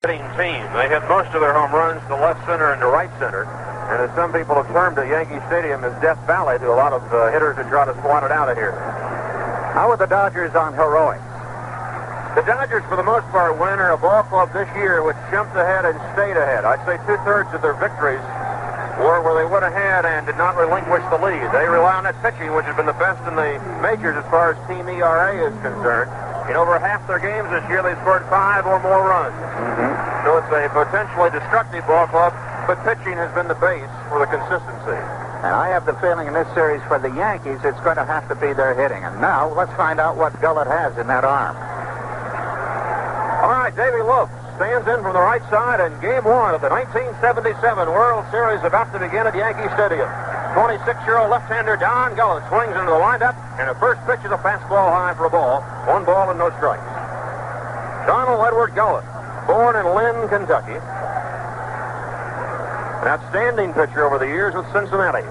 Team. They hit most of their home runs to left center and to right center. And as some people have termed it, Yankee Stadium is Death Valley to a lot of hitters that try to swat it out of here. How are the Dodgers on heroics? The Dodgers, for the most part, win are a ball club this year which jumped ahead and stayed ahead. I'd say two-thirds of their victories were where they went ahead and did not relinquish the lead. They rely on that pitching, which has been the best in the majors as far as team ERA is concerned. In over half their games this year, they scored 5 or more runs. So it's a potentially destructive ball club, but pitching has been the base for the consistency. And I have the feeling in this series for the Yankees, it's going to have to be their hitting. And now, let's find out what Gullett has in that arm. All right, Davey Lopes stands in from the right side in Game 1 of the 1977 World Series about to begin at Yankee Stadium. 26-year-old left-hander Don Gullett swings into the windup, and the first pitch is a fastball high for a ball. 1 ball and no strikes. Donald Edward Gullett, born in Lynn, Kentucky. An outstanding pitcher over the years with Cincinnati.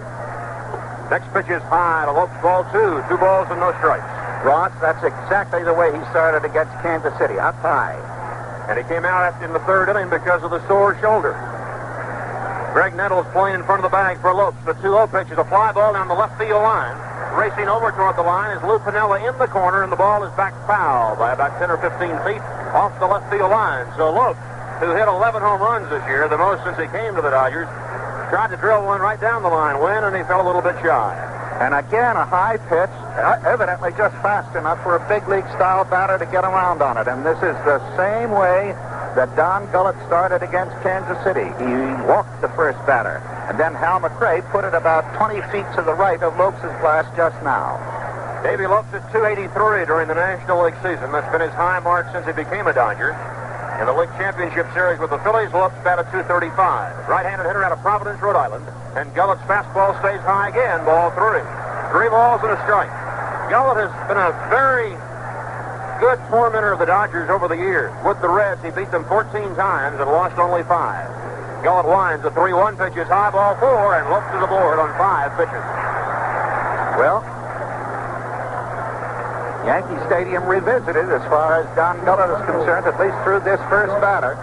Next pitch is high to Lopes, ball 2. 2 balls and no strikes. Ross, that's exactly the way he started against Kansas City, up high. And he came out in the 3rd inning because of the sore shoulder. Graig Nettles playing in front of the bag for Lopes. The 2-0 pitch is a fly ball down the left field line. Racing over toward the line is Lou Piniella in the corner, and the ball is back foul by about 10 or 15 feet off the left field line. So Lopes, who hit 11 home runs this year, the most since he came to the Dodgers, tried to drill one right down the line, and he fell a little bit shy. And again, a high pitch, evidently just fast enough for a big league style batter to get around on it. And this is the same way that Don Gullett started against Kansas City. He walked the first batter, and then Hal McRae put it about 20 feet to the right of Lopes' blast just now. Davey Lopes is 283 during the National League season. That's been his high mark since he became a Dodger. In the League Championship Series with the Phillies, Lopes batted 235. Right-handed hitter out of Providence, Rhode Island. And Gullett's fastball stays high again, ball 3. 3 balls and a strike. Gullett has been a very good tormentor of the Dodgers over the years. With the Reds, he beat them 14 times and lost only 5. Gullett winds. The 3-1 pitch is high, ball 4, and Lopes is aboard on 5 pitches. Well, Yankee Stadium revisited as far as Don Gullett is concerned, at least through this first batter.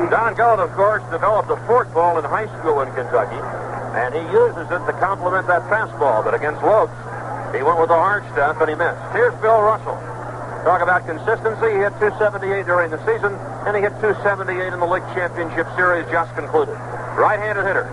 Don Gullett, of course, developed a forkball in high school in Kentucky, and he uses it to complement that fastball. But against Lopes, he went with the hard stuff, and he missed. Here's Bill Russell. Talk about consistency. He hit 278 during the season, and he hit 278 in the League Championship Series just concluded. Right-handed hitter.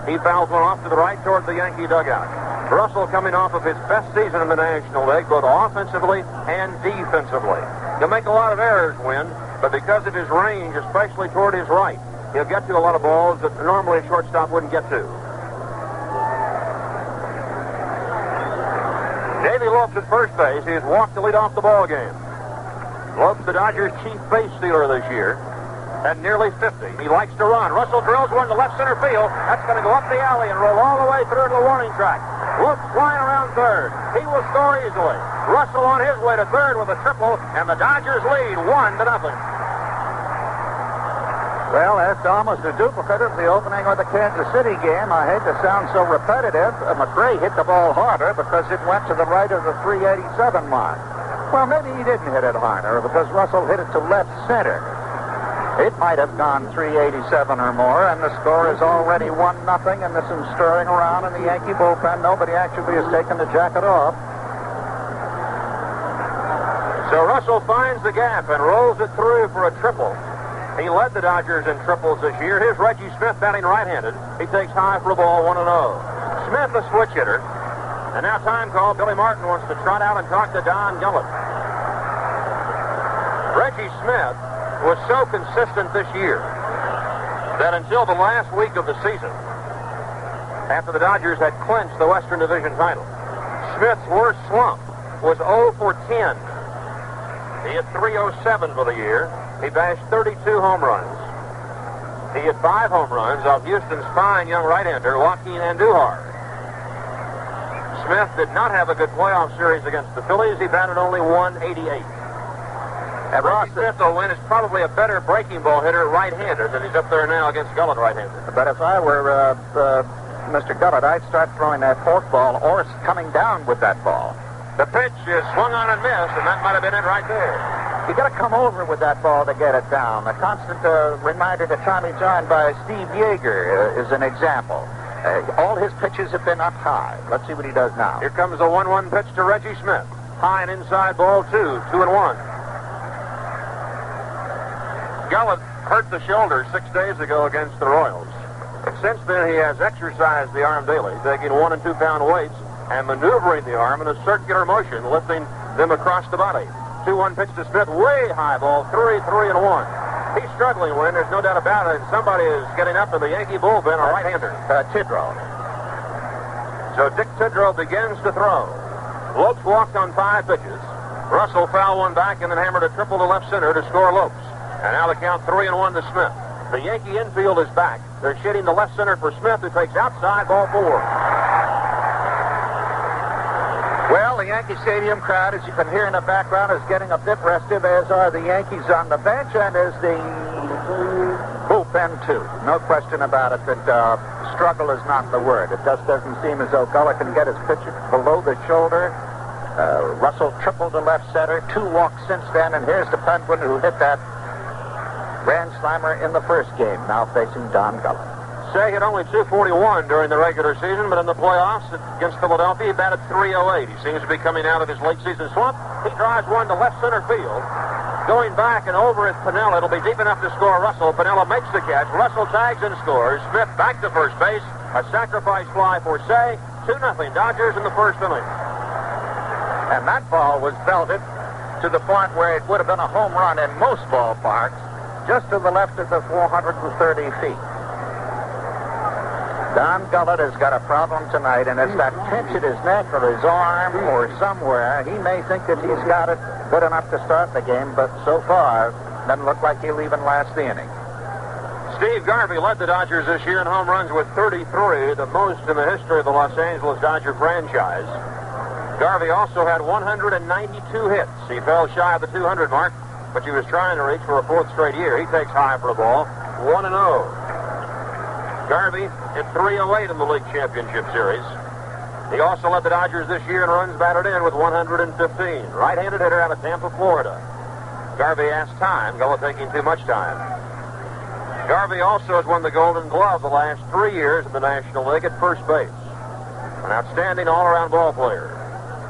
He fouls one off to the right toward the Yankee dugout. Russell coming off of his best season in the National League, both offensively and defensively. He'll make a lot of errors, Win, but because of his range, especially toward his right, he'll get to a lot of balls that normally a shortstop wouldn't get to. Davey Lopes at first base. He has walked to lead off the ball game. Lopes, the Dodgers' chief base stealer this year, at nearly 50. He likes to run. Russell drills one to left center field. That's going to go up the alley and roll all the way through to the warning track. Lopes flying around 3rd. He will score easily. Russell on his way to 3rd with a triple, and the Dodgers lead 1-0. Well, that's almost a duplicate of the opening of the Kansas City game. I hate to sound so repetitive. McRae hit the ball harder because it went to the right of the 387 mark. Well, maybe he didn't hit it harder because Russell hit it to left center. It might have gone 387 or more, and the score is already 1-0, and there's some stirring around in the Yankee bullpen. Nobody actually has taken the jacket off. So Russell finds the gap and rolls it through for a triple. He led the Dodgers in triples this year. Here's Reggie Smith batting right-handed. He takes high for a ball, 1-0. Smith, a switch hitter. And now time call. Billy Martin wants to trot out and talk to Don Gullett. Reggie Smith was so consistent this year that until the last week of the season, after the Dodgers had clinched the Western Division title, Smith's worst slump was 0 for 10. He hit 307 for the year. He bashed 32 home runs. He hit 5 home runs off Houston's fine young right-hander, Joaquin Andujar. Smith did not have a good playoff series against the Phillies. He batted only 188. Reggie Smith, though, is probably a better breaking ball hitter right-handed than he's up there now against Gullett right-handed. But if I were Mr. Gullett, I'd start throwing that forkball or coming down with that ball. The pitch is swung on and missed, and that might have been it right there. You got to come over with that ball to get it down. A constant reminder to Tommy John by Steve Yeager is an example. All his pitches have been up high. Let's see what he does now. Here comes the 1-1 pitch to Reggie Smith. High and inside ball 2-1. Gullett hurt the shoulder 6 days ago against the Royals. Since then, he has exercised the arm daily, taking 1 and 2 pound weights and maneuvering the arm in a circular motion, lifting them across the body. 2-1 pitch to Smith, way high ball, 3-1. He's struggling, Win. There's no doubt about it. Somebody is getting up in the Yankee bullpen, a right-hander. Tidrow. So Dick Tidrow begins to throw. Lopes walked on 5 pitches. Russell fouled one back and then hammered a triple to left center to score Lopes. And now the count 3-1 to Smith. The Yankee infield is back. They're shading the left center for Smith, who takes outside ball 4. Well, the Yankee Stadium crowd, as you can hear in the background, is getting a bit restive, as are the Yankees on the bench, and is the bullpen, too. No question about it that struggle is not the word. It just doesn't seem as though Gullett can get his pitch below the shoulder. Russell tripled to left center, 2 walks since then, and here's the Penguin who hit that grand slammer in the first game, now facing Don Gullett. Cey hit only .241 during the regular season, but in the playoffs against Philadelphia, he batted .308. He seems to be coming out of his late season slump. He drives one to left center field. Going back and over at Piniella, it'll be deep enough to score Russell. Piniella makes the catch. Russell tags and scores. Smith back to first base. A sacrifice fly for Cey. 2-0 Dodgers in the first inning. And that ball was belted to the point where it would have been a home run in most ballparks, just to the left of the 430 feet. Don Gullett has got a problem tonight, and it's that pinch at his neck or his arm or somewhere. He may think that he's got it good enough to start the game, but so far, doesn't look like he'll even last the inning. Steve Garvey led the Dodgers this year in home runs with 33, the most in the history of the Los Angeles Dodger franchise. Garvey also had 192 hits. He fell shy of the 200 mark, but he was trying to reach for a 4th straight year. He takes high for the ball, 1-0. Garvey hit .308 in the league championship series. He also led the Dodgers this year in runs batted in with 115. Right-handed hitter out of Tampa, Florida. Garvey asked time. Gullett taking too much time. Garvey also has won the Golden Glove the last 3 years in the National League at first base. An outstanding all-around ball player.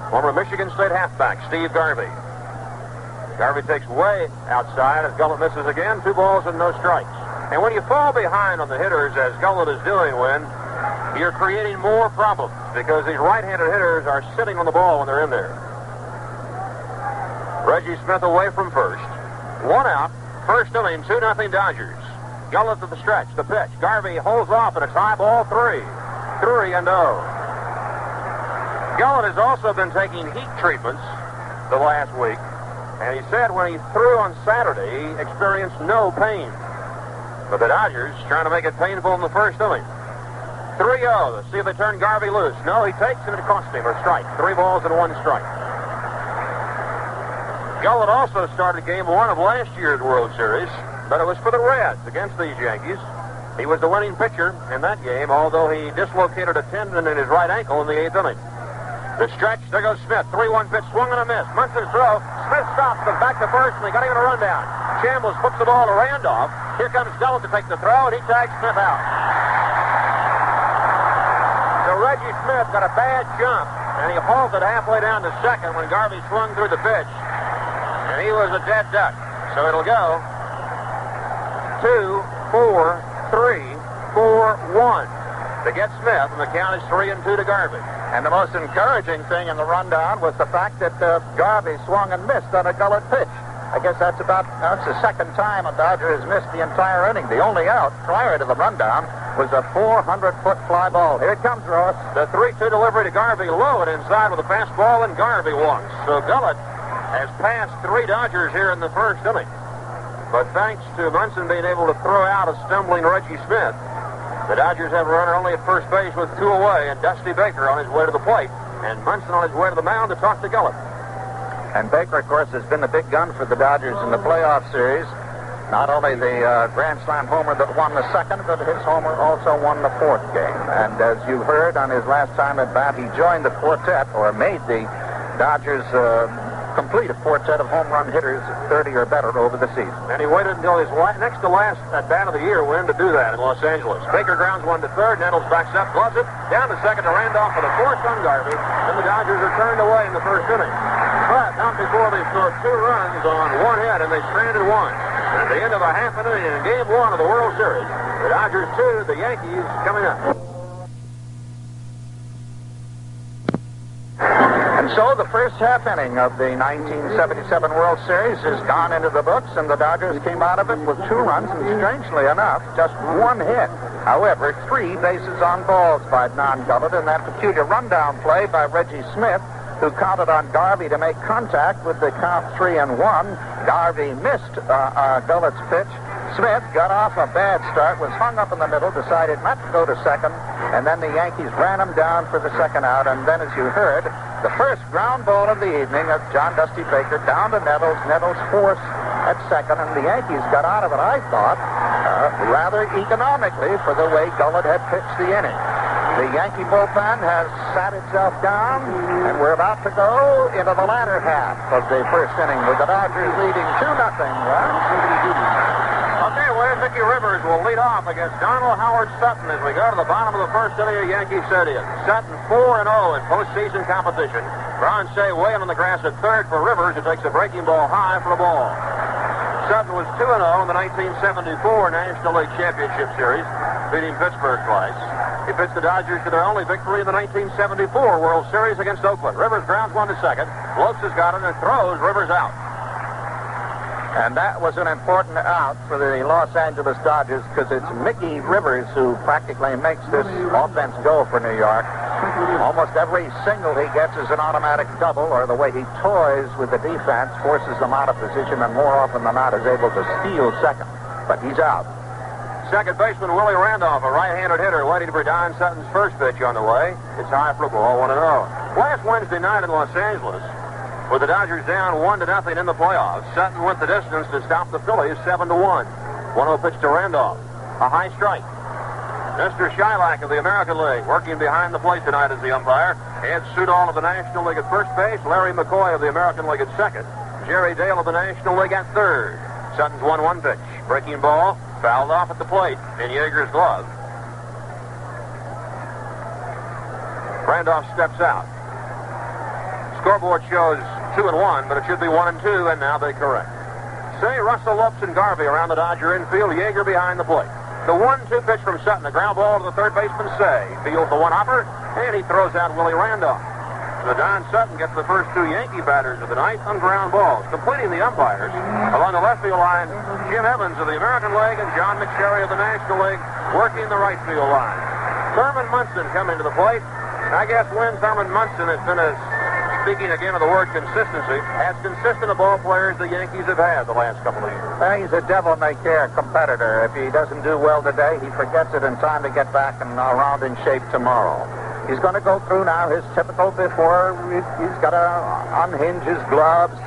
Former Michigan State halfback, Steve Garvey. Garvey takes way outside as Gullett misses again. 2 balls and no strikes. And when you fall behind on the hitters, as Gullett is doing, you're creating more problems because these right-handed hitters are sitting on the ball when they're in there. Reggie Smith away from first. 1 out. First inning, 2-0 Dodgers. Gullett to the stretch, the pitch. Garvey holds off, and it's high ball 3. 3-0. Gullett has also been taking heat treatments the last week, and he said when he threw on Saturday, he experienced no pain. But the Dodgers trying to make it painful in the first inning. 3-0. Let's see if they turn Garvey loose. No, he takes and it costs him a strike. 3 balls and 1 strike. Gullett also started game 1 of last year's World Series, but it was for the Reds against these Yankees. He was the winning pitcher in that game, although he dislocated a tendon in his right ankle in the 8th inning. The stretch, there goes Smith. 3-1 pitch, swung and a miss. Munson's throw. Smith stops, goes back to first, and they got even a rundown. Chambliss puts the ball to Randolph. Here comes Gullett to take the throw, and he tags Smith out. So Reggie Smith got a bad jump, and he halted halfway down to second when Garvey swung through the pitch. And he was a dead duck. So it'll go 2, 4, 3, 4, 1 to get Smith, and the count is 3-2 to Garvey. And the most encouraging thing in the rundown was the fact that Garvey swung and missed on a Gullett pitch. I guess that's the second time a Dodger has missed the entire inning. The only out prior to the rundown was a 400-foot fly ball. Here it comes, Ross. The 3-2 delivery to Garvey, low and inside with a fastball, and Garvey walks. So Gullett has passed 3 Dodgers here in the first inning. But thanks to Munson being able to throw out a stumbling Reggie Smith, the Dodgers have a runner only at first base with 2 away, and Dusty Baker on his way to the plate, and Munson on his way to the mound to talk to Gullett. And Baker, of course, has been the big gun for the Dodgers in the playoff series. Not only the Grand Slam homer that won the second, but his homer also won the 4th game. And as you heard on his last time at bat, he joined the quartet, or made the Dodgers complete a quartet of home run hitters 30 or better over the season. And he waited until his next to last at-bat of the year win to do that in Los Angeles. Baker grounds one to third. Nettles backs up, gloves it, down to second to Randolph for the fourth on Garvey. And the Dodgers are turned away in the first inning. But not before they scored 2 runs on 1 hit, and they stranded 1. At the end of a half an inning in Game 1 of the World Series, the Dodgers 2, the Yankees coming up. And so the first half inning of the 1977 World Series is gone into the books, and the Dodgers came out of it with 2 runs, and strangely enough, just 1 hit. However, 3 bases on balls by Don Gullett, and that peculiar rundown play by Reggie Smith, who counted on Garvey to make contact with the count 3-1. Garvey missed Gullett's pitch. Smith got off a bad start, was hung up in the middle, decided not to go to second, and then the Yankees ran him down for the second out, and then, as you heard, the first ground ball of the evening of John Dusty Baker down to Nettles. Nettles forced at second, and the Yankees got out of it, I thought, rather economically for the way Gullett had pitched the inning. The Yankee bullpen has sat itself down, and we're about to go into the latter half of the first inning with the Dodgers leading 2-0. Okay, well, Mickey Rivers will lead off against Donald Howard Sutton as we go to the bottom of the first inning of Yankee Stadium. Sutton 4-0 in postseason competition. Ron Cey way on the grass at third for Rivers, who takes a breaking ball high for a ball. Sutton was 2-0 in the 1974 National League Championship Series, beating Pittsburgh twice. He pitched the Dodgers to their only victory in the 1974 World Series against Oakland. Rivers grounds one to second. Lopes has got it and throws Rivers out. And that was an important out for the Los Angeles Dodgers, because it's Mickey Rivers who practically makes this offense go for New York. Almost every single he gets is an automatic double, or the way he toys with the defense forces them out of position, and more often than not is able to steal second. But he's out. Second baseman Willie Randolph, a right-handed hitter, waiting for Don Sutton's first pitch on the way. It's high for a ball, 1-0. Last Wednesday night in Los Angeles, with the Dodgers down 1-0 in the playoffs, Sutton went the distance to stop the Phillies 7-1. 1-0 pitch to Randolph. A high strike. Mr. Shylock of the American League working behind the plate tonight as the umpire. Ed Sudol of the National League at first base. Larry McCoy of the American League at second. Jerry Dale of the National League at third. Sutton's 1-1 pitch. Breaking ball. Fouled off at the plate in Yeager's glove. Randolph steps out. Scoreboard shows 2-1, but it should be 1-2, and now they correct. Say, Russell, Lopes, and Garvey around the Dodger infield. Yeager behind the plate. The 1-2 pitch from Sutton. A ground ball to the third baseman, Say. Fields the one-hopper, and he throws out Willie Randolph. So Don Sutton gets the first 2 Yankee batters of the night on ground balls. Completing the umpires, along the left field line, Jim Evans of the American League and John McSherry of the National League working the right field line. Thurman Munson coming to the plate. I guess when Thurman Munson has been speaking again of the word consistency, as consistent a ball player as the Yankees have had the last couple of years. He's a devil-may-care competitor. If he doesn't do well today, he forgets it in time to get back and around in shape tomorrow. He's going to go through now his typical before. He's got to unhinge his gloves.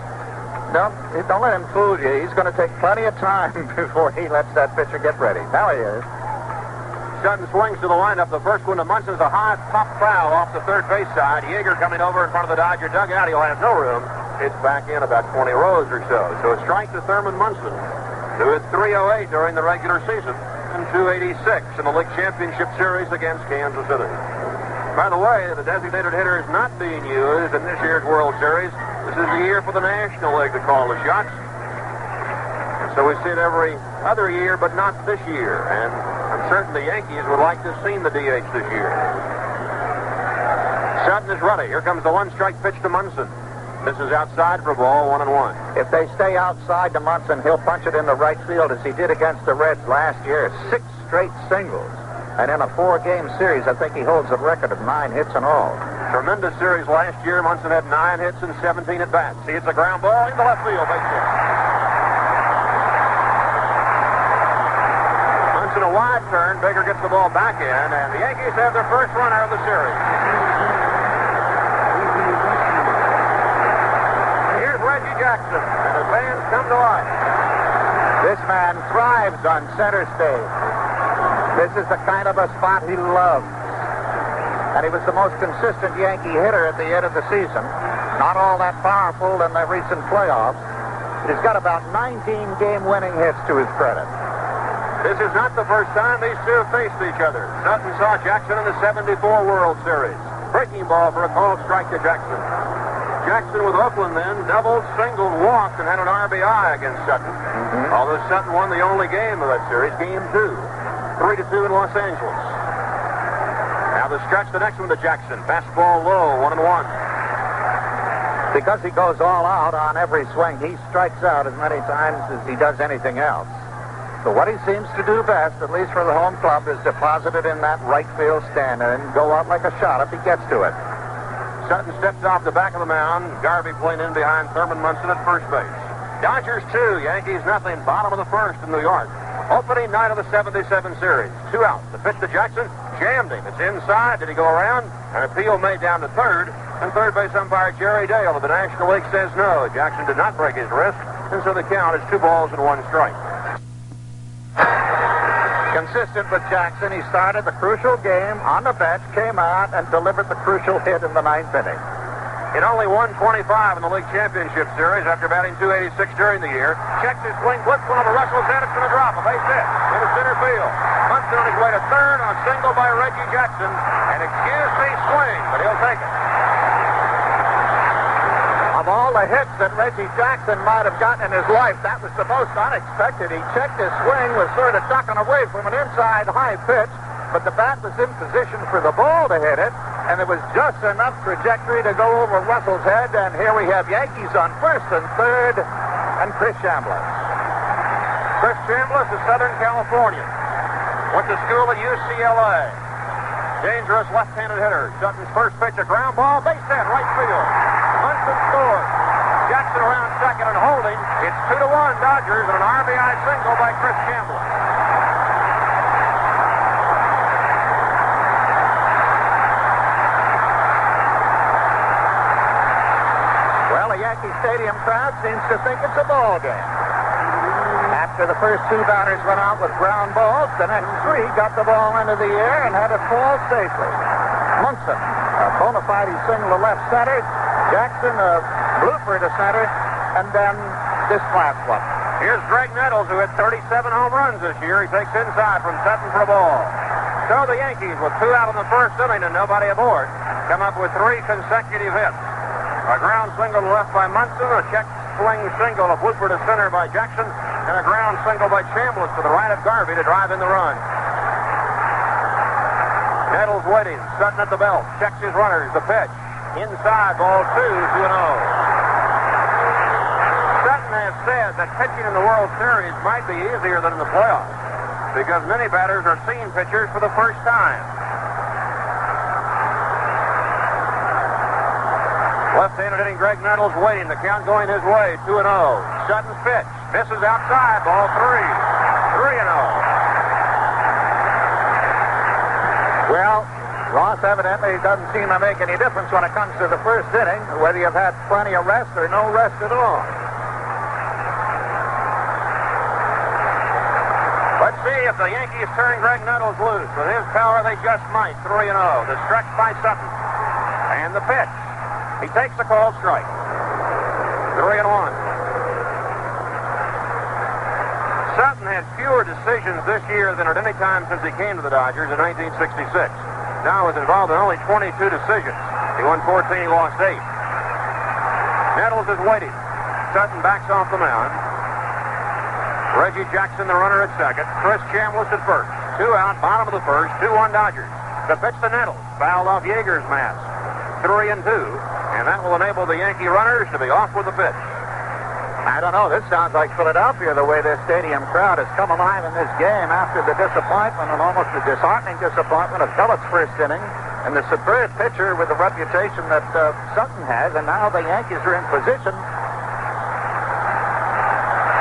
Don't let him fool you. He's going to take plenty of time before he lets that pitcher get ready. Now he is. Sutton swings to the windup. The first one to Munson's a high pop foul off the third base side. Yeager coming over in front of the Dodger dugout. He'll have no room. It's back in about 20 rows or so. So a strike to Thurman Munson, who hit .308 during the regular season and .286 in the League Championship Series against Kansas City. By the way, the designated hitter is not being used in this year's World Series. This is the year for the National League to call the shots. So we see it every other year, but not this year. And I'm certain the Yankees would like to have seen the DH this year. Sutton is ready. Here comes the one-strike pitch to Munson. This is outside for a ball, 1-1. If they stay outside to Munson, he'll punch it in the right field as he did against the Reds last year. 6 straight singles. And in a 4-game series, I think he holds a record of 9 hits in all. Tremendous series last year. Munson had 9 hits and 17 at-bats. See, it's a ground ball in the left field. Base hit. Munson a wide turn. Baker gets the ball back in, and the Yankees have their first runner of the series. Here's Reggie Jackson, and the fans come to life. This man thrives on center stage. This is the kind of a spot he loves. And he was the most consistent Yankee hitter at the end of the season. not all that powerful in the recent playoffs. He's got about 19 game-winning hits to his credit. This is not the first time these two have faced each other. Sutton saw Jackson in the '74 World Series. Breaking ball for a called strike to Jackson. Jackson with Oakland then doubled, singled, walked, and had an RBI against Sutton. Although Sutton won the only game of that series, game 2, 3-2 in Los Angeles. Now the stretch, the next one to Jackson. Fastball low, 1-1. Because he goes all out on every swing, he strikes out as many times as he does anything else. So what he seems to do best, at least for the home club, is deposit it in that right field stand and go out like a shot if he gets to it. Sutton steps off the back of the mound. Garvey playing in behind Thurman Munson at first base. Dodgers 2, Yankees nothing. Bottom of the first in New York. Opening night of the '77 series. 2 outs. The pitch to Jackson. Jammed him. It's inside. Did he go around? An appeal made down to third. And third base umpire Jerry Dale of the National League says no. Jackson did not break his wrist. And so the count is 2 balls and 1 strike. Consistent with Jackson, he started the crucial game on the bench, came out, and delivered the crucial hit in the 9th inning. It only won 25 in the league championship series after batting .286 during the year. Checks his swing, flips one over Russell's head. It's going to drop. A base hit into center field. Munson on his way to third on a single by Reggie Jackson. And excuse me swing, but he'll take it. Of all the hits that Reggie Jackson might have gotten in his life, that was the most unexpected. He checked his swing, was sort of ducking away from an inside high pitch, but the bat was in position for the ball to hit it, and it was just enough trajectory to go over Russell's head, and here we have Yankees on first and third, and Chris Chambliss. Chris Chambliss is Southern California. Went to school at UCLA. Dangerous left-handed hitter. Sutton's first pitch, a ground ball, base hit, right field. Munson scores. Jackson around second and holding. It's 2-1 Dodgers and an RBI single by Chris Chambliss. Well, the Yankee Stadium crowd seems to think it's a ball game. After the first 2 batters went out with ground balls, the next 3 got the ball into the air and had it fall safely. Munson, a bona fide single to left center. Jackson, a blooper to center. And then this last one. Here's Graig Nettles, who hit 37 home runs this year. He takes inside from Sutton for a ball. So the Yankees, with 2 out in the first inning and nobody aboard, come up with 3 consecutive hits. A ground single to left by Munson, a check swing single, a blooper to center by Jackson, and a ground single by Chambliss to the right of Garvey to drive in the run. Nettles waiting. Sutton at the belt. Checks his runners. The pitch. Inside. Ball 2, 2-0. Sutton has said that pitching in the World Series might be easier than in the playoffs because many batters are seeing pitchers for the first time. Left-handed hitting Graig Nettles waiting. The count going his way. 2-0. Sutton's pitch. Misses outside. Ball 3. 3-0. Well, Ross, evidently it doesn't seem to make any difference when it comes to the first inning, whether you've had plenty of rest or no rest at all. Let's see if the Yankees turn Graig Nettles loose. With his power, they just might. 3-0. The stretch by Sutton. And the pitch. He takes the called strike. 3-1. Sutton had fewer decisions this year than at any time since he came to the Dodgers in 1966. Now was involved in only 22 decisions. He won 14, he lost 8. Nettles is waiting. Sutton backs off the mound. Reggie Jackson, the runner at second. Chris Chambliss at first. 2 out, bottom of the first. 2-1 Dodgers. The pitch to Nettles. Fouled off Yeager's mask. 3-2. And that will enable the Yankee runners to be off with the pitch. I don't know. This sounds like Philadelphia, the way this stadium crowd has come alive in this game after the disappointment and almost the disheartening disappointment of Gullett's first inning and the superb pitcher with the reputation that Sutton has, and now the Yankees are in position.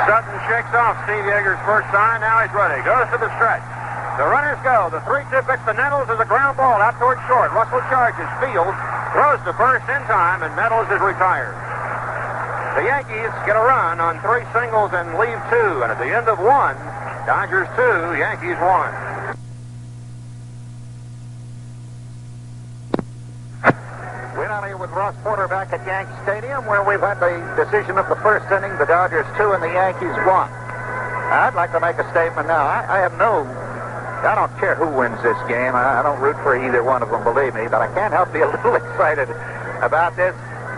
Sutton shakes off Steve Yeager's first sign. Now he's ready. Goes to the stretch. The runners go. The 3-2 pitch to Nettles is a ground ball out toward short. Russell charges, fields, throws to first in time, and Nettles is retired. The Yankees get a run on 3 singles and leave 2. And at the end of 1, Dodgers 2, Yankees 1. We Elliott with Ross Porter back at Yankee Stadium, where we've had the decision of the first inning, the Dodgers 2 and the Yankees 1. I'd like to make a statement now. I don't care who wins this game. I don't root for either one of them, believe me, but I can't help being a little excited about this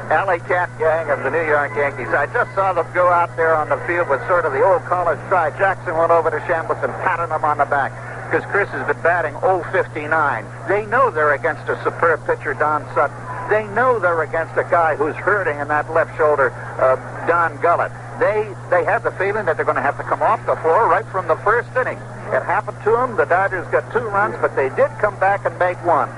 alley cat gang of the New York Yankees. I just saw them go out there on the field with sort of the old college stride. Jackson went over to Chambliss and patted him on the back because Chris has been batting .059. They know they're against a superb pitcher, Don Sutton. They know they're against a guy who's hurting in that left shoulder, Don Gullett. They have the feeling that they're going to have to come off the floor right from the first inning. It happened to them. The Dodgers got 2 runs, but they did come back and make 1.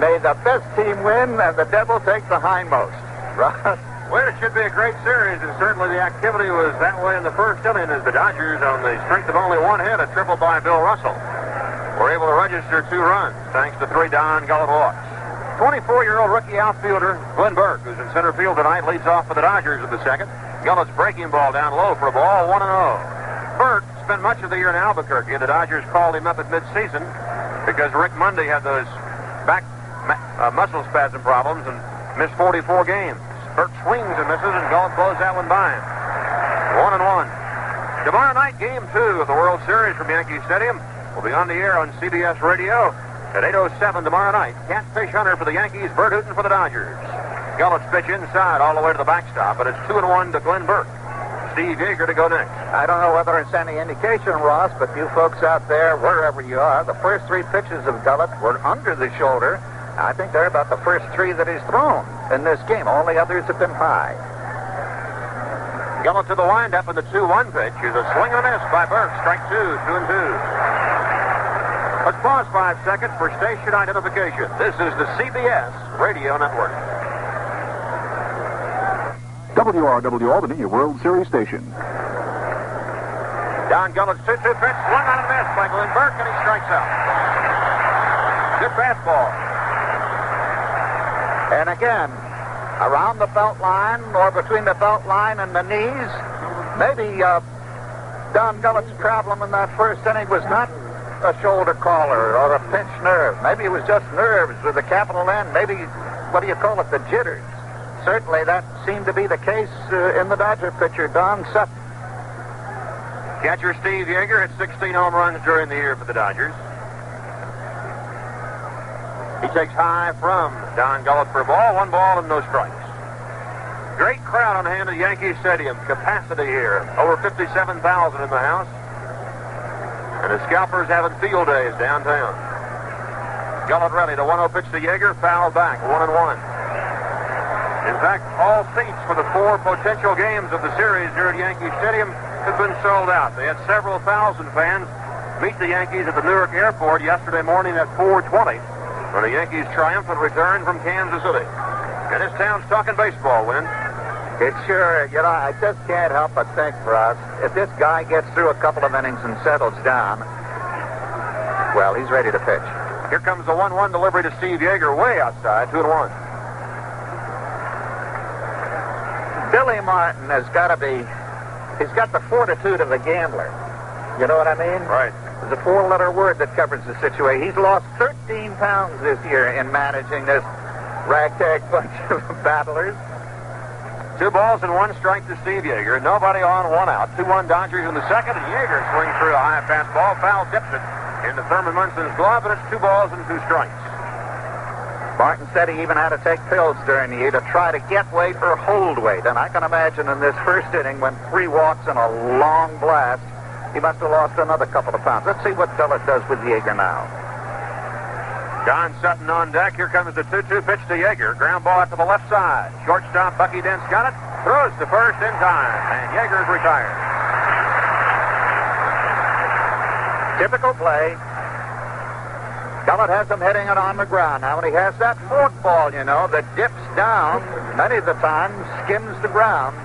May the best team win, and the devil take the hindmost. Right? Well, it should be a great series, and certainly the activity was that way in the first inning as the Dodgers, on the strength of only 1 hit, a triple by Bill Russell, were able to register 2 runs, thanks to 3 Don Gullett walks. 24-year-old rookie outfielder Glenn Burke, who's in center field tonight, leads off for the Dodgers in the second. Gullett's breaking ball down low for a ball, 1-0. Burke spent much of the year in Albuquerque, and the Dodgers called him up at midseason because Rick Monday had those back muscle spasm problems and missed 44 games. Burke swings and misses, and Gullett blows that one by him. 1-1. Tomorrow night, Game 2 of the World Series from Yankee Stadium will be on the air on CBS Radio at 8:07 tomorrow night. Catfish Hunter for the Yankees, Bert Hooton for the Dodgers. Gullett's pitch inside all the way to the backstop, but it's 2-1 to Glenn Burke. Steve Yeager to go next. I don't know whether it's any indication, Ross, but you folks out there, wherever you are, the first 3 pitches of Gullett were under the shoulder. I think they're about the first 3 that he's thrown in this game. All the others have been high. Gullett to the windup, and the 2-1 pitch is a swing and a miss by Burke. Strike 2, 2-2. Let's pause 5 seconds for station identification. This is the CBS Radio Network. WRWR, the New World Series station. Don Gullett's 2-2 pitch, swung on and missed by Glenn Burke, and he strikes out. Good fastball. And again, around the belt line or between the belt line and the knees, maybe Don Gullett's problem in that first inning was not a shoulder collar or a pinched nerve. Maybe it was just nerves with a capital N. Maybe, what do you call it, the jitters. Certainly that seemed to be the case in the Dodger pitcher, Don Sutton. Catcher Steve Yeager hit 16 home runs during the year for the Dodgers. He takes high from Don Gullett for a ball, 1 ball and no strikes. Great crowd on hand at Yankee Stadium. Capacity here, over 57,000 in the house. And the scalpers having field days downtown. Gullett ready, the 1-0 pitch to Yeager, foul back, 1-1. In fact, all seats for the 4 potential games of the series here at Yankee Stadium have been sold out. They had several thousand fans meet the Yankees at the Newark Airport yesterday morning at 4:20 for the Yankees' triumphant return from Kansas City. And this town's talking baseball, Win. It's sure, I just can't help but think, Ross, if this guy gets through a couple of innings and settles down, well, he's ready to pitch. Here comes the 1-1 delivery to Steve Yeager, way outside, 2-1. Billy Martin has got to be, he's got the fortitude of a gambler. You know what I mean? Right. There's a 4-letter word that covers the situation. He's lost 13 pounds this year in managing this ragtag bunch of battlers. 2 balls and 1 strike to Steve Yeager. Nobody on, 1 out. 2-1 Dodgers in the second, and Yeager swings through a high fastball. Foul tips it into Thurman Munson's glove, and it's 2 balls and 2 strikes. Martin said he even had to take pills during the year to try to get weight or hold weight. And I can imagine in this first inning, when 3 walks and a long blast, he must have lost another couple of pounds. Let's see what Gullett does with Yeager now. Don Sutton on deck. Here comes the 2-2 pitch to Yeager. Ground ball out to the left side. Shortstop Bucky Dent's got it. Throws to first in time. And Yeager's retired. Typical play. Gullett has him hitting it on the ground. Now, when he has that forkball, that dips down, many of the times skims the ground.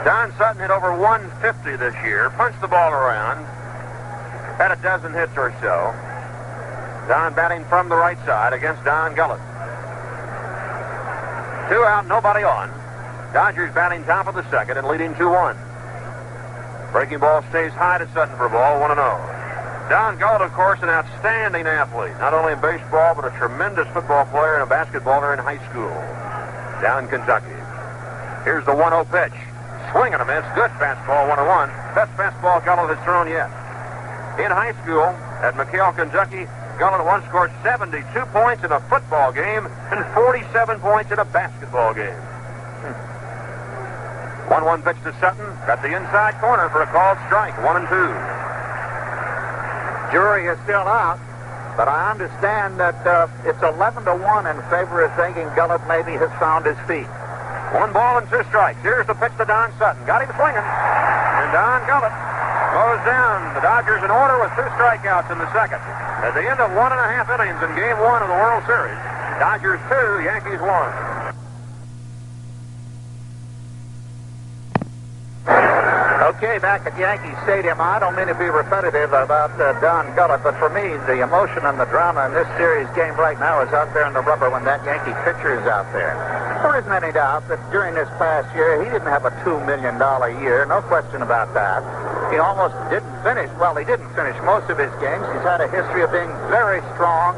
Don Sutton hit over 150 this year. Punched the ball around. Had a dozen hits or so. Don batting from the right side against Don Gullett. 2 out, nobody on. Dodgers batting top of the second and leading 2-1. Breaking ball stays high to Sutton for a ball, 1-0. Don Gullett, of course, an outstanding athlete, not only in baseball, but a tremendous football player and a basketballer in high school down in Kentucky. Here's the 1-0 pitch. Swing and a miss. Good fastball, 1-1. Best fastball Gullett has thrown yet. In high school at McHale, Kentucky, Gullett once scored 72 points in a football game and 47 points in a basketball game. 1-1 pitch to Sutton. Got the inside corner for a called strike. 1-2. Jury is still out, but I understand that it's 11-1 in favor of thinking Gullett maybe has found his feet. 1 ball and 2 strikes. Here's the pitch to Don Sutton. Got him swinging. And Don Gullett goes down. The Dodgers in order with 2 strikeouts in the second. At the end of 1.5 innings in Game 1 of the World Series, Dodgers 2, Yankees 1. Okay, back at Yankee Stadium, I don't mean to be repetitive about Don Gullett, but for me, the emotion and the drama in this series game right now is out there in the rubber when that Yankee pitcher is out there. There isn't any doubt that during this past year, he didn't have a $2 million year, no question about that. He almost didn't finish, well, he didn't finish most of his games. He's had a history of being very strong,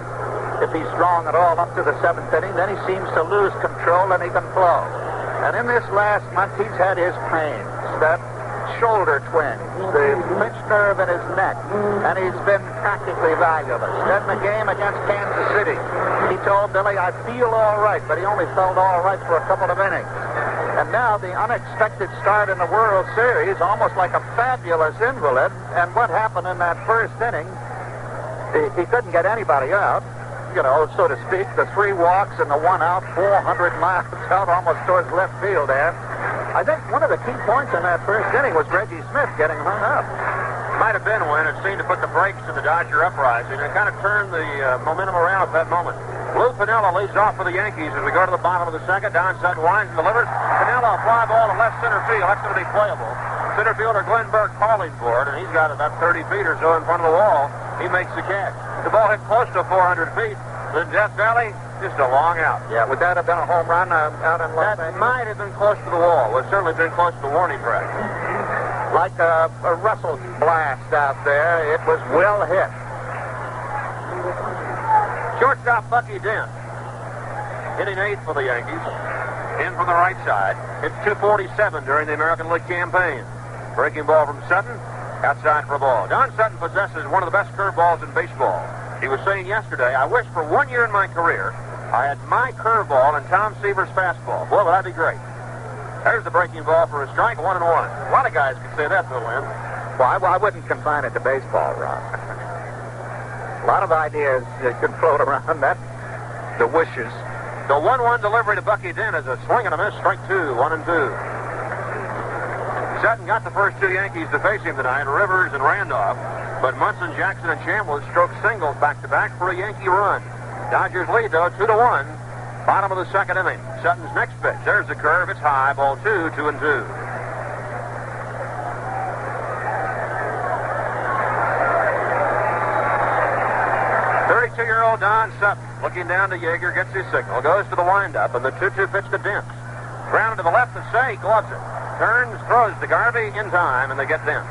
if he's strong at all, up to the 7th inning. Then he seems to lose control and even flow. And in this last month, he's had his pains. That shoulder twinge, the pinched nerve in his neck, and he's been practically valueless. Then the game against Kansas City, he told Billy, I feel all right, but he only felt all right for a couple of innings. And now the unexpected start in the World Series, almost like a fabulous invalid. And what happened in that first inning, he couldn't get anybody out, you know, so to speak. The 3 walks and the 1 out, 400 miles out almost towards left field there. I think one of the key points in that first inning was Reggie Smith getting hung up. Might have been when it seemed to put the brakes in the Dodger uprising and kind of turned the momentum around at that moment. Lou Piniella leads off for the Yankees as we go to the bottom of the second. Don Sutton winds and delivers. Piniella, a fly ball to left center field. That's going to be playable. Center fielder Glenn Burke calling for it, and he's got about 30 feet or so in front of the wall. He makes the catch. The ball hit close to 400 feet. The Death Valley, just a long out. Yeah, would that have been a home run out in Los Angeles? That might have been close to the wall. Would certainly have been close to the warning track. Like a Russell blast out there, it was well hit. Shortstop Bucky Dent, hitting 8th for the Yankees. In from the right side. Hits 247 during the American League campaign. Breaking ball from Sutton. Outside for a ball. Don Sutton possesses one of the best curveballs in baseball. He was saying yesterday, I wish for 1 year in my career I had my curveball and Tom Seaver's fastball. Boy, would that be great. There's the breaking ball for a strike, 1-1. A lot of guys could say that, Bill Lynn. Well, I wouldn't confine it to baseball, Ron. A lot of ideas that could float around that. The wishes. The 1-1 delivery to Bucky Dent is a swing and a miss, strike 2, 1-2. Sutton got the first 2 Yankees to face him tonight, Rivers and Randolph. But Munson, Jackson, and Chambliss stroked singles back-to-back for a Yankee run. Dodgers lead, though, 2-1. Bottom of the second inning. Sutton's next pitch. There's the curve. It's high. Ball 2, 2-2. Year-old Don Sutton looking down to Yeager, gets his signal, goes to the windup, and the 2-2 pitch to Dent. Grounded to the left of Cey, gloves it. Turns, throws to Garvey in time, and they get Dent.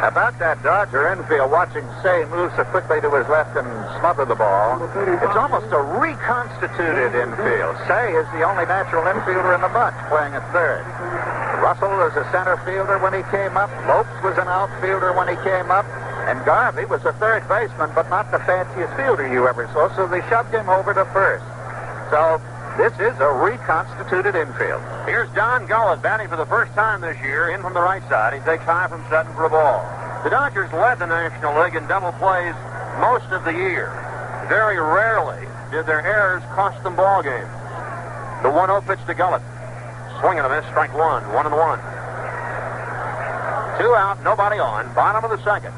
About that Dodger infield, watching Cey move so quickly to his left and smother the ball, it's almost a reconstituted infield. Cey is the only natural infielder in the bunch, playing at third. Russell was a center fielder when he came up. Lopes was an outfielder when he came up. And Garvey was a third baseman, but not the fanciest fielder you ever saw, so they shoved him over to first. So this is a reconstituted infield. Here's Don Gullett batting for the first time this year, in from the right side. He takes high from Sutton for a ball. The Dodgers led the National League in double plays most of the year. Very rarely did their errors cost them ball games. The 1-0 pitch to Gullett. Swing and a miss, strike 1, 1-1. 2 out, nobody on, bottom of the second.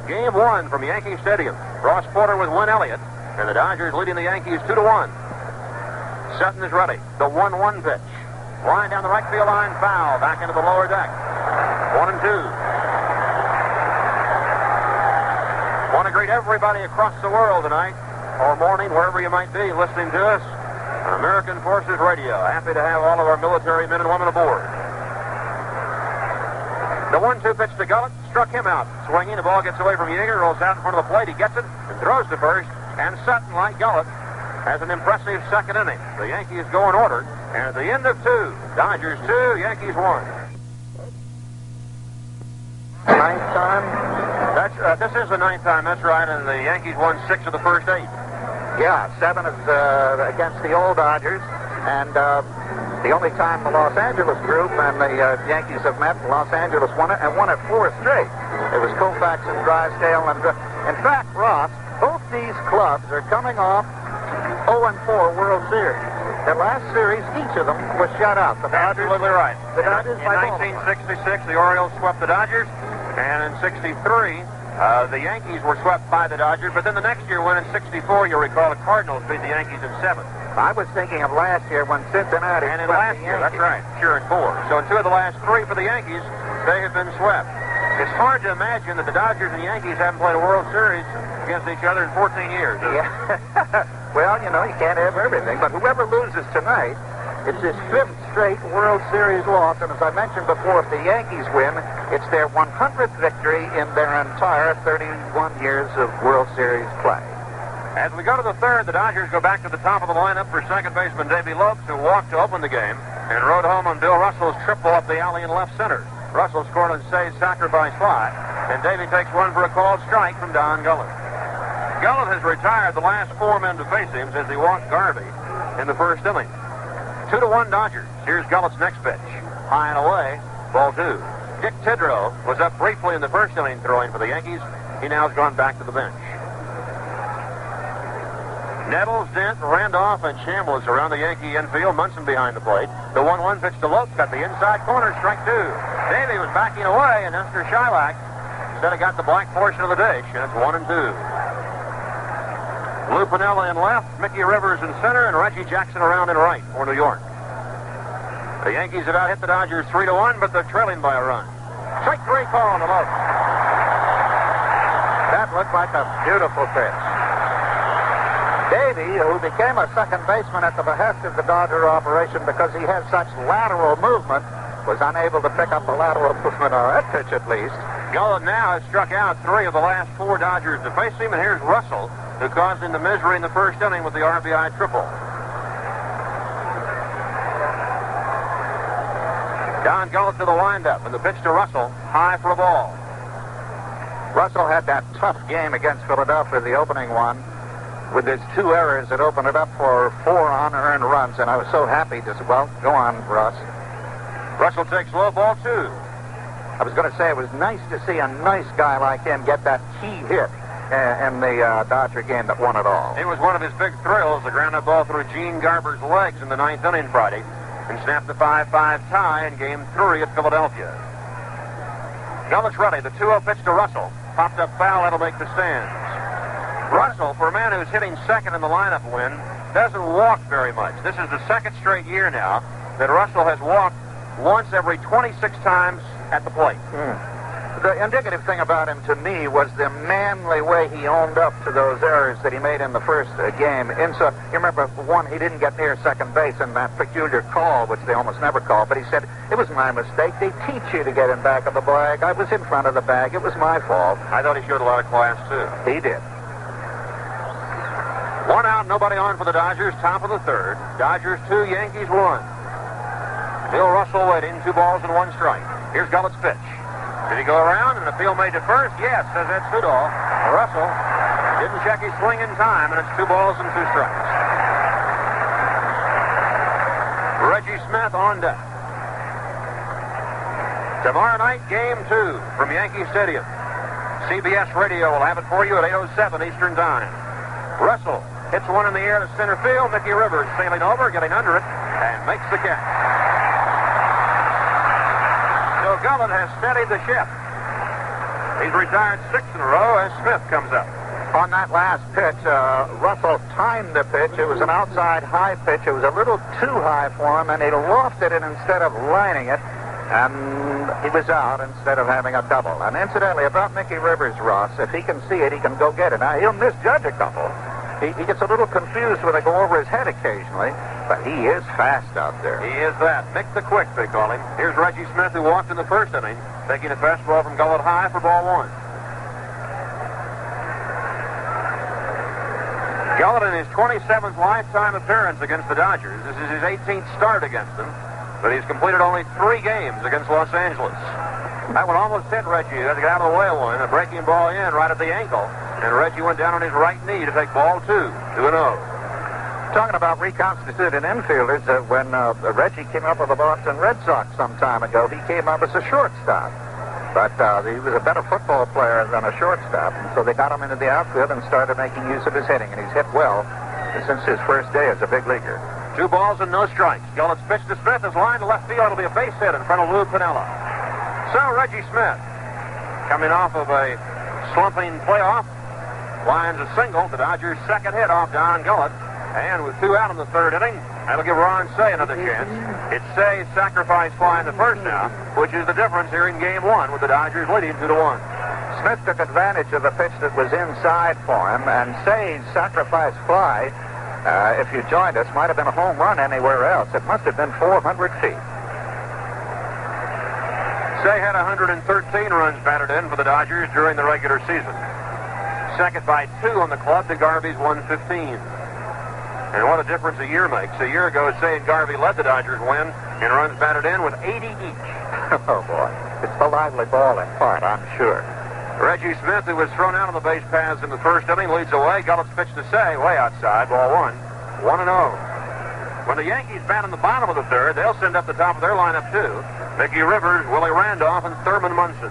Game 1 from Yankee Stadium. Ross Porter with Win Elliott, and the Dodgers leading the Yankees 2-1. Sutton is ready. The 1-1 pitch. Line down the right field line, foul. Back into the lower deck. 1-2. Want to greet everybody across the world tonight, or morning, wherever you might be, listening to us on American Forces Radio. Happy to have all of our military men and women aboard. The 1-2 pitch to Gullett struck him out. Swinging, the ball gets away from Yeager, rolls out in front of the plate. He gets it and throws to first. And Sutton, like Gullett, has an impressive second inning. The Yankees go in order. And at the end of 2, Dodgers 2, Yankees 1. Ninth time? This is the 9th time, that's right. And the Yankees won 6 of the first 8. Yeah, 7 is against the old Dodgers. And the only time the Los Angeles group and the Yankees have met, Los Angeles won it, and won it 4 straight. It was Koufax and Drysdale. In fact, Ross, both these clubs are coming off 0-4 World Series. The last series, each of them was shut out. The Dodgers, absolutely right. The Dodgers in 1966, the Orioles swept the Dodgers, and in 63, the Yankees were swept by the Dodgers. But then the next year, when in 64, you'll recall, the Cardinals beat the Yankees in 7. I was thinking of last year when Cincinnati and in swept last the year, Yankees. that's right, sure, in 4. So in 2 of the last 3 for the Yankees, they have been swept. It's hard to imagine that the Dodgers and Yankees haven't played a World Series against each other in 14 years. Yeah. Well, you know, you can't have everything, but whoever loses tonight, it's his 5th straight World Series loss, and as I mentioned before, if the Yankees win, it's their 100th victory in their entire 31 years of World Series play. As we go to the 3rd, the Dodgers go back to the top of the lineup for second baseman Davey Lopes, who walked to open the game and rode home on Bill Russell's triple up the alley in left center. Russell scored on Cey's sacrifice fly, and Davey takes one for a called strike from Don Gullett. Gullett has retired the last 4 men to face him as he walked Garvey in the first inning. 2-1 Dodgers. Here's Gullett's next pitch. High and away, ball 2. Dick Tidrow was up briefly in the first inning throwing for the Yankees. He now has gone back to the bench. Nettles, Dent, Randolph, and Chambliss around the Yankee infield. Munson behind the plate. The 1-1 pitch to Lopes got the inside corner, strike 2. Davey was backing away, and Esther Shylock instead of got the black portion of the dish, and it's 1-2. Lou Piniella in left, Mickey Rivers in center, and Reggie Jackson around in right for New York. The Yankees have out-hit the Dodgers 3-1, but they're trailing by a run. Strike 3 call on the Lopes. That looked like a beautiful pitch. Davey, who became a second baseman at the behest of the Dodger operation because he has such lateral movement, was unable to pick up the lateral movement on that pitch at least. Gullett now has struck out 3 of the last 4 Dodgers to face him, and here's Russell, who caused him the misery in the first inning with the RBI triple. Don Gullett to the windup, and the pitch to Russell, high for a ball. Russell had that tough game against Philadelphia, the opening one, with his 2 errors that opened it up for 4 unearned runs, and I was so happy to say, well, go on, Russ. Russell takes low, ball 2. I was going to say it was nice to see a nice guy like him get that key hit in the Dodger game that won it all. It was one of his big thrills, the ground-up ball through Gene Garber's legs in the 9th inning Friday, and snapped the 5-5 tie in Game 3 at Philadelphia. Gullett's ready. The 2-0 pitch to Russell. Popped up foul, that'll make the stands. Russell, for a man who's hitting second in the lineup win, doesn't walk very much. This is the 2nd straight year now that Russell has walked once every 26 times at the plate. The indicative thing about him to me was the manly way he owned up to those errors that he made in the first game. You remember, one, he didn't get near second base in that peculiar call, which they almost never call, but he said, it was my mistake. They teach you to get in back of the bag. I was in front of the bag. It was my fault. I thought he showed a lot of class, too. He did. 1 out, nobody on for the Dodgers, top of the 3rd. Dodgers 2, Yankees 1. Bill Russell waiting, 2 balls and 1 strike. Here's Gullett's pitch. Did he go around and the field made to first? Yes, says Ed Sudol. Russell didn't check his swing in time, and it's 2 balls and 2 strikes. Reggie Smith on deck. Tomorrow night, Game 2 from Yankee Stadium. CBS Radio will have it for you at 8:07 Eastern Time. Russell hits one in the air to center field. Mickey Rivers sailing over, getting under it, and makes the catch. So Gullett has steadied the ship. He's retired 6 in a row as Smith comes up. On that last pitch, Russell timed the pitch. It was an outside high pitch. It was a little too high for him, and he lofted it instead of lining it, and he was out instead of having a double. And incidentally, about Mickey Rivers, Ross, if he can see it, he can go get it. Now, he'll misjudge a couple. He gets a little confused when they go over his head occasionally, But he is fast out there. He is that. Mick the Quick, they call him. Here's Reggie Smith, who walked in the first inning, taking a fastball from Gullett high for ball one. Gullett in his 27th lifetime appearance against the Dodgers. This is his 18th start against them, but he's completed only 3 games against Los Angeles. That one almost hit Reggie. He had to get out of the way of one. A breaking ball in right at the ankle, and Reggie went down on his right knee to take ball 2, 2-0. Talking about reconstituted infielders, when Reggie came up with the Boston Red Sox some time ago, he came up as a shortstop. But he was a better football player than a shortstop, and so they got him into the outfield and started making use of his hitting, and he's hit well since his first day as a big leaguer. 2 balls and no strikes. Gullett's pitch to Smith is lined to left field. It'll be a base hit in front of Lou Piniella. So Reggie Smith, coming off of a slumping playoff, lines a single. The Dodgers' second hit off Don Gullett. And with 2 out in the third inning, that'll give Ron Cey another chance. It's Cey's sacrifice fly in the first now, which is the difference here in Game 1 with the Dodgers leading 2-1. Smith took advantage of the pitch that was inside for him, and Cey's sacrifice fly, if you joined us, might have been a home run anywhere else. It must have been 400 feet. Cey had 113 runs batted in for the Dodgers during the regular season. Second by 2 on the club to Garvey's 115. And what a difference a year makes. A year ago, Cey and Garvey led the Dodgers win in runs batted in with 80 each. Oh, boy. It's the lively ball in part, I'm sure. Reggie Smith, who was thrown out on the base paths in the first inning, leads away. Gullett's pitch to Cey, way outside, ball 1, 1-0. When the Yankees bat in the bottom of the third, they'll send up the top of their lineup, too. Mickey Rivers, Willie Randolph, and Thurman Munson.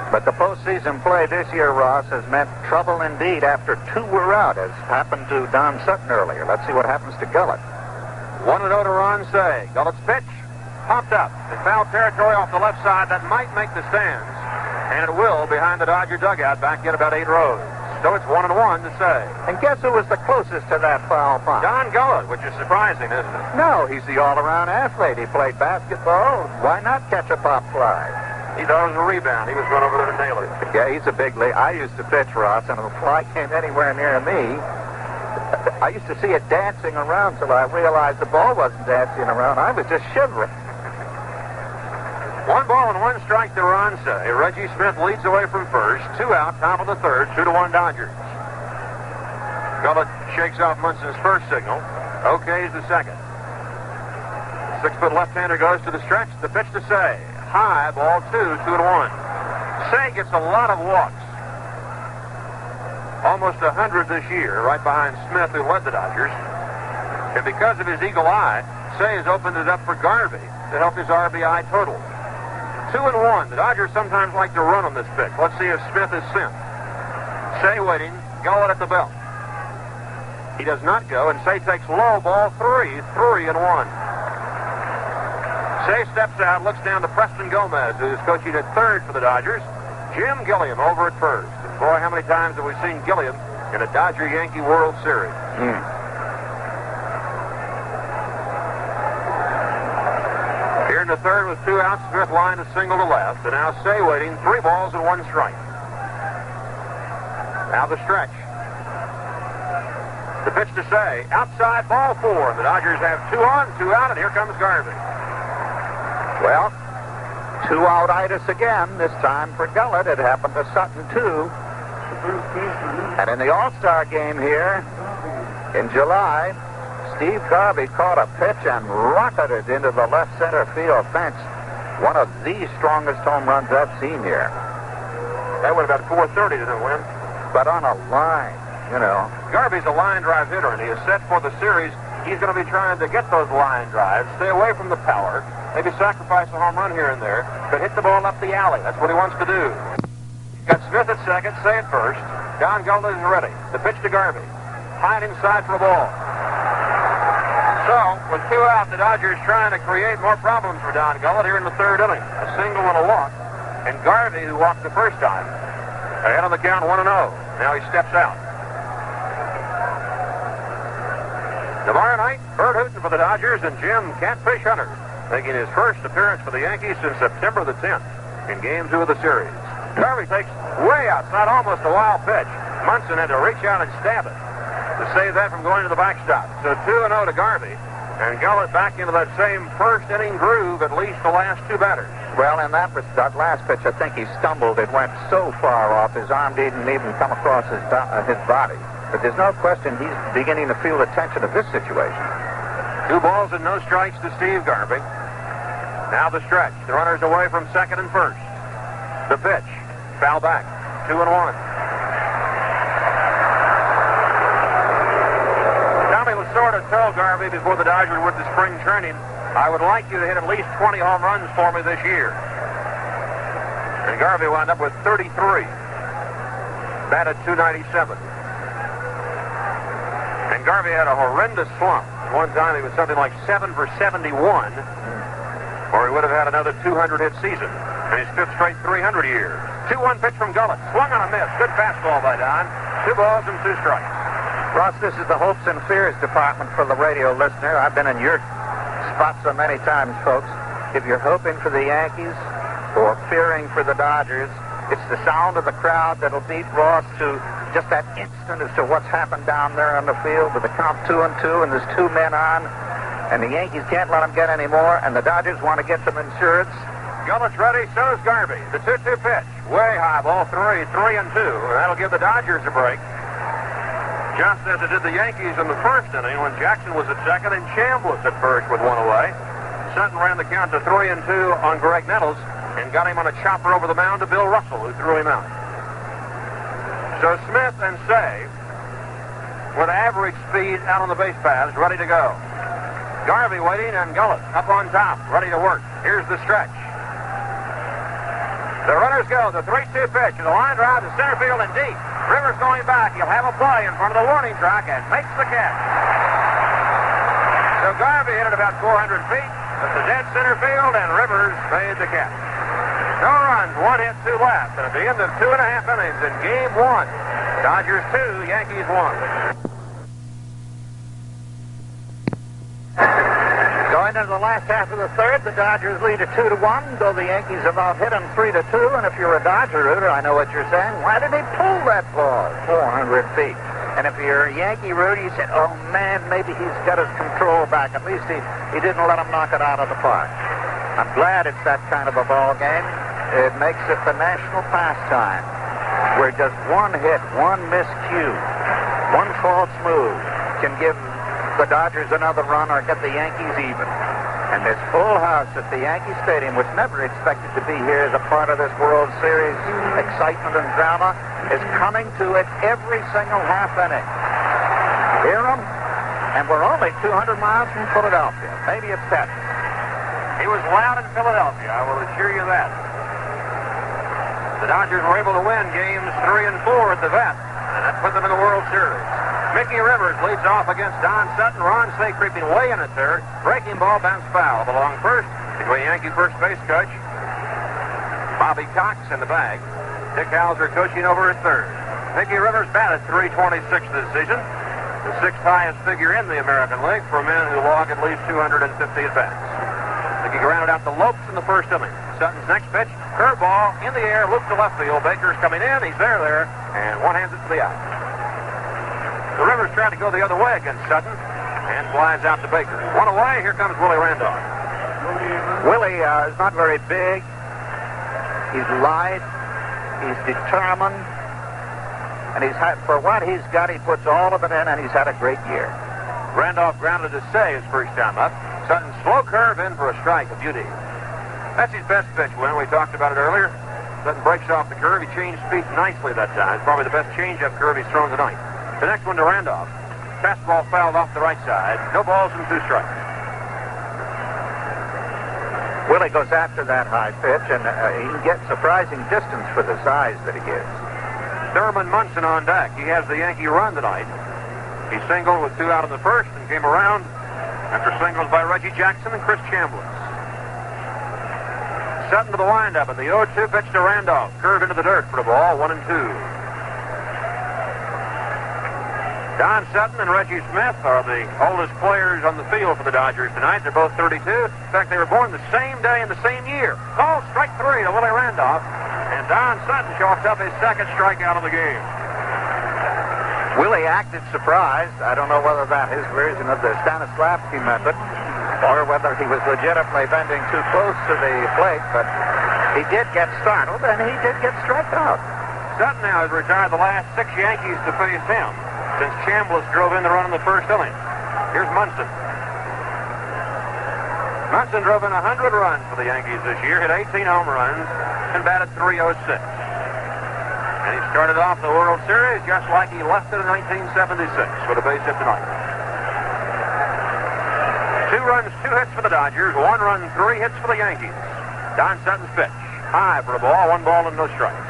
But the postseason play this year, Ross, has meant trouble indeed after 2 were out, as happened to Don Sutton earlier. Let's see what happens to Gullett. 1-0 to Ron Cey. Gullett's pitch popped up in foul territory off the left side. That might make the stands, and it will behind the Dodger dugout back in about 8 rows. So it's 1-1 to Cey. And guess who was the closest to that foul pop? Don Gullett, which is surprising, isn't it? No, he's the all-around athlete. He played basketball. Why not catch a pop fly? He thought it was a rebound. He was going over there to nail it. Yeah, he's a big league. I used to pitch, Ross, and if a fly came anywhere near me, I used to see it dancing around till I realized the ball wasn't dancing around. I was just shivering. 1 ball and 1 strike to Ron Cey. Reggie Smith leads away from first. 2 out, top of the third, 2-1 Dodgers. Gullett shakes off Munson's first signal. OK's the second. 6-foot left-hander goes to the stretch. The pitch to Cey. High, ball 2, 2-1. Cey gets a lot of walks. Almost 100 this year, right behind Smith, who led the Dodgers. And because of his eagle eye, Cey has opened it up for Garvey to help his RBI total. 2-1. The Dodgers sometimes like to run on this pitch. Let's see if Smith is sent. Cey waiting. Gullett at the belt. He does not go, and Cey takes low, ball 3, 3-1. Cey steps out, looks down to Preston Gomez, who's coaching at third for the Dodgers. Jim Gilliam over at first. And boy, how many times have we seen Gilliam in a Dodger-Yankee World Series? Here in the third with 2 outs, Smith lined a single to left. And now Cey waiting, 3 balls and 1 strike. Now the stretch. The pitch to Cey, outside, ball 4. The Dodgers have 2 on, 2 out, and here comes Garvey. Well, 2-out-itis again, this time for Gullett. It happened to Sutton, too. And in the All-Star game here in July, Steve Garvey caught a pitch and rocketed into the left center field fence. One of the strongest home runs I've seen here. That went about 430, didn't it, Win? But on a line, you know. Garvey's a line drive hitter, and he is set for the series. He's going to be trying to get those line drives, stay away from the power, maybe sacrifice a home run here and there, but hit the ball up the alley. That's what he wants to do. Got Smith at second, Cey at first. Don Gullett is ready. The pitch to Garvey. High and inside for the ball. So, with 2 out, the Dodgers trying to create more problems for Don Gullett here in the third inning. A single and a walk. And Garvey, who walked the first time, ahead on the count 1-0. Now he steps out. Tomorrow night, bird hooting for the Dodgers and Jim Catfish Hunter making his first appearance for the Yankees since September the 10th in Game 2 of the series. Garvey takes way outside, almost a wild pitch. Munson had to reach out and stab it. to save that from going to the backstop. So 2-0 to Garvey. And Gullett back into that same first inning groove, at least the last two batters. Well, in that last pitch, I think he stumbled. It went so far off, his arm didn't even come across his body. But there's no question he's beginning to feel the tension of this situation. 2 balls and no strikes to Steve Garvey. Now the stretch. The runner's away from second and first. The pitch. Foul back. 2-1. Tommy Lasorda told Garvey before the Dodgers went to spring training, I would like you to hit at least 20 home runs for me this year. And Garvey wound up with 33. Batted .297. And Garvey had a horrendous slump. One time he was something like 7 for 71, or he would have had another 200-hit season. And his 5th straight 300 year. 2-1 pitch from Gullett. Swung on a miss. Good fastball by Don. 2 balls and 2 strikes. Ross, this is the hopes and fears department for the radio listener. I've been in your spot so many times, folks. If you're hoping for the Yankees or fearing for the Dodgers, it's the sound of the crowd that'll beat Ross to just that instant as to what's happened down there on the field with the count 2-2 and there's 2 men on, and the Yankees can't let them get any more, and the Dodgers want to get some insurance. Gullett's ready, so is Garvey. The 2-2 pitch. Way high, ball 3, 3-2. That'll give the Dodgers a break. Just as it did the Yankees in the first inning when Jackson was at second and Chambliss at first with 1 away. Sutton ran the count to 3-2 on Graig Nettles and got him on a chopper over the mound to Bill Russell, who threw him out. So Smith and Cey, with average speed out on the base paths, ready to go. Garvey waiting, and Gullett up on top, ready to work. Here's the stretch. The runners go. The 3-2 pitch. The line drive to center field and deep. Rivers going back. He'll have a play in front of the warning track and makes the catch. So Garvey hit it about 400 feet at the dead center field, and Rivers made the catch. No runs, 1 hit, 2 left. And at the end of 2.5 innings in Game 1, Dodgers 2, Yankees 1. Going into the last half of the third, the Dodgers lead at 2-1, though the Yankees have out-hit them 3-2. And if you're a Dodger rooter, I know what you're saying. Why did he pull that ball 400 feet? And if you're a Yankee rooter, you say, oh, man, maybe he's got his control back. At least he didn't let him knock it out of the park. I'm glad it's that kind of a ball game. It makes it the national pastime, where just 1 hit, 1 miscue, 1 false move can give the Dodgers another run or get the Yankees even. And this full house at the Yankee Stadium, which never expected to be here as a part of this World Series excitement and drama, is coming to it every single half inning. Hear them? And we're only 200 miles from Philadelphia. Maybe it's that. He was loud in Philadelphia, I will assure you that. The Dodgers were able to win games 3 and 4 at the vet, and that put them in the World Series. Mickey Rivers leads off against Don Sutton. Ron Cey creeping way in at third. Breaking ball bounced foul. Along first between Yankee first base coach Bobby Cox in the bag. Dick Hauser coaching over at third. Mickey Rivers batted .326 this season, the 6th highest figure in the American League for men who log at least 250 at-bats. Mickey grounded out the Lopes in the first inning. Sutton's next pitch, curveball in the air, loop to left field. Baker's coming in. He's there, and one hands it to the out. The Rivers tried to go the other way against Sutton and flies out to Baker. 1 away. Here comes Willie Randolph. Willie is not very big. He's light. He's determined. And for what he's got, he puts all of it in, and he's had a great year. Randolph grounded to Cey his first time up. Sutton slow curve in for a strike, a beauty. That's his best pitch, Win. We talked about it earlier. Sutton breaks off the curve. He changed speed nicely that time. It's probably the best changeup curve he's thrown tonight. The next one to Randolph. Fastball fouled off the right side. No balls and 2 strikes. Willie goes after that high pitch, and he can get surprising distance for the size that he is. Thurman Munson on deck. He has the Yankee run tonight. He singled with 2 out in the first and came around after singles by Reggie Jackson and Chris Chambliss. Sutton to the windup, and the 0-2 pitch to Randolph. Curve into the dirt for the ball, 1-2. Don Sutton and Reggie Smith are the oldest players on the field for the Dodgers tonight. They're both 32. In fact, they were born the same day in the same year. Call strike 3 to Willie Randolph. And Don Sutton chalks up his 2nd strikeout of the game. Willie acted surprised. I don't know whether that's his version of the Stanislavski method or whether he was legitimately bending too close to the plate, but he did get startled, and he did get struck out. Sutton now has retired the last 6 Yankees to face him since Chambliss drove in the run in the first inning. Here's Munson. Munson drove in 100 runs for the Yankees this year, hit 18 home runs, and batted .306. And he started off the World Series just like he left it in 1976 with a base hit tonight. 2 runs, 2 hits for the Dodgers, 1 run, 3 hits for the Yankees. Don Sutton's pitch. High for a ball, 1 ball and no strikes.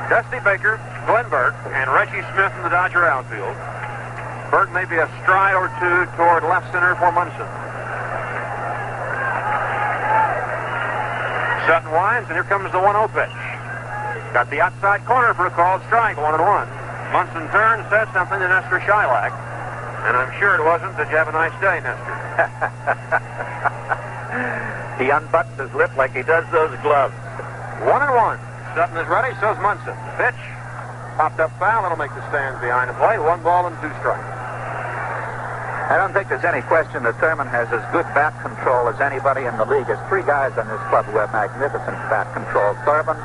Dusty Baker, Glenn Burke, and Reggie Smith in the Dodger outfield. Burke may be a stride or 2 toward left center for Munson. Sutton winds, and here comes the 1-0 pitch. Got the outside corner for a called strike, 1-1. Munson turns, says something to Nestor Shylock. And I'm sure it wasn't, did you have a nice day, Nestor? He unbuttons his lip like he does those gloves. 1-1. Sutton is ready, so's Munson. Pitch. Popped up foul. That'll make the stands behind the plate. 1 ball and 2 strikes. I don't think there's any question that Thurman has as good bat control as anybody in the league. There's 3 guys on this club who have magnificent bat control. Thurman,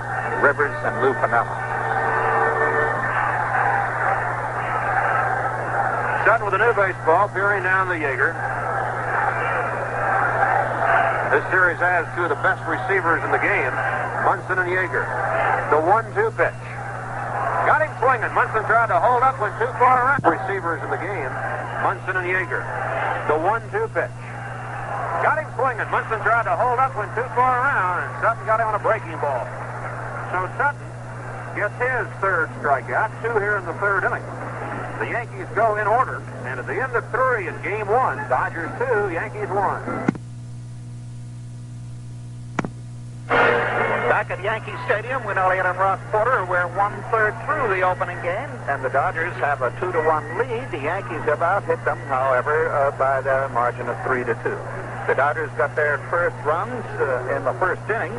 Rivers, and Lou Piniella. Sutton with a new baseball, peering down the Yeager. This series has 2 of the best receivers in the game, Munson and Yeager. The 1-2 pitch. Got him swinging. Munson tried to hold up, went too far around. Receivers in the game, Munson and Yeager. The 1-2 pitch. Got him swinging. Munson tried to hold up, went too far around, and Sutton got him on a breaking ball. So Sutton gets his 3rd strikeout, 2 here in the 3rd inning. The Yankees go in order, and at the end of 3 in Game 1, Dodgers 2, Yankees 1. Back at Yankee Stadium, Win Elliott and Ross Porter, we're 1/3 through the opening game, and the Dodgers have a 2-1 lead. The Yankees have out-hit them, however, by the margin of 3-2. The Dodgers got their first runs in the first inning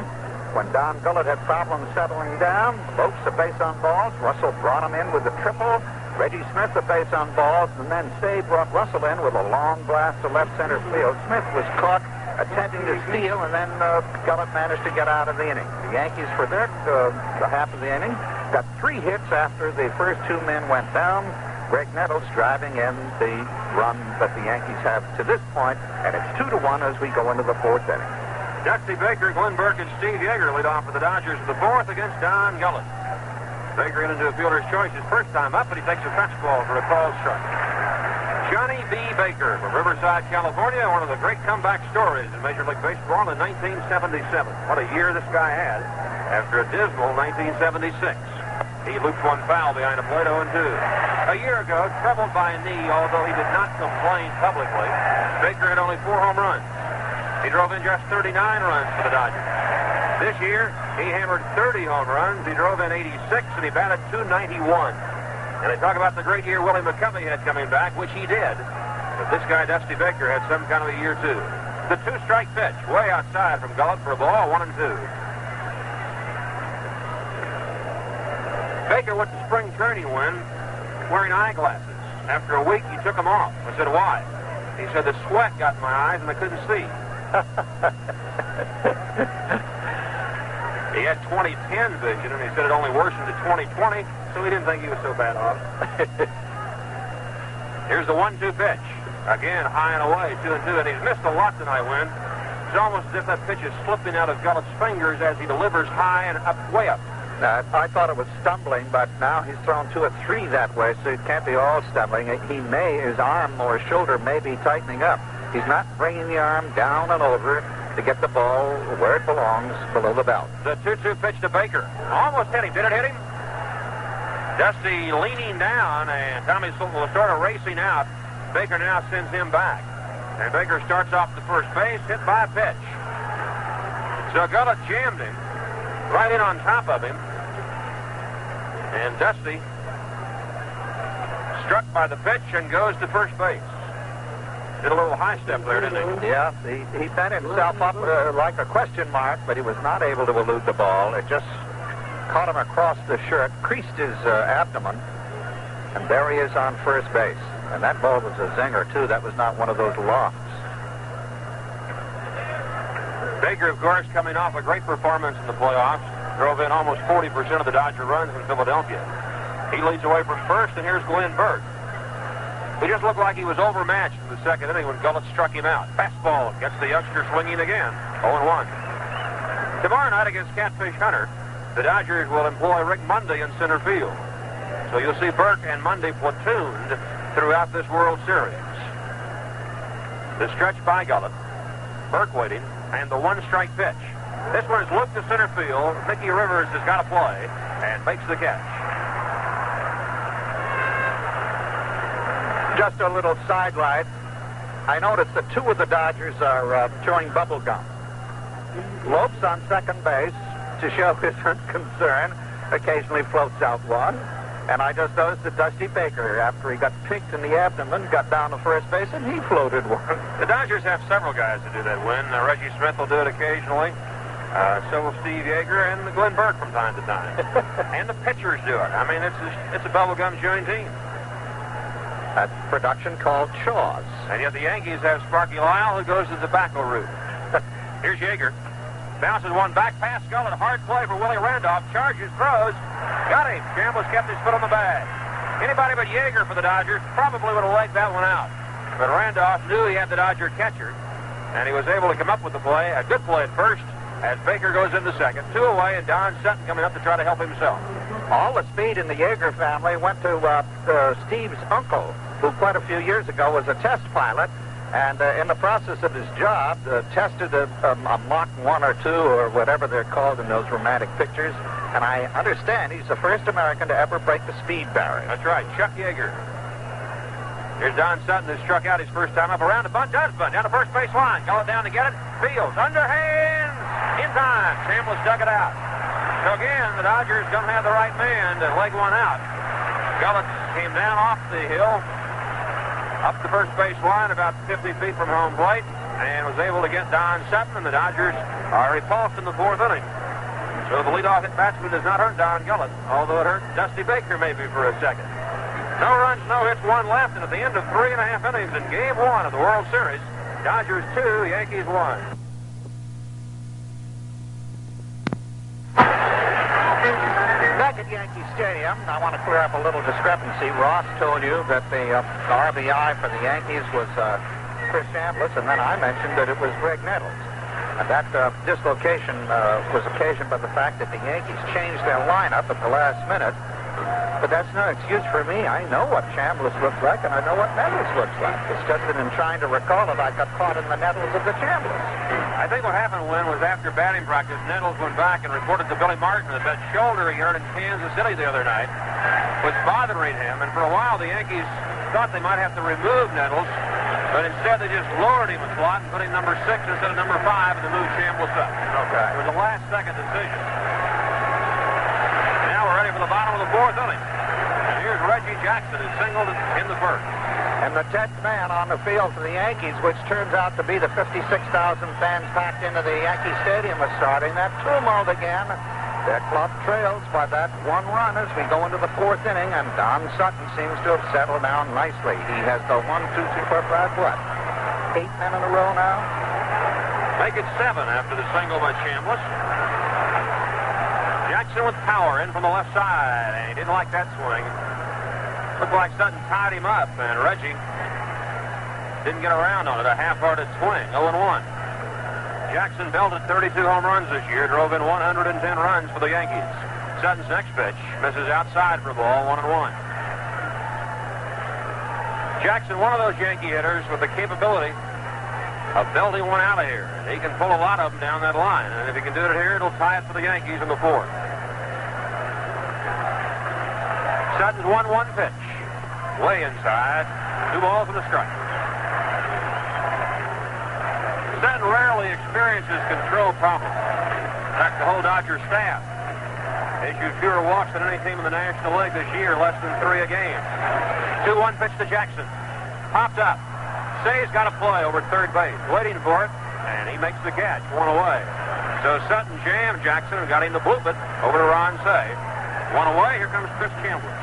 when Don Gullett had problems settling down. Lopes a base on balls. Russell brought him in with the triple. Reggie Smith a base on balls, and then Cey brought Russell in with a long blast to left center field. Smith was caught attempting to steal, and then Gullett managed to get out of the inning. The Yankees, for their the half of the inning, got 3 hits after the first 2 men went down. Graig Nettles driving in the run that the Yankees have to this point, and it's 2-1 as we go into the 4th inning. Dusty Baker, Glenn Burke, and Steve Yeager lead off for the Dodgers in the 4th against Don Gullett. Baker into a fielder's choice his first time up, but he takes a fastball for a called strike. Johnny B. Baker from Riverside, California, one of the great comeback stories in Major League Baseball in 1977. What a year this guy had after a dismal 1976. He looped 1 foul behind a plate, 0-2. A year ago, troubled by a knee, although he did not complain publicly, Baker had only 4 home runs. He drove in just 39 runs for the Dodgers. This year, he hammered 30 home runs. He drove in 86, and he batted .291. And they talk about the great year Willie McCovey had coming back, which he did. But this guy, Dusty Baker, had some kind of a year, too. The 2-strike pitch, way outside from Gullett for a ball, 1-2. Baker went to spring training wearing eyeglasses. After a week, he took them off. I said, why? He said, the sweat got in my eyes and I couldn't see. He had 20/10 vision, and he said it only worsened to 20/20, so he didn't think he was so bad off. Here's the 1-2 pitch. Again, high and away, 2-2, and he's missed a lot tonight, Win. It's almost as if that pitch is slipping out of Gullett's fingers as he delivers high and up, way up. Now, I thought it was stumbling, but now he's thrown 2 or 3 that way, so it can't be all stumbling. His arm or shoulder may be tightening up. He's not bringing the arm down and over to get the ball where it belongs, below the belt. The 2-2 pitch to Baker. Almost hit him. Did it hit him? Dusty leaning down, and Tommy was sort of racing out. Baker now sends him back. And Baker starts off the first base, hit by a pitch. So Gullett jammed him right in on top of him. And Dusty struck by the pitch and goes to first base. Did a little high step there, didn't he? Yeah, he bent himself up like a question mark, but he was not able to elude the ball. It just caught him across the shirt, creased his abdomen, And there he is on first base. And that ball was a zinger, too. That was not one of those lofts. Baker, of course, coming off a great performance in the playoffs. Drove in almost 40% of the Dodger runs in Philadelphia. He leads away from first, and here's Glenn Burke. He just looked like he was overmatched in the second inning when Gullett struck him out. Fastball gets the youngster swinging again. 0-1. Tomorrow night against Catfish Hunter, the Dodgers will employ Rick Monday in center field. So you'll see Burke and Monday platooned throughout this World Series. The stretch by Gullett. Burke waiting, and the one-strike pitch. This one is looped to center field. Mickey Rivers has got to play and makes the catch. Just a little sidelight. I noticed that two of the Dodgers are chewing bubble gum. Lopes on second base, to show his unconcern, occasionally floats out one. And I just noticed that Dusty Baker, after he got picked in the abdomen, got down to first base, and he floated one. The Dodgers have several guys that do that when Reggie Smith will do it occasionally. So will Steve Yeager and Glenn Burke from time to time. And the pitchers do it. I mean, it's a bubblegum chewing team. That's production called Chaw's. And yet the Yankees have Sparky Lyle, who goes the tobacco route. Here's Yeager. Bounces one back past Gullett. Hard play for Willie Randolph. Charges, throws. Got him. Chambliss kept his foot on the bag. Anybody but Yeager for the Dodgers probably would have legged that one out. But Randolph knew he had the Dodger catcher, and he was able to come up with the play. A good play at first as Baker goes into second. Two away, and Don Sutton coming up to try to help himself. All the speed in the Yeager family went to Steve's uncle, who quite a few years ago was a test pilot, and in the process of his job, tested a Mach 1 or 2 or whatever they're called in those romantic pictures. And I understand he's the first American to ever break the speed barrier. That's right, Chuck Yeager. Here's Don Sutton, who struck out his first time up around the bunt, does bunt, down the first base line. Gullett down to get it. Fields, underhand, in time. Chambliss dug it out. So again, the Dodgers don't have the right man to leg one out. Gullett came down off the hill, up the first base line about 50 feet from home plate, and was able to get Don Sutton, and the Dodgers are repulsed in the fourth inning. So the leadoff hit batsman does not hurt Don Gullett, although it hurt Dusty Baker maybe for a second. No runs, no hits, one left, and at the end of 3.5 innings in Game 1 of the World Series, Dodgers 2, Yankees 1. Back at Yankee Stadium, I want to clear up a little discrepancy. Ross told you that the RBI for the Yankees was Chris Chambliss, and then I mentioned that it was Graig Nettles. And that dislocation was occasioned by the fact that the Yankees changed their lineup at the last minute. But that's no excuse for me. I know what Chambliss looks like, and I know what Nettles looks like. It's just that in trying to recall it, I got caught in the Nettles of the Chambliss. I think what happened, Lynn, was after batting practice, Nettles went back and reported to Billy Martin that that shoulder he hurt in Kansas City the other night was bothering him. And for a while, the Yankees thought they might have to remove Nettles, but instead they just lowered him a slot and put him number 6 instead of number 5 and then moved Chambliss up. Okay. It was a last-second decision. Now we're ready for the bottom of the fourth inning. And here's Reggie Jackson, who singled in the first. And the 10th man on the field for the Yankees, which turns out to be the 56,000 fans packed into the Yankee Stadium, is starting that tumult again. Their club trails by that one run as we go into the fourth inning, and Don Sutton seems to have settled down nicely. He has the 1, 2, 3, 4, 5, what? 8 men in a row now? Make it 7 after the single by Chambliss. Jackson with power in from the left side, and he didn't like that swing. Looked like Sutton tied him up, and Reggie didn't get around on it. A half-hearted swing, 0-1. Jackson belted 32 home runs this year, drove in 110 runs for the Yankees. Sutton's next pitch misses outside for a ball, 1-1. Jackson, one of those Yankee hitters with the capability of belting one out of here. He can pull a lot of them down that line, and if he can do it here, it'll tie it for the Yankees in the fourth. Sutton's 1-1 pitch. Way inside. 2 balls and a strike. Sutton rarely experiences control problems. In fact, the whole Dodger staff issued fewer walks than any team in the National League this year, less than 3 a game. 2-1 pitch to Jackson. Popped up. Cey's got a play over third base, waiting for it, and he makes the catch, 1 away. So Sutton jammed Jackson and got him to bloop it over to Ron Cey. 1 away, here comes Chris Chambliss.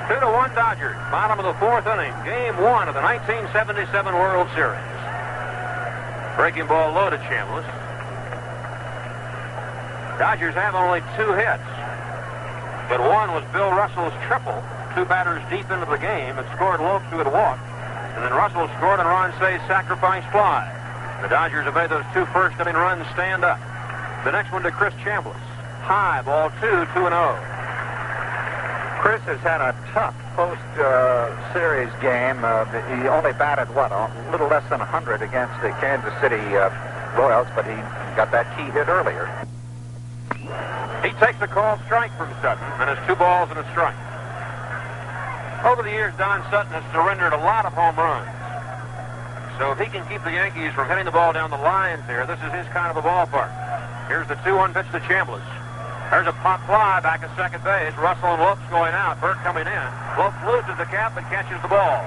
Two to one Dodgers, bottom of the fourth inning, game one of the 1977 World Series. Breaking ball low to Chambliss. Dodgers have only 2 hits, but one was Bill Russell's triple, 2 batters deep into the game. It scored Lopes, who had walked, and then Russell scored on Ron Cey's sacrifice fly. The Dodgers have made those 2 first inning runs stand up. The next one to Chris Chambliss. High, ball 2, 2-0. Chris has had a tough post-series game. He only batted, a little less than 100 against the Kansas City Royals, but he got that key hit earlier. He takes a called strike from Sutton, and has 2 balls and a strike. Over the years, Don Sutton has surrendered a lot of home runs. So if he can keep the Yankees from hitting the ball down the lines here, this is his kind of a ballpark. Here's the 2-1 pitch to Chambliss. There's a pop fly back at second base. Russell and Lopes going out. Burke coming in. Lopes loses the cap but catches the ball.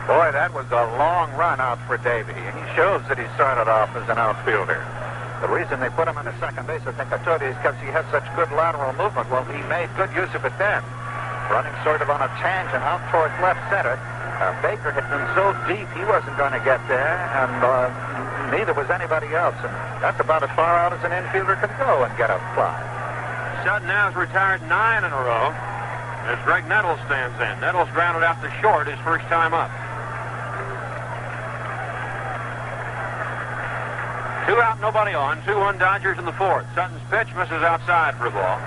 Boy, that was a long run out for Davey. And he shows that he started off as an outfielder. The reason they put him on the second base, I think I told you, is because he has such good lateral movement. Well, he made good use of it then. Running sort of on a tangent out towards left center. Baker had been so deep he wasn't going to get there, and neither was anybody else. And that's about as far out as an infielder can go and get a fly. Sutton now has retired 9 in a row as Graig Nettles stands in. Nettles grounded out to short his first time up. 2 out, nobody on. 2-1 Dodgers in the fourth. Sutton's pitch misses outside for a ball.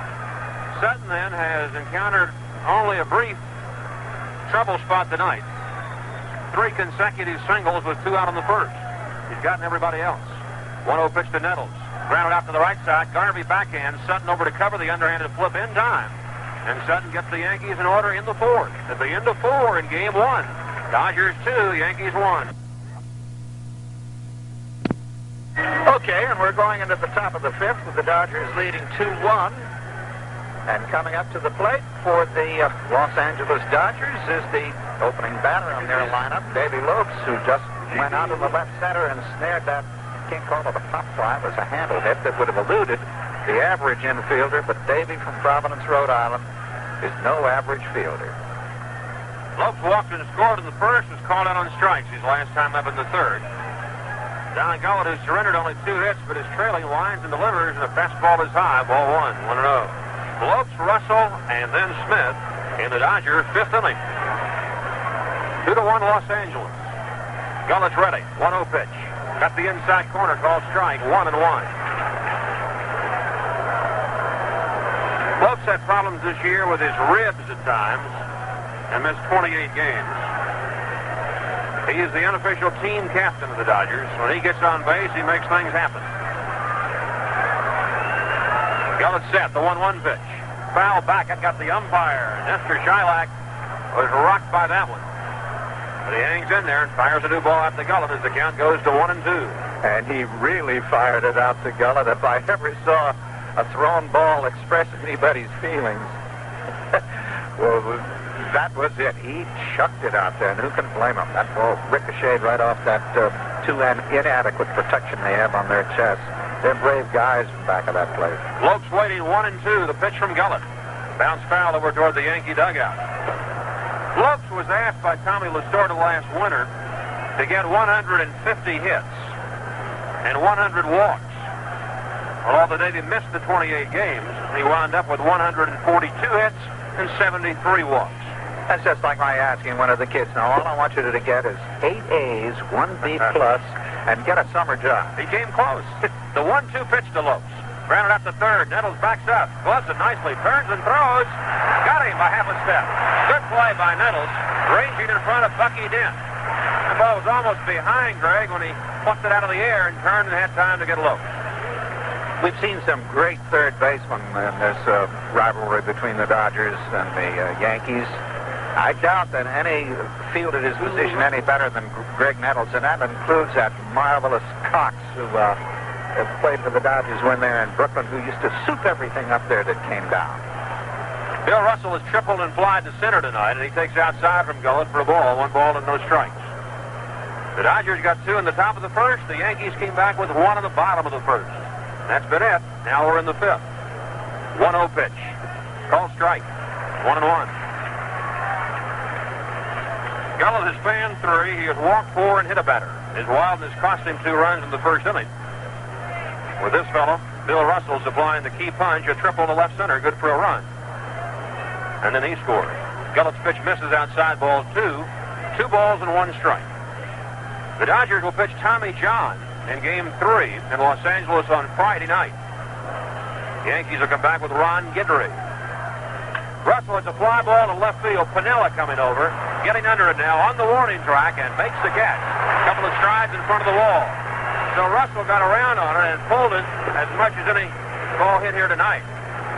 Sutton then has encountered only a brief trouble spot tonight. 3 consecutive singles with 2 out on the first. He's gotten everybody else. 1-0 pitch to Nettles. Grounded out to the right side. Garvey backhand. Sutton over to cover the underhanded flip in time. And Sutton gets the Yankees in order in the fourth. At the end of 4 in game 1. Dodgers 2, Yankees 1. Okay, and we're going into the top of the fifth with the Dodgers leading 2-1. And coming up to the plate for the Los Angeles Dodgers is the opening batter on their lineup, Davey Lopes, who just went out to the left center and snared that, can't call it a pop fly, it was a handle hit that would have eluded the average infielder, but Davey from Providence, Rhode Island, is no average fielder. Lopes walked and scored in the first, was called out on strikes his last time up in the third. Don Gullett, who surrendered only 2 hits, but is trailing, winds and delivers, and the fastball is high, ball 1, 1-0. Lopes, Russell, and then Smith in the Dodgers' 5th inning. 2-1 Los Angeles. Gullett's ready. 1-0 pitch. Got the inside corner, called strike. 1-1. Lopes had problems this year with his ribs at times and missed 28 games. He is the unofficial team captain of the Dodgers. When he gets on base, he makes things happen. Gullett set, the 1-1 pitch. Foul back, it got the umpire. Nestor Shylock was rocked by that one. But he hangs in there and fires a new ball out to Gullett as the count goes to 1-2. And he really fired it out to Gullett. If I ever saw a thrown ball express anybody's feelings, well, that was it. He chucked it out there, and who can blame him? That ball ricocheted right off that too inadequate protection they have on their chest. They're brave guys from back of that place. Lopes waiting 1-2. The pitch from Gullett. Bounce foul over toward the Yankee dugout. Lopes was asked by Tommy Lasorda last winter to get 150 hits and 100 walks. Well, although Davey missed the 28 games, he wound up with 142 hits and 73 walks. That's just like my asking one of the kids, now all I want you to get is 8 A's, 1 B plus, and get a summer job. He came close. The 1-2 pitch to Lopes. Grounded out to third. Nettles backs up. Gloves it nicely. Turns and throws. Got him by half a step. Good play by Nettles. Ranging in front of Bucky Dent. The ball was almost behind Graig when he plucked it out of the air and turned and had time to get Lopes. We've seen some great third basemen in this rivalry between the Dodgers and the Yankees. I doubt that any fielded his position any better than Graig Nettles, and that includes that marvelous Cox who played for the Dodgers when they were in Brooklyn, who used to soup everything up there that came down. Bill Russell has tripled and flied to center tonight, and he takes outside from Gullett for a ball. 1 ball and no strikes. The Dodgers got 2 in the top of the first. The Yankees came back with 1 in the bottom of the first. That's been it. Now we're in the 5th. 1-0 pitch. Called strike. 1-1. Gullett has fanned 3. He has walked 4 and hit a batter. His wildness cost him 2 runs in the first inning. With this fellow, Bill Russell supplying the key punch, a triple to left center, good for a run. And then he scores. Gullett's pitch misses outside, ball 2. 2 balls and 1 strike. The Dodgers will pitch Tommy John in Game 3 in Los Angeles on Friday night. The Yankees will come back with Ron Guidry. Russell, it's a fly ball to left field. Piniella coming over, getting under it now on the warning track and makes the catch. A couple of strides in front of the wall. So Russell got around on it and pulled it as much as any ball hit here tonight.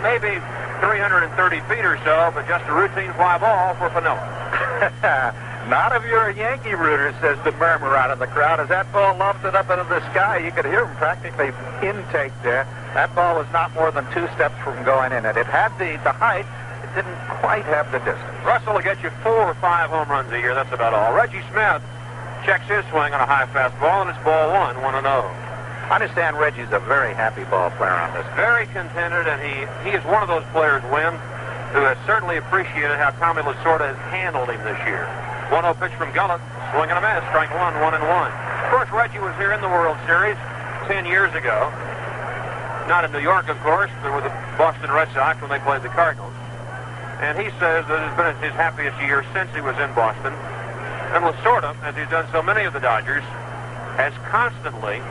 Maybe 330 feet or so, but just a routine fly ball for Piniella. Not if you're a Yankee rooter, says the murmur out of the crowd. As that ball lofted up into the sky, you could hear him practically intake there. That ball was not more than 2 steps from going in it. It had the height. It didn't quite have the distance. Russell will get you 4 or 5 home runs a year. That's about all. Reggie Smith checks his swing on a high fastball, and it's ball 1, 1-0. I understand Reggie's a very happy ball player on this. Very contented, and he is one of those players, Win, who has certainly appreciated how Tommy Lasorda has handled him this year. 1-0 pitch from Gullett, swing and a miss, strike 1, 1-1. Of course, Reggie was here in the World Series 10 years ago. Not in New York, of course, but with the Boston Red Sox when they played the Cardinals. And he says that it's been his happiest year since he was in Boston. And Lasorda, as he's done so many of the Dodgers, has constantly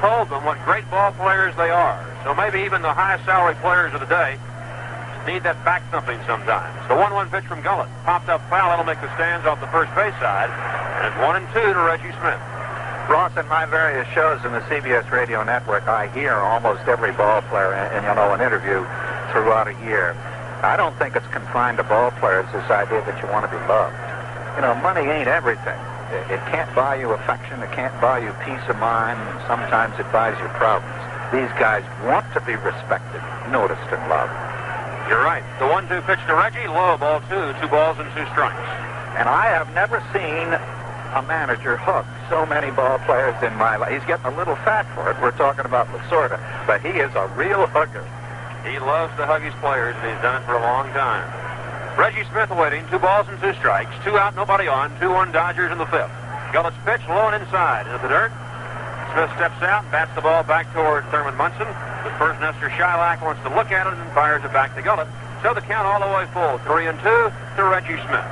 told them what great ball players they are. So maybe even the highest salary players of the day need that back thumping sometimes. The 1-1 pitch from Gullett. Popped up foul. That'll make the stands off the first base side. And it's 1-2 to Reggie Smith. Ross, in my various shows in the CBS radio network, I hear almost every ball player in an interview throughout a year. I don't think it's confined to ball players, this idea that you want to be loved. Money ain't everything. It can't buy you affection. It can't buy you peace of mind. And sometimes it buys you problems. These guys want to be respected, noticed, and loved. You're right. The 1-2 pitch to Reggie, low, ball 2, 2 balls and 2 strikes. And I have never seen a manager hug so many ball players in my life. He's getting a little fat for it. We're talking about Lasorda, but he is a real hugger. He loves to hug his players, and he's done it for a long time. Reggie Smith waiting, 2 balls and 2 strikes, 2 out, nobody on, 2-1 Dodgers in the 5th. Gullett's pitch, low and inside, into the dirt. Smith steps out and bats the ball back toward Thurman Munson. The first Nestor Shylock wants to look at it and fires it back to Gullett. So the count all the way full, 3-2 to Reggie Smith.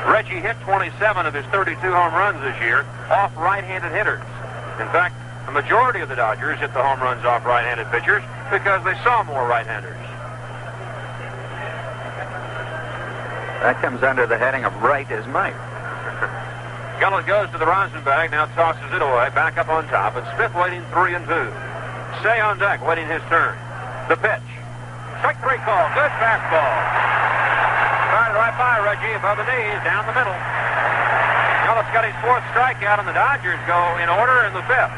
Reggie hit 27 of his 32 home runs this year off right-handed hitters. In fact, the majority of the Dodgers hit the home runs off right-handed pitchers because they saw more right-handers. That comes under the heading of right is might. Gullett goes to the rosin bag, now tosses it away, back up on top, and Smith waiting 3-2. Cey on deck, waiting his turn. The pitch. Strike 3 call, good fastball. Started right by Reggie, above the knees, down the middle. Gullett's got his 4th strikeout, and the Dodgers go in order in the 5th.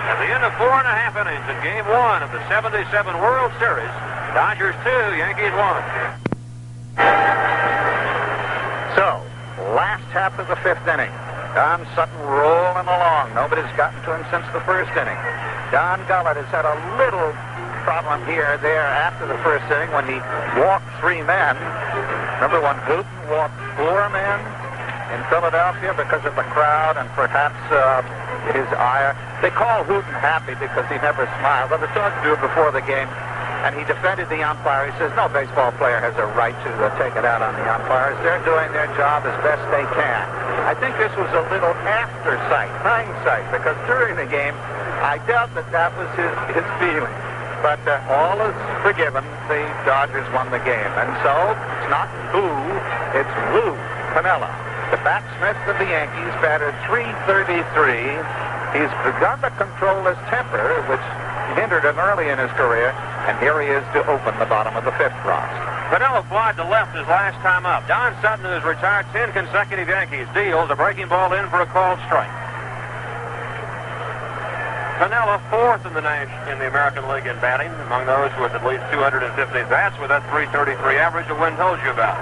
At the end of 4.5 innings in Game 1 of the '77 World Series, Dodgers 2, Yankees 1. So, last half of the 5th inning. Don Sutton rolling along. Nobody's gotten to him since the 1st inning. Don Gullett has had a little problem here, there, after the 1st inning when he walked 3 men. Remember when Hooten walked 4 men in Philadelphia because of the crowd and perhaps his ire? They call Hooten happy because he never smiled. I was talking to him before the game, and he defended the umpire. He says, no baseball player has a right to take it out on the umpires. They're doing their job as best they can. I think this was a little hindsight, because during the game, I doubt that was his feeling. But all is forgiven. The Dodgers won the game. And so, it's not who, it's Lou Piniella. The batsmith of the Yankees batted .333. He's begun to control his temper, which hindered him early in his career. And here he is to open the bottom of the 5th, Ross. Piniella flied to left his last time up. Don Sutton, who has retired 10 consecutive Yankees, deals a breaking ball in for a called strike. Piniella 4th in the American League in batting, among those with at least 250 bats, with that .333 average that Wynn told you about.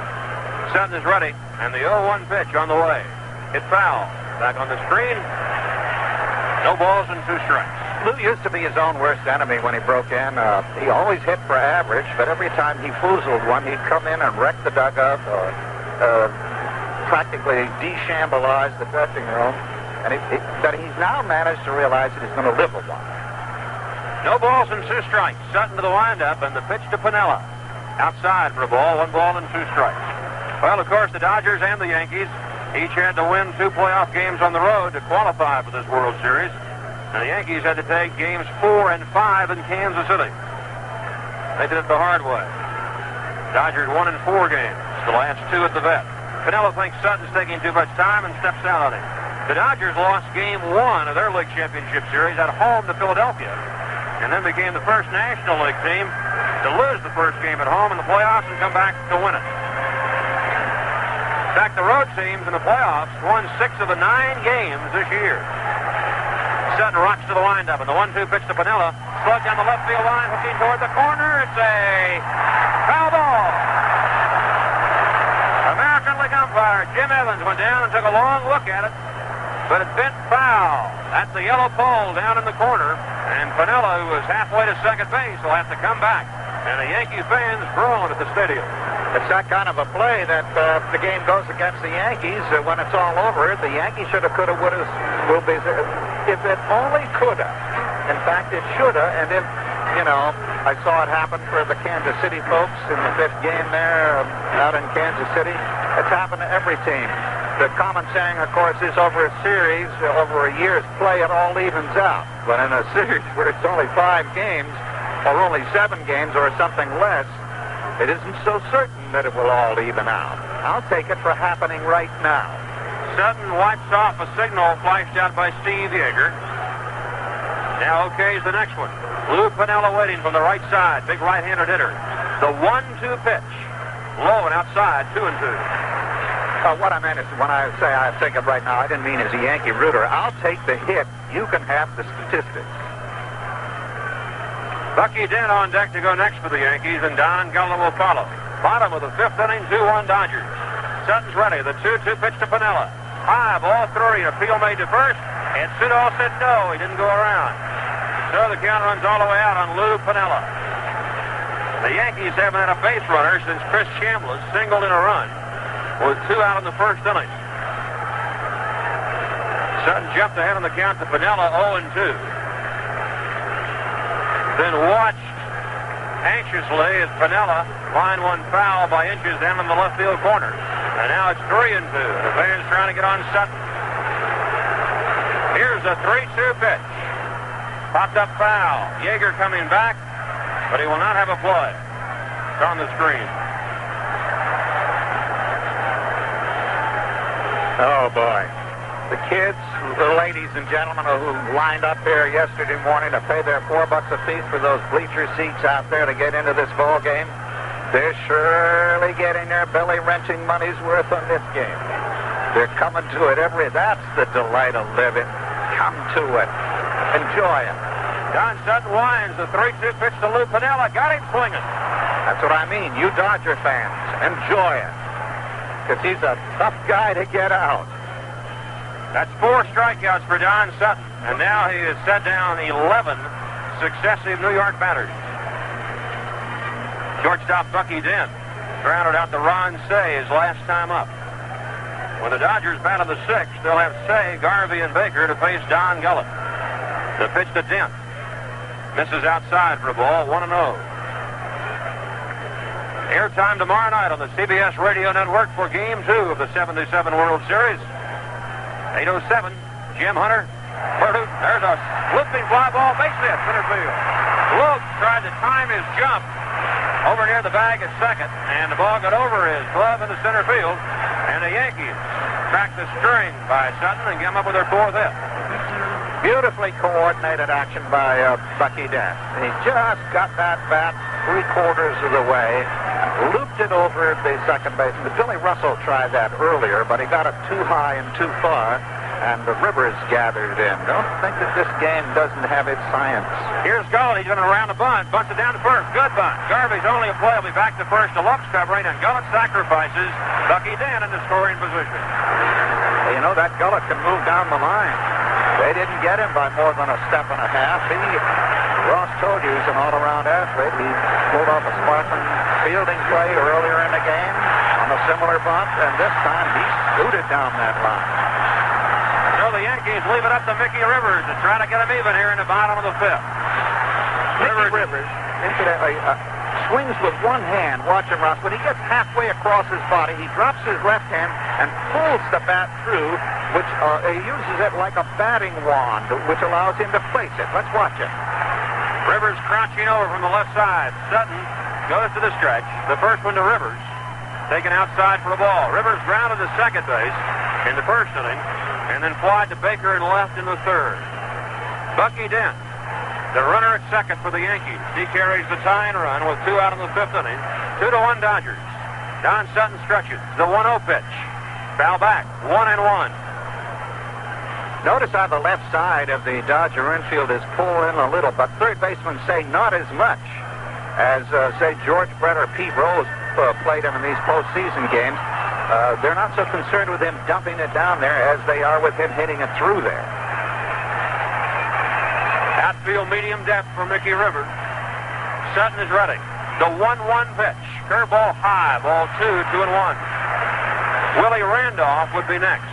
Sutton is ready, and the 0-1 pitch on the way. hit foul. Back on the screen. No balls and 2 strikes. Lou used to be his own worst enemy when he broke in. He always hit for average, but every time he foozled one, he'd come in and wreck the dugout or practically de-shambleize the dressing room. And but he's now managed to realize that he's going to live with one. No balls and 2 strikes. Sutton to the windup, and the pitch to Piniella. Outside for a ball, 1 ball and 2 strikes. Well, of course, the Dodgers and the Yankees each had to win 2 playoff games on the road to qualify for this World Series. And the Yankees had to take games 4 and 5 in Kansas City. They did it the hard way. Dodgers won in 4 games, the last 2 at the vet. Piniella thinks Sutton's taking too much time and steps out on him. The Dodgers lost game 1 of their League Championship Series at home to Philadelphia, and then became the first National League team to lose the first game at home in the playoffs and come back to win it. In fact, the road teams in the playoffs won 6 of the 9 games this year. Sutton rocks to the windup, and the 1-2 pitch to Piniella. Slugged down the left field line, hooking toward the corner. It's a foul ball. American League umpire Jim Evans went down and took a long look at it, but it bent foul at the yellow pole down in the corner, and Piniella, who was halfway to second base, will have to come back. And the Yankee fans groan at the stadium. It's that kind of a play that the game goes against the Yankees when it's all over. The Yankees should have, could have, would have, will be. If it only could have. In fact, it should have. And if, you know, I saw it happen for the Kansas City folks in the 5th game there out in Kansas City. It's happened to every team. The common saying, of course, is over a series, over a year's play, it all evens out. But in a series where it's only 5 games, or only 7 games, or something less, it isn't so certain that it will all even out. I'll take it for happening right now. Sutton wipes off a signal flashed out by Steve Yeager. Now okays the next one. Lou Piniella waiting from the right side. Big right-handed hitter. The 1-2 pitch. Low and outside, 2-2. What I meant is when I say I take it right now, I didn't mean as a Yankee rooter. I'll take the hit. You can have the statistics. Bucky Dent on deck to go next for the Yankees, and Don Gullett will follow. Bottom of the 5th inning, 2-1 Dodgers. Sutton's ready. The 2-2 pitch to Piniella. High, ball 3. Appeal made to first, and Sudol said no. He didn't go around. So the count runs all the way out on Lou Piniella. The Yankees haven't had a base runner since Chris Chambliss singled in a run with 2 out in the 1st inning. Sutton jumped ahead on the count to Piniella, 0-2. Then watched anxiously as Piniella line one foul by inches down in the left field corner. And now it's 3-2. The fans trying to get on Sutton. Here's a 3-2 pitch. Popped up foul. Yeager coming back, but he will not have a play. It's on the screen. Oh, boy. The kids, the ladies and gentlemen who lined up here yesterday morning to pay their $4 apiece for those bleacher seats out there to get into this ball game, they're surely getting their belly-wrenching money's worth on this game. They're coming to it that's the delight of living. Come to it. Enjoy it. Don Sutton winds the 3-2 pitch to Lou Piniella. Got him swinging. That's what I mean. You Dodger fans, enjoy it. Because he's a tough guy to get out. That's 4 strikeouts for Don Sutton. And now he has set down 11 successive New York batters. Shortstop Bucky Dent grounded out to Ron Cey his last time up. When the Dodgers bat in the 6th, they'll have Cey, Garvey, and Baker to face Don Gullett. The pitch to Dent. Misses outside for a ball, 1-0. Airtime tomorrow night on the CBS Radio Network for Game 2 of the 77 World Series. 8:07, Jim Hunter. There's a looping fly ball, base hit, center field. Lopes tried to time his jump over near the bag at second, and the ball got over his glove into center field, and the Yankees tracked the string by Sutton and came up with their 4th hit. Beautifully coordinated action by Bucky Dent. He just got that bat 3/4 of the way, looped it over the second baseman. Billy Russell tried that earlier, but he got it too high and too far, and the Rivers gathered in. Don't think that this game doesn't have its science. Here's Gullett. He's going to round the bunt. Bunts it down to first. Good bunt. Garvey's only a play. Will be back to first. The Lopes covering, and Gullett sacrifices Bucky Dent in the scoring position. You know, that Gullett can move down the line. They didn't get him by more than a step and a half. Ross told you he's an all-around athlete. He pulled off a sparkling fielding play earlier in the game on a similar bunt, and this time he scooted down that line. So the Yankees leave it up to Mickey Rivers to try to get him even here in the bottom of the fifth. Rivers, incidentally, swings with one hand. Watch him, Ross. When he gets halfway across his body, he drops his left hand and pulls the bat through, which he uses it like a batting wand, which allows him to place it. Let's watch it. Rivers crouching over from the left side. Sutton goes to the stretch. The first one to Rivers. Taken outside for a ball. Rivers grounded to second base in the first inning, and then flied to Baker and left in the third. Bucky Dent, the runner at second for the Yankees. He carries the tying run with 2 out in the fifth inning. 2-1 Dodgers. Don Sutton stretches. The 1-0 pitch. Foul back. 1-1. Notice how the left side of the Dodger infield is pulled in a little, but third basemen say not as much as, say, George Brett or Pete Rose played him in these postseason games. They're not so concerned with him dumping it down there as they are with him hitting it through there. Outfield medium depth for Mickey Rivers. Sutton is ready. The 1-1 pitch. Curveball high. Ball 2, 2-1. Willie Randolph would be next.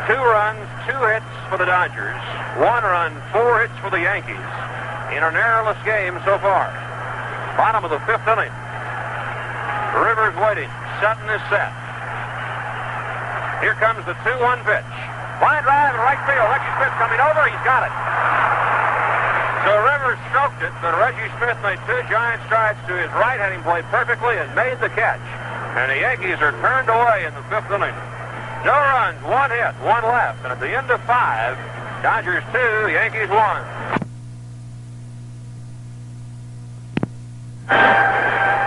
2 runs, 2 hits for the Dodgers. 1 run, 4 hits for the Yankees in a narrowless game so far. Bottom of the fifth inning. Rivers waiting. Sutton is set. Here comes the 2-1 pitch. Line drive in right field. Reggie Smith coming over. He's got it. So Rivers stroked it, but Reggie Smith made 2 giant strides to his right, had him play perfectly, and made the catch. And the Yankees are turned away in the fifth inning. No runs, 1 hit, 1 left. And at the end of 5, Dodgers 2, Yankees 1.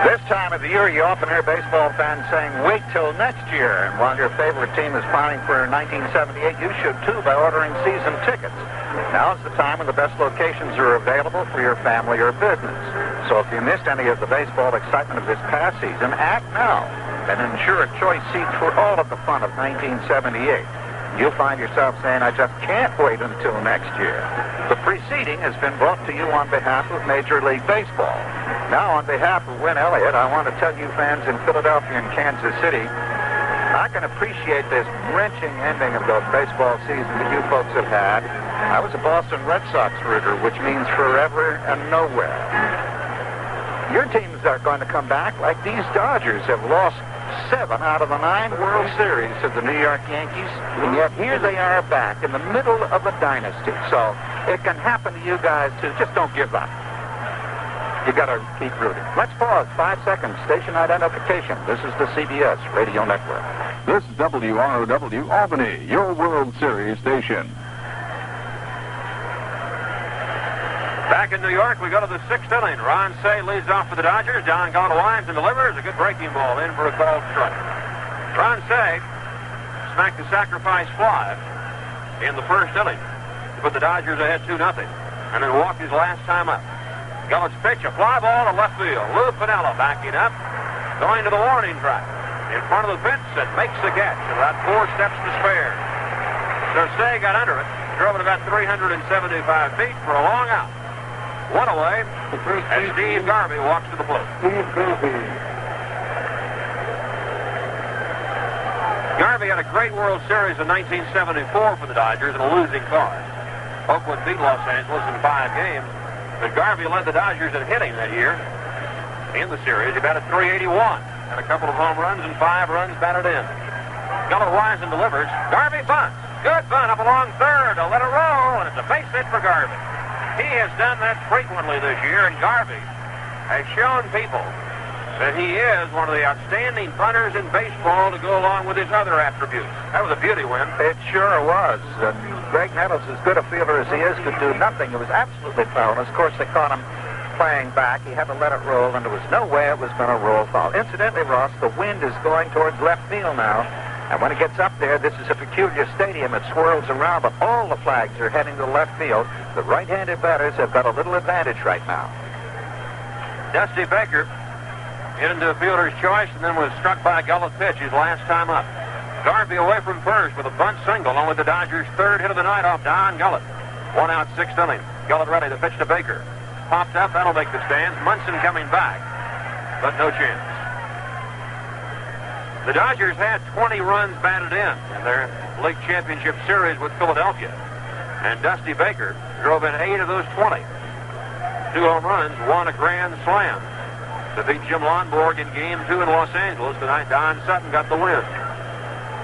This time of the year, you often hear baseball fans saying, wait till next year. And while your favorite team is planning for 1978, you should too by ordering season tickets. Now's the time when the best locations are available for your family or business. So if you missed any of the baseball excitement of this past season, act now and ensure choice seats for all of the fun of 1978. You'll find yourself saying, I just can't wait until next year. The preceding has been brought to you on behalf of Major League Baseball. Now, on behalf of Win Elliott, I want to tell you fans in Philadelphia and Kansas City, I can appreciate this wrenching ending of the baseball season that you folks have had. I was a Boston Red Sox rooter, which means forever and nowhere. Your teams are going to come back like these Dodgers have lost 7 out of the 9 World Series to the New York Yankees, and yet here they are back in the middle of a dynasty. So it can happen to you guys too. Just don't give up. You got to keep rooting. Let's pause 5 seconds. Station identification. This is the CBS Radio Network. This is WROW Albany, your World Series station. Back in New York, we go to the 6th inning. Ron Cey leads off for the Dodgers. Don Gullett winds and delivers a good breaking ball in for a called strike. Ron Cey smacked the sacrifice fly in the first inning to put the Dodgers ahead 2-0, and then walked his last time up. Gullett's pitch, a fly ball to left field. Lou Piniella backing up, going to the warning track in front of the fence and makes the catch. About 4 steps to spare. So Cey got under it, drove it about 375 feet for a long out. 1 away, and Steve Garvey walks to the plate. Garvey had a great World Series in 1974 for the Dodgers in a losing cause. Oakland beat Los Angeles in 5 games, but Garvey led the Dodgers in hitting that year. In the series, he batted .381, had a couple of home runs and 5 runs batted in. Gullett winds and delivers. Garvey bunts. Good bunt up along third to let it roll, and it's a base hit for Garvey. He has done that frequently this year, and Garvey has shown people that he is one of the outstanding punters in baseball to go along with his other attributes. That was a beauty win. It sure was. Graig Nettles, as good a fielder as he is, could do nothing. It was absolutely powerless. Of course, they caught him playing back. He had to let it roll, and there was no way it was going to roll foul. Incidentally, Ross, the wind is going towards left field now. And when it gets up there, this is a peculiar stadium. It swirls around, but all the flags are heading to left field. The right-handed batters have got a little advantage right now. Dusty Baker hit into a fielder's choice and then was struck by a Gullett pitch his last time up. Garvey away from first with a bunt single, only the Dodgers' third hit of the night off Don Gullett. 1 out, 6th inning. Gullett ready to pitch to Baker. Popped up, that'll make the stands. Munson coming back, but no chance. The Dodgers had 20 runs batted in their League Championship Series with Philadelphia, and Dusty Baker drove in 8 of those 20. 2 home runs, 1 a grand slam to beat Jim Lonborg in Game 2 in Los Angeles. Tonight, Don Sutton got the win.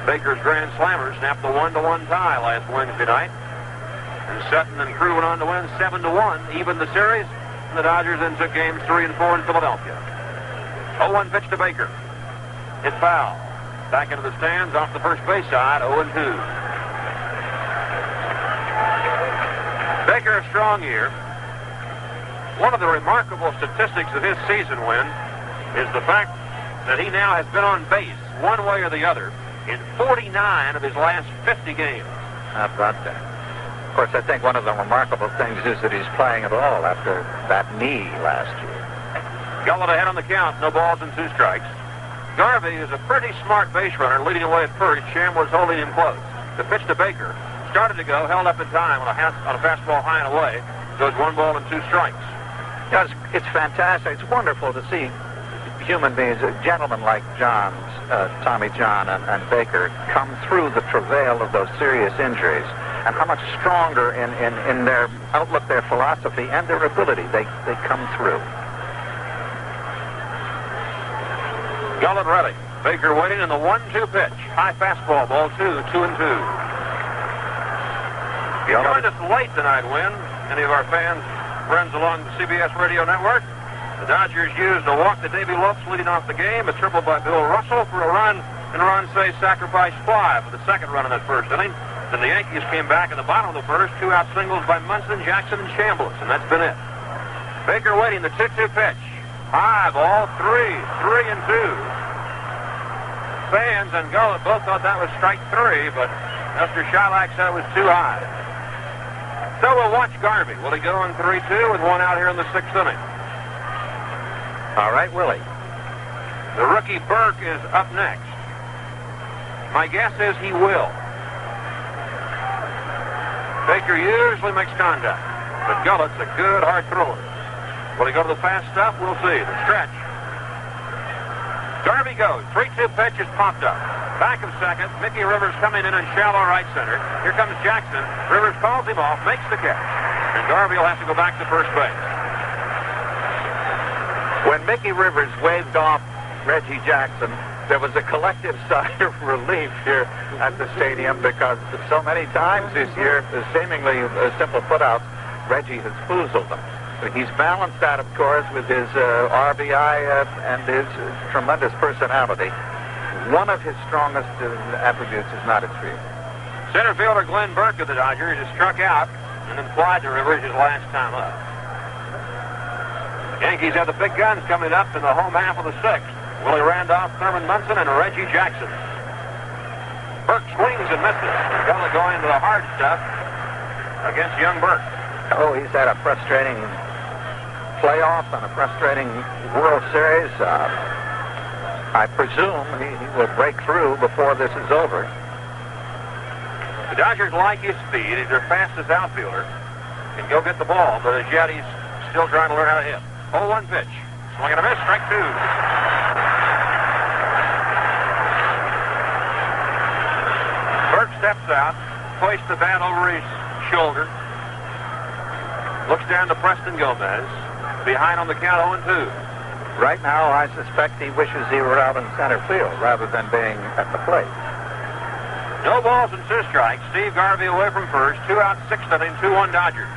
Baker's grand slammer snapped the 1-1 tie last Wednesday night, and Sutton and crew went on to win 7-1, even the series, and the Dodgers then took Games 3 and 4 in Philadelphia. 0-1 pitch to Baker. Hit foul. Back into the stands off the first base side, 0-2. Baker a strong year. One of the remarkable statistics of his season win is the fact that he now has been on base one way or the other in 49 of his last 50 games. How about that? Of course, I think one of the remarkable things is that he's playing at all after that knee last year. Gullett ahead on the count, no balls and 2 strikes. Garvey is a pretty smart base runner, leading away at first. Chambliss holding him close. The pitch to Baker started to go, held up in time on a fastball high and away. Goes 1 ball and 2 strikes. Yeah, it's fantastic. It's wonderful to see human beings, gentlemen like Tommy John and Baker, come through the travail of those serious injuries, and how much stronger in their outlook, their philosophy, and their ability they come through. Gullett ready. Baker waiting in the 1-2 pitch. High fastball, ball 2, 2-2. Joined us late tonight, Win. Any of our fans, friends along the CBS radio network? The Dodgers used a walk to Davey Lopes leading off the game, a triple by Bill Russell for a run, and Ron Cey sacrifice fly for the second run in that first inning. Then the Yankees came back in the bottom of the first, 2 out singles by Munson, Jackson, and Chambliss, and that's been it. Baker waiting, the 2-2 pitch. High ball, 3-2. Fans and Gullett both thought that was strike 3, but Mr. Shylock said it was too high. So we'll watch Garvey. Will he go on 3-2 with 1 out here in the 6th inning? All right, Willie. The rookie Burke is up next. My guess is he will. Baker usually makes contact, but Gullett's a good hard thrower. Will he go to the fast stuff? We'll see. The stretch. Garvey goes. 3-2 pitch is popped up. Back of second. Mickey Rivers coming in shallow right center. Here comes Jackson. Rivers calls him off, makes the catch. And Garvey will have to go back to first base. When Mickey Rivers waved off Reggie Jackson, there was a collective sigh of relief here at the stadium, because so many times this year, seemingly simple putouts, Reggie has foozled them. But he's balanced that, of course, with his RBI and his tremendous personality. One of his strongest attributes is not his field. Center fielder Glenn Burke of the Dodgers is struck out and then flied to Rivers his last time up. Yankees have the big guns coming up in the home half of the 6th. Willie Randolph, Thurman Munson, and Reggie Jackson. Burke swings and misses. Gullett going to the hard stuff against young Burke. Oh, he's had a frustrating playoff and a frustrating World Series. I presume he will break through before this is over. The Dodgers like his speed. He's their fastest outfielder. Can go get the ball, but as yet he's still trying to learn how to hit. 0-1 pitch. Swing and a miss. Strike 2. Burke steps out, hoists the bat over his shoulder, looks down to Preston Gomez, behind on the count 0-2. Right now, I suspect he wishes he were out in center field rather than being at the plate. No balls and 2 strikes. Steve Garvey away from first. 2 out, 6th inning, 2-1 Dodgers.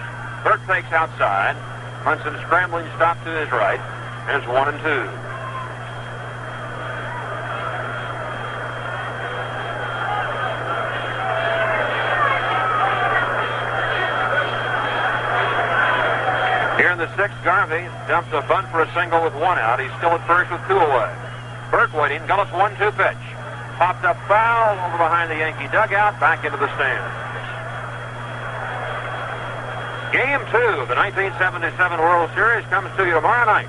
Burke takes outside. Munson scrambling stop to his right, and it's 1-2. Here in the 6th, Garvey dumps a bunt for a single with 1 out. He's still at first with 2 away. Burke waiting. Gullett's 1-2 pitch. Popped up foul over behind the Yankee dugout, back into the stands. Game 2 of the 1977 World Series comes to you tomorrow night.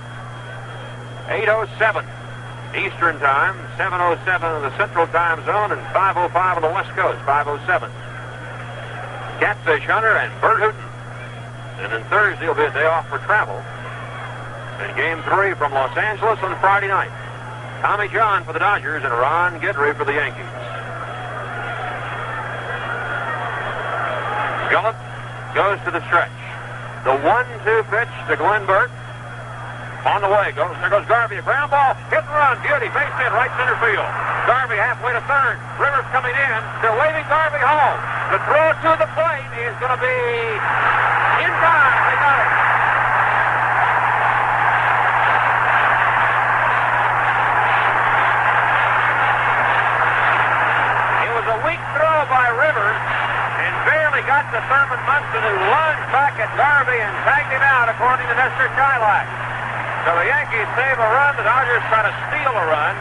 8:07. Eastern Time, 7:07 in the Central Time Zone, and 5:05 on the West Coast, 5:07. Catfish Hunter and Bert Hooton. And then Thursday will be a day off for travel. And Game 3 from Los Angeles on Friday night. Tommy John for the Dodgers and Ron Guidry for the Yankees. Gullett goes to the stretch. The 1-2 pitch to Glenn Burke. On the way, there goes Garvey. A ground ball, hit and run, beauty, base hit, right center field. Garvey halfway to third. Rivers coming in. They're waving Garvey home. The throw to the plate is going to be in time. They got it. It was a weak throw by Rivers and barely got to Thurman Munson, who lunged back at Garvey and tagged him out, according to Nestor Chilak. So the Yankees save a run. The Dodgers try to steal a run.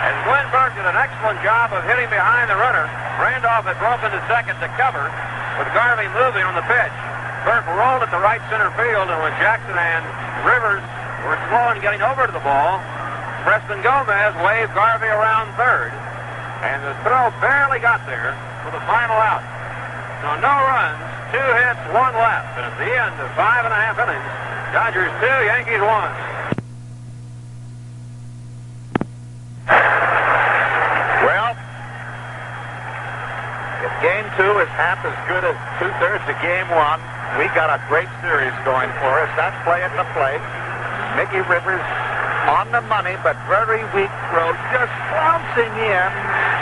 As Glenn Burke did an excellent job of hitting behind the runner. Randolph had broken to second to cover with Garvey moving on the pitch. Burke rolled at the right center field, and when Jackson and Rivers were slow in getting over to the ball, Preston Gomez waved Garvey around third. And the throw barely got there for the final out. So no runs, 2 hits, 1 left. And at the end of 5.5 innings, Dodgers 2, Yankees 1. Game 2 is half as good as 2/3 of Game 1. We got a great series going for us. That's play at the plate. Mickey Rivers on the money, but very weak throw, just bouncing in.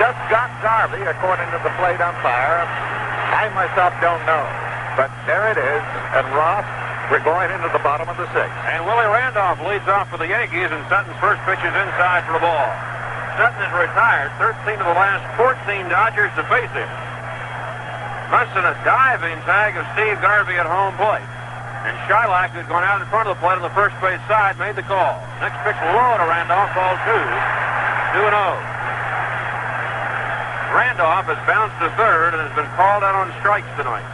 Just got Garvey, according to the plate umpire. I myself don't know. But there it is. And Ross, we're going into the bottom of the 6th. And Willie Randolph leads off for the Yankees, and Sutton's first pitch is inside for the ball. Sutton is retired. 13 of the last 14 Dodgers to face him. Munson, a diving tag of Steve Garvey at home plate. And Chilak, who'd gone out in front of the plate on the first base side, made the call. Next pitch low to Randolph, ball 2. 2-0. Randolph has bounced to third and has been called out on strikes tonight.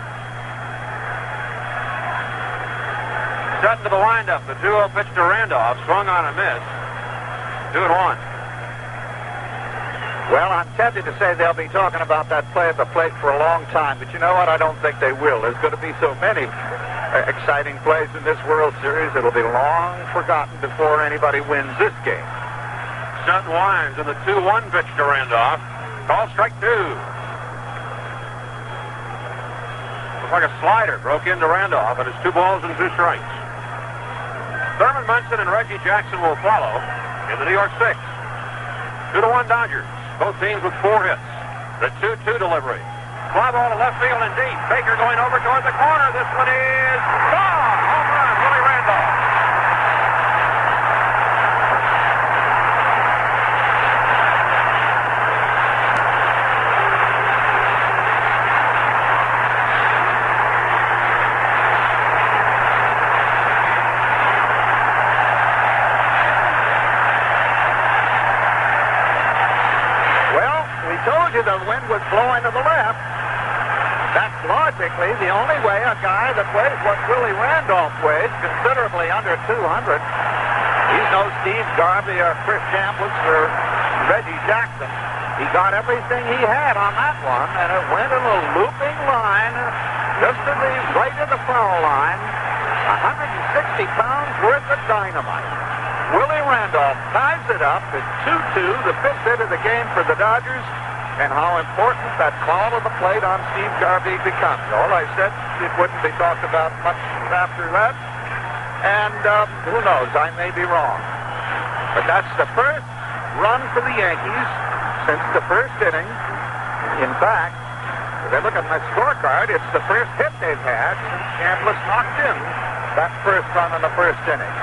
Sutton to the windup. The 2-0 pitch to Randolph, swung on and missed. 2-1. Well, I'm tempted to say they'll be talking about that play at the plate for a long time, but you know what? I don't think they will. There's going to be so many exciting plays in this World Series, it'll be long forgotten before anybody wins this game. Sutton winds in the 2-1 pitch to Randolph. Call strike 2. Looks like a slider broke into Randolph, and it's 2 balls and 2 strikes. Thurman Munson and Reggie Jackson will follow in the New York 6. 2-1 Dodgers. Both teams with 4 hits. The 2-2 delivery. Fly ball to left field and deep. Baker going over toward the corner. This one is gone. Home run, Willie Randolph. The wind was blowing to the left. That's logically the only way a guy that weighs what Willie Randolph weighs, considerably under 200. He's no Steve Garvey or Chris Chambliss or Reggie Jackson. He got everything he had on that one, and it went in a looping line just to the right of the foul line. 160 pounds worth of dynamite. Willie Randolph ties it up at 2-2, the 5th hit of the game for the Dodgers. And how important that call of the plate on Steve Garvey becomes. All I said, it wouldn't be talked about much after that. And who knows, I may be wrong. But that's the first run for the Yankees since the first inning. In fact, if they look at my scorecard, it's the first hit they've had since Chambliss knocked in that first run in the first inning.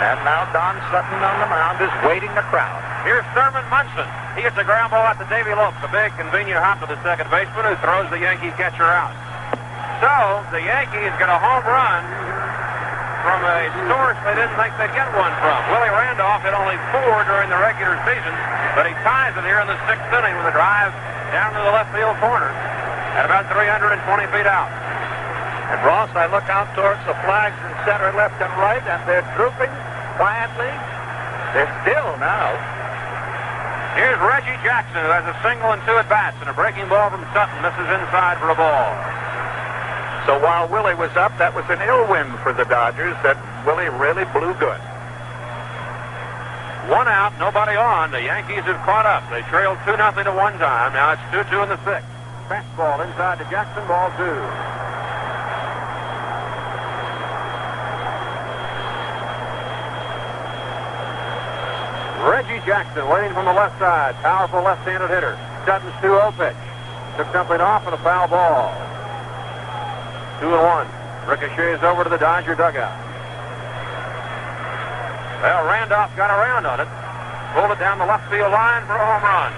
And now Don Sutton on the mound is waiting the crowd. Here's Thurman Munson. He gets a ground ball out to Davey Lopes, a big convenient hop to the second baseman who throws the Yankee catcher out. So the Yankees get a home run from a source they didn't think they'd get one from. Willie Randolph hit only 4 during the regular season, but he ties it here in the 6th inning with a drive down to the left field corner at about 320 feet out. And Ross, I look out towards the flags in center, left, and right, and they're drooping quietly. They're still now. Here's Reggie Jackson, who has a single and 2 at-bats, and a breaking ball from Sutton misses inside for a ball. So while Willie was up, that was an ill wind for the Dodgers that Willie really blew good. 1 out, nobody on. The Yankees have caught up. They trailed 2-0 at one time. Now it's 2-2 in the 6th. Fastball inside to Jackson, ball 2. Reggie Jackson waiting from the left side. Powerful left-handed hitter. Sutton's 2-0 pitch. Took something off and a foul ball. 2-1. Ricochets over to the Dodger dugout. Well, Randolph got around on it. Pulled it down the left field line for a home run.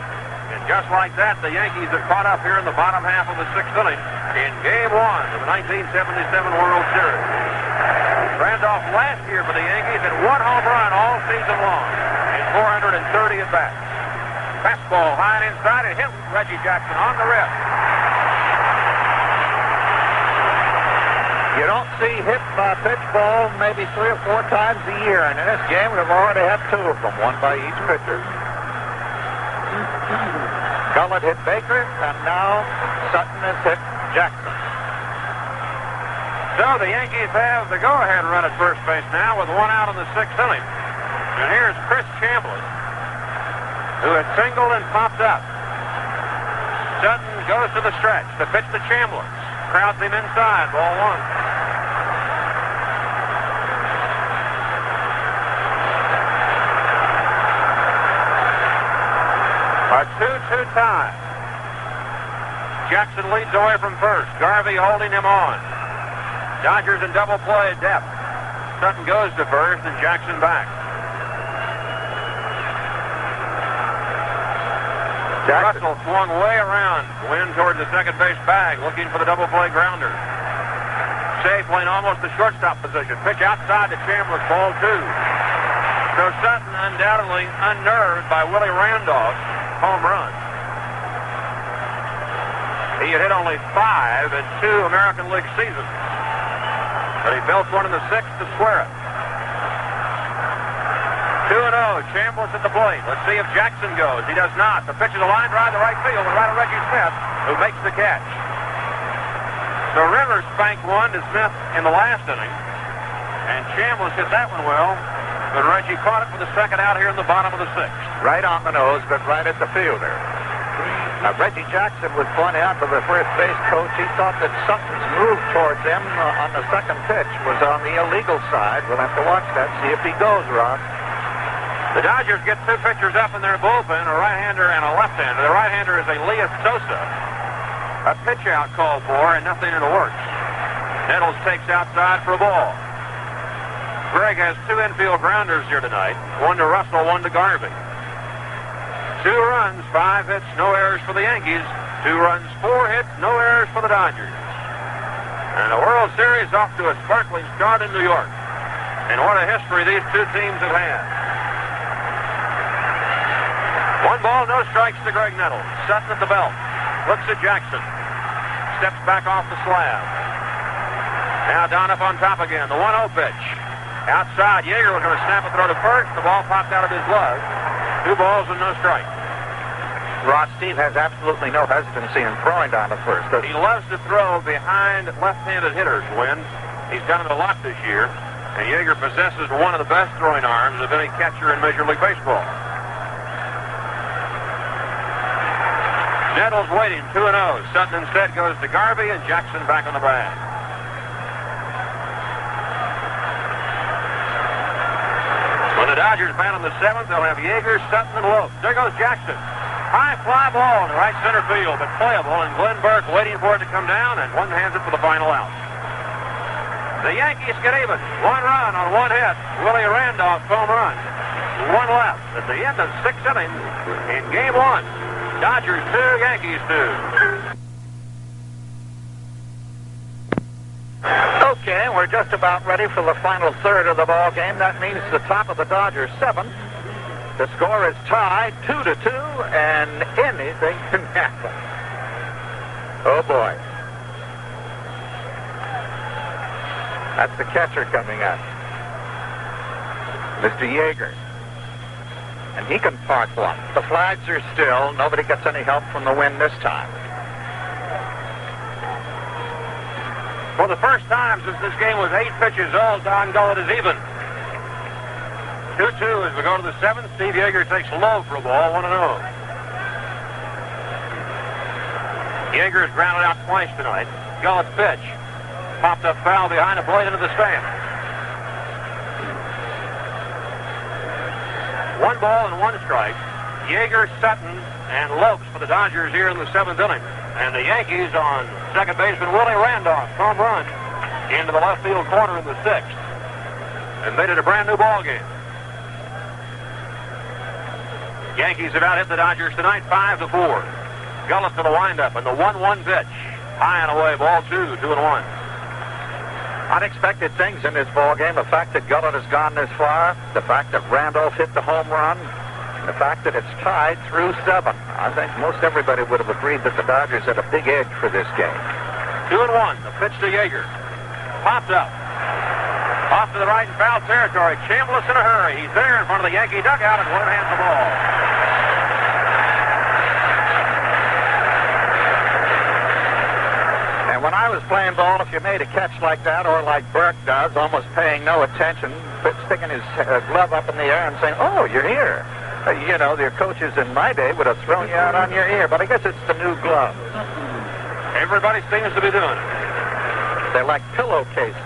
And just like that, the Yankees have caught up here in the bottom half of the 6th inning in Game 1 of the 1977 World Series. Randolph last year for the Yankees had 1 home run all season long in 430 at-bats. Fastball high and inside. It hit Reggie Jackson on the wrist. You don't see hit by pitch ball maybe 3 or 4 times a year, and in this game we've already had 2 of them, one by each pitcher. Gullett hit Baker, and now Sutton has hit Jackson. So the Yankees have the go-ahead run at first base now with 1 out in the 6th inning. And here's Chris Chambliss, who had singled and popped up. Sutton goes to the stretch. The pitch to Chambliss. Crowds him inside, ball 1. A 2-2 tie. Jackson leads away from first. Garvey holding him on. Dodgers in double play at depth. Sutton goes to first and Jackson back. Russell swung way around. Wind towards the second base bag, looking for the double play grounder. Cey playing almost the shortstop position. Pitch outside to Chambliss, ball 2. So Sutton undoubtedly unnerved by Willie Randolph's home run. He had hit only 5 in 2 American League seasons. But he belts one in the 6th to square it. 2-0. Chambliss at the plate. Let's see if Jackson goes. He does not. The pitch is a line drive to right field and right to Reggie Smith, who makes the catch. So Rivers spanked one to Smith in the last inning, and Chambliss hit that one well, but Reggie caught it for the second out here in the bottom of the 6th. Right on the nose, but right at the fielder. Now, Reggie Jackson was pointing out to the first base coach he thought that Sutton's move towards him on the second pitch was on the illegal side. We'll have to watch that, see if he goes, Ron. The Dodgers get 2 pitchers up in their bullpen, a right-hander and a left-hander. The right-hander is Elias Sosa. A pitch out called for and nothing in the works. Nettles takes outside for a ball. Graig has 2 infield grounders here tonight. 1 to Russell, 1 to Garvey. 2 runs, 5 hits, no errors for the Yankees. 2 runs, 4 hits, no errors for the Dodgers. And the World Series off to a sparkling start in New York. And what a history these 2 teams have had. 1 ball, no strikes to Graig Nettles. Sutton at the belt. Looks at Jackson. Steps back off the slab. Now down up on top again. The 1-0 pitch. Outside, Yeager was going to snap a throw to first. The ball popped out of his glove. 2 balls and no strike. Ron, Steve has absolutely no hesitancy in throwing down to first. He loves to throw behind left-handed hitters, Wynn. He's done it a lot this year. And Yeager possesses one of the best throwing arms of any catcher in Major League Baseball. Nettles waiting, 2-0. Sutton instead goes to Garvey, and Jackson back on the bag. When the Dodgers bat on the 7th, they'll have Yeager, Sutton, and Lopes. There goes Jackson. High fly ball in right center field, but playable, and Glenn Burke waiting for it to come down, and one hands it for the final out. The Yankees get even. 1 run on 1 hit. Willie Randolph home run. 1 left at the end of 6 innings in Game 1. Dodgers 2, Yankees 2. Okay, we're just about ready for the final third of the ball game. That means the top of the Dodgers 7th. The score is tied 2-2, and anything can happen. Oh boy. That's the catcher coming up, Mr. Yeager. and he can park one. The flags are still. Nobody gets any help from the wind this time. For the first time since this game was 8 pitches old, Don Gullett is even. 2-2 as we go to the 7th. Steve Yeager takes low for a ball, 1-0. Yeager has grounded out twice tonight. Gullett's pitch. Popped up foul behind the plate into the stand. 1 ball and 1 strike. Yeager, Sutton, and Lopes for the Dodgers here in the 7th inning. And the Yankees on second baseman Willie Randolph, home run into the left field corner in the 6th. And made it a brand new ball game. Yankees have out-hit the Dodgers tonight, 5-4. Gullett to the windup, and the 1-1 pitch. High and away, ball 2, 2-1. Unexpected things in this ball game. The fact that Gullett has gone this far, the fact that Randolph hit the home run, and the fact that it's tied through 7. I think most everybody would have agreed that the Dodgers had a big edge for this game. 2-1, the pitch to Yeager. Popped up. Off to the right in foul territory. Chambliss in a hurry. He's there in front of the Yankee dugout and one-hands the ball. And when I was playing ball, if you made a catch like that, or like Burke does, almost paying no attention, but sticking his glove up in the air and saying, "Oh, you're here." You know, your coaches in my day would have thrown you out on your ear, but I guess it's the new glove. Everybody seems to be doing it. They're like pillowcases.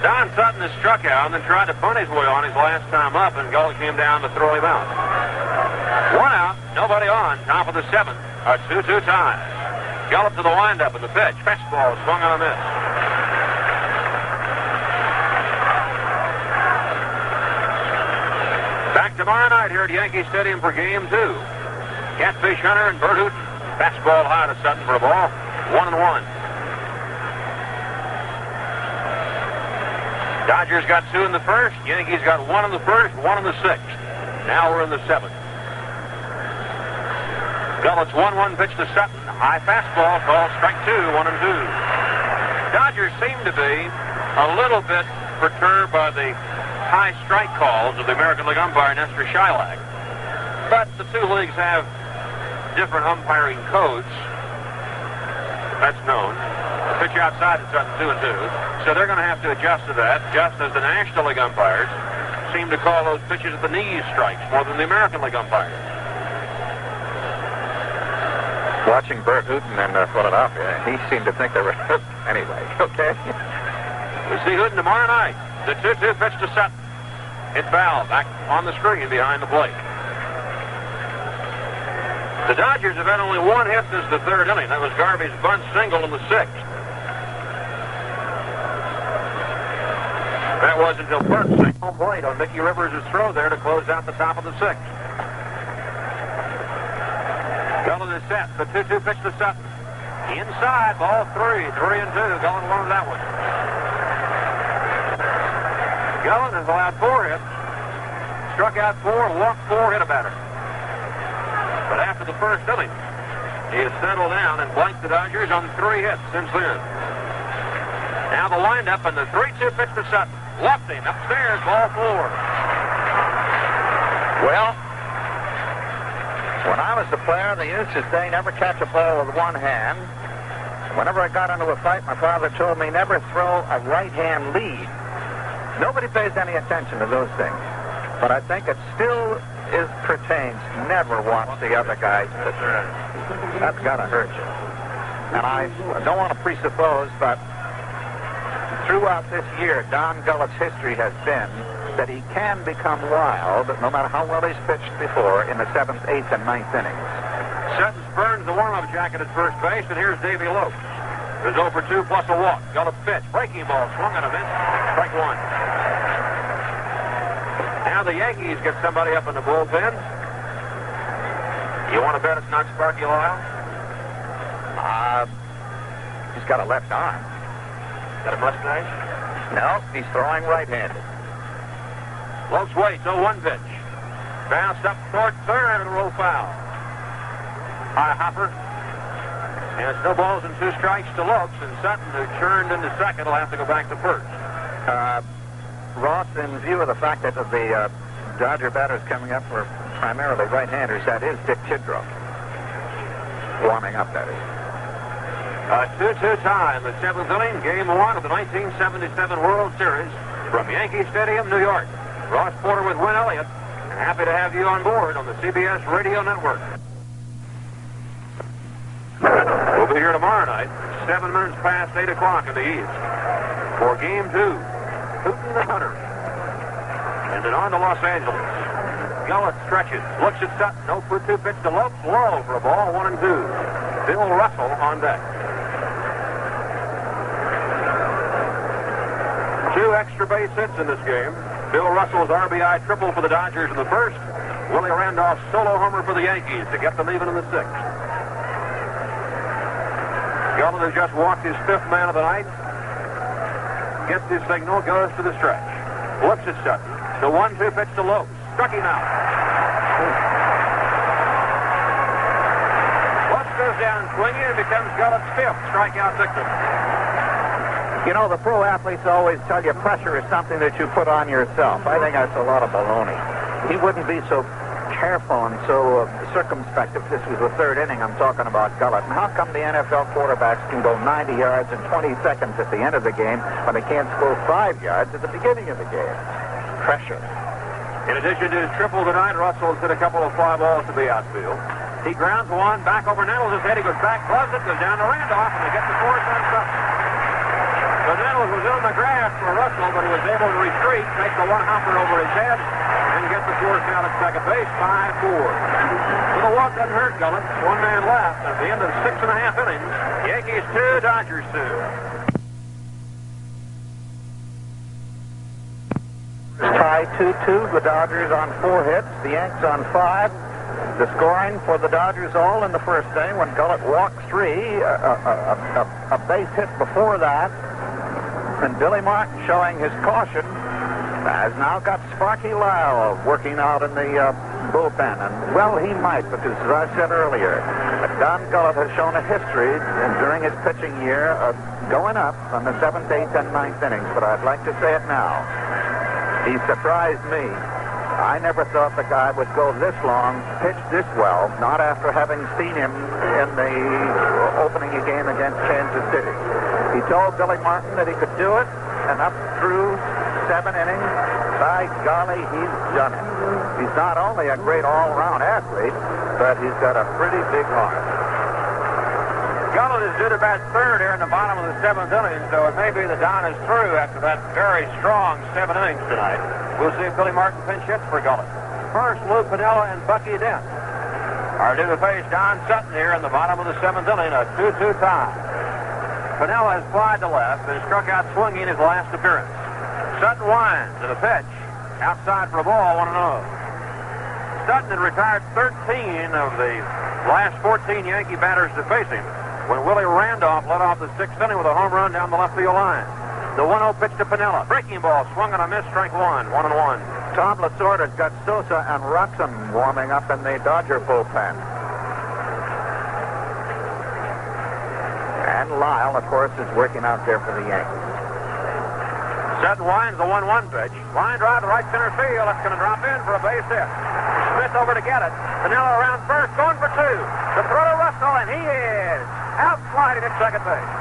Don Sutton has struck out and then tried to punt his way on his last time up, and Gullett came down to throw him out. 1 out, nobody on, top of the 7th, a 2-2 tie. Gullett to the windup and the pitch. Fastball swung on a miss. Back tomorrow night here at Yankee Stadium for Game 2. Catfish Hunter and Bert Hooten. Fastball high to Sutton for a ball. 1-1. Dodgers got 2 in the 1st. Yankees got 1 in the 1st, 1 in the 6th. Now we're in the 7th. Gullett's 1-1 pitch to Sutton. High fastball called strike 2, 1-2. Dodgers seem to be a little bit perturbed by the high strike calls of the American League umpire, Nestor Shylock. But the 2 leagues have different umpiring codes. That's known. A pitch outside is Sutton 2-2. So they're going to have to adjust to that, just as the National League umpires seem to call those pitches at the knees strikes more than the American League umpires. Watching Bert Hooten in Philadelphia, he seemed to think they were... Anyway, okay. We see Hooten tomorrow night. The 2-2 pitch to Sutton. Hit foul back on the screen behind the plate. The Dodgers have had only 1 hit since the 3rd inning. That was Garvey's bunt single in the 6th. That was until Burke single plate on Mickey Rivers' throw there to close out the top of the 6th. Gullett is set. The 2-2 pitch to Sutton. Inside, ball 3, 3-2. Gullett wanted that one. Gullett has allowed 4 hits. Struck out 4, walked 4, hit a batter. But after the 1st inning, he has settled down and blanked the Dodgers on 3 hits since then. Now the windup and the 3-2 pitch to Sutton. Left him upstairs, ball 4. Well, when I was a player, they used to say never catch a ball with one hand. Whenever I got into a fight, my father told me never throw a right-hand lead. Nobody pays any attention to those things. But I think it still pertains never watch the other guy pitch. That's got to hurt you. And I don't want to presuppose, but throughout this year, Don Gullett's history has been that he can become wild, no matter how well he's pitched before, in the 7th, 8th, and 9th innings. Sutton burns the warm-up jacket at first base, and here's Davey Lopes. There's 0 for 2 plus a walk. Gullett pitch. Breaking ball. Swung on a miss. Strike 1. Now the Yankees get somebody up in the bullpen. You want to bet it's not Sparky Lyle? He's got a left arm. Got a mustache? No, he's throwing right-handed. Lopes waits. 0-1 pitch. Bounced up toward third and roll foul. High hopper. And it's no balls and 2 strikes to Lopes, and Sutton, who churned into second, will have to go back to first. Ross, in view of the fact that the Dodger batters coming up were primarily right-handers, that is Dick Chidrow. Warming up, that is. A 2-2 tie in the 7th inning, Game 1 of the 1977 World Series from Yankee Stadium, New York. Ross Porter with Win Elliott. Happy to have you on board on the CBS Radio Network. We'll be here tomorrow night, 7 minutes past 8 o'clock in the East, for Game 2. Hooten the Hunter. And then on to Los Angeles. Gullett stretches, looks at Sutton. 0-2 pitch to Lopes, low for a ball, 1-2. Bill Russell on deck. 2 extra base hits in this game. Bill Russell's RBI triple for the Dodgers in the first. Willie Randolph's solo homer for the Yankees to get them even in the 6th. Gullett has just walked his 5th man of the night. Gets his signal, goes to the stretch. Looks at Sutton. The 1-2 pitch to Lopes. Struck him out. Lopes goes down swinging and becomes Gullett's 5th strikeout victim. You know, the pro athletes always tell you pressure is something that you put on yourself. I think that's a lot of baloney. He wouldn't be so careful and so circumspect if this was the 3rd inning. I'm talking about Gullett. And how come the NFL quarterbacks can go 90 yards in 20 seconds at the end of the game when they can't score 5 yards at the beginning of the game? Pressure. In addition to his triple tonight, Russell has hit a couple of fly balls to the outfield. He grounds one back over Nettles' head. He goes back, gloves it, goes down to Randolph, and they get the force on Sutton. So Nettles was in the grass for Russell, but he was able to retreat, make the one hopper over his head, and get the force out at second base, 5-4. So the walk doesn't hurt Gullett. 1 man left at the end of 6.5 innings. Yankees 2, Dodgers 2. Tie 2-2. The Dodgers on 4 hits. The Yanks on 5. The scoring for the Dodgers all in the first inning when Gullett walked 3. A base hit before that. And Billy Martin, showing his caution, has now got Sparky Lyle working out in the bullpen. And, well, he might, because as I said earlier, Don Gullett has shown a history during his pitching year of going up on the 7th, 8th, and 9th innings. But I'd like to say it now. He surprised me. I never thought the guy would go this long, pitch this well, not after having seen him in the opening game against Kansas City. He told Billy Martin that he could do it, and up through 7 innings, by golly, he's done it. He's not only a great all-around athlete, but he's got a pretty big heart. Gullett is due to bat 3rd here in the bottom of the 7th inning, so it may be the Don is through after that very strong 7 innings tonight. We'll see if Billy Martin pinch hits for Gullett. First, Lou Piniella and Bucky Dent are due to face Don Sutton here in the bottom of the 7th inning, a 2-2 tie. Piniella has flied to left and struck out swinging his last appearance. Sutton winds to the pitch. Outside for a ball, 1-0. Sutton had retired 13 of the last 14 Yankee batters to face him when Willie Randolph led off the 6th inning with a home run down the left field line. The 1-0 pitch to Piniella. Breaking ball, swung on a miss, strike 1, 1-1. Tom Lasorda's got Sosa and Ruxin warming up in the Dodger bullpen. And Lyle, of course, is working out there for the Yankees. Sutton winds the 1-1 pitch. Line drive to right center field. It's going to drop in for a base hit. Smith over to get it. Piniella around first, going for 2. The throw to Russell, and he is out sliding at second base.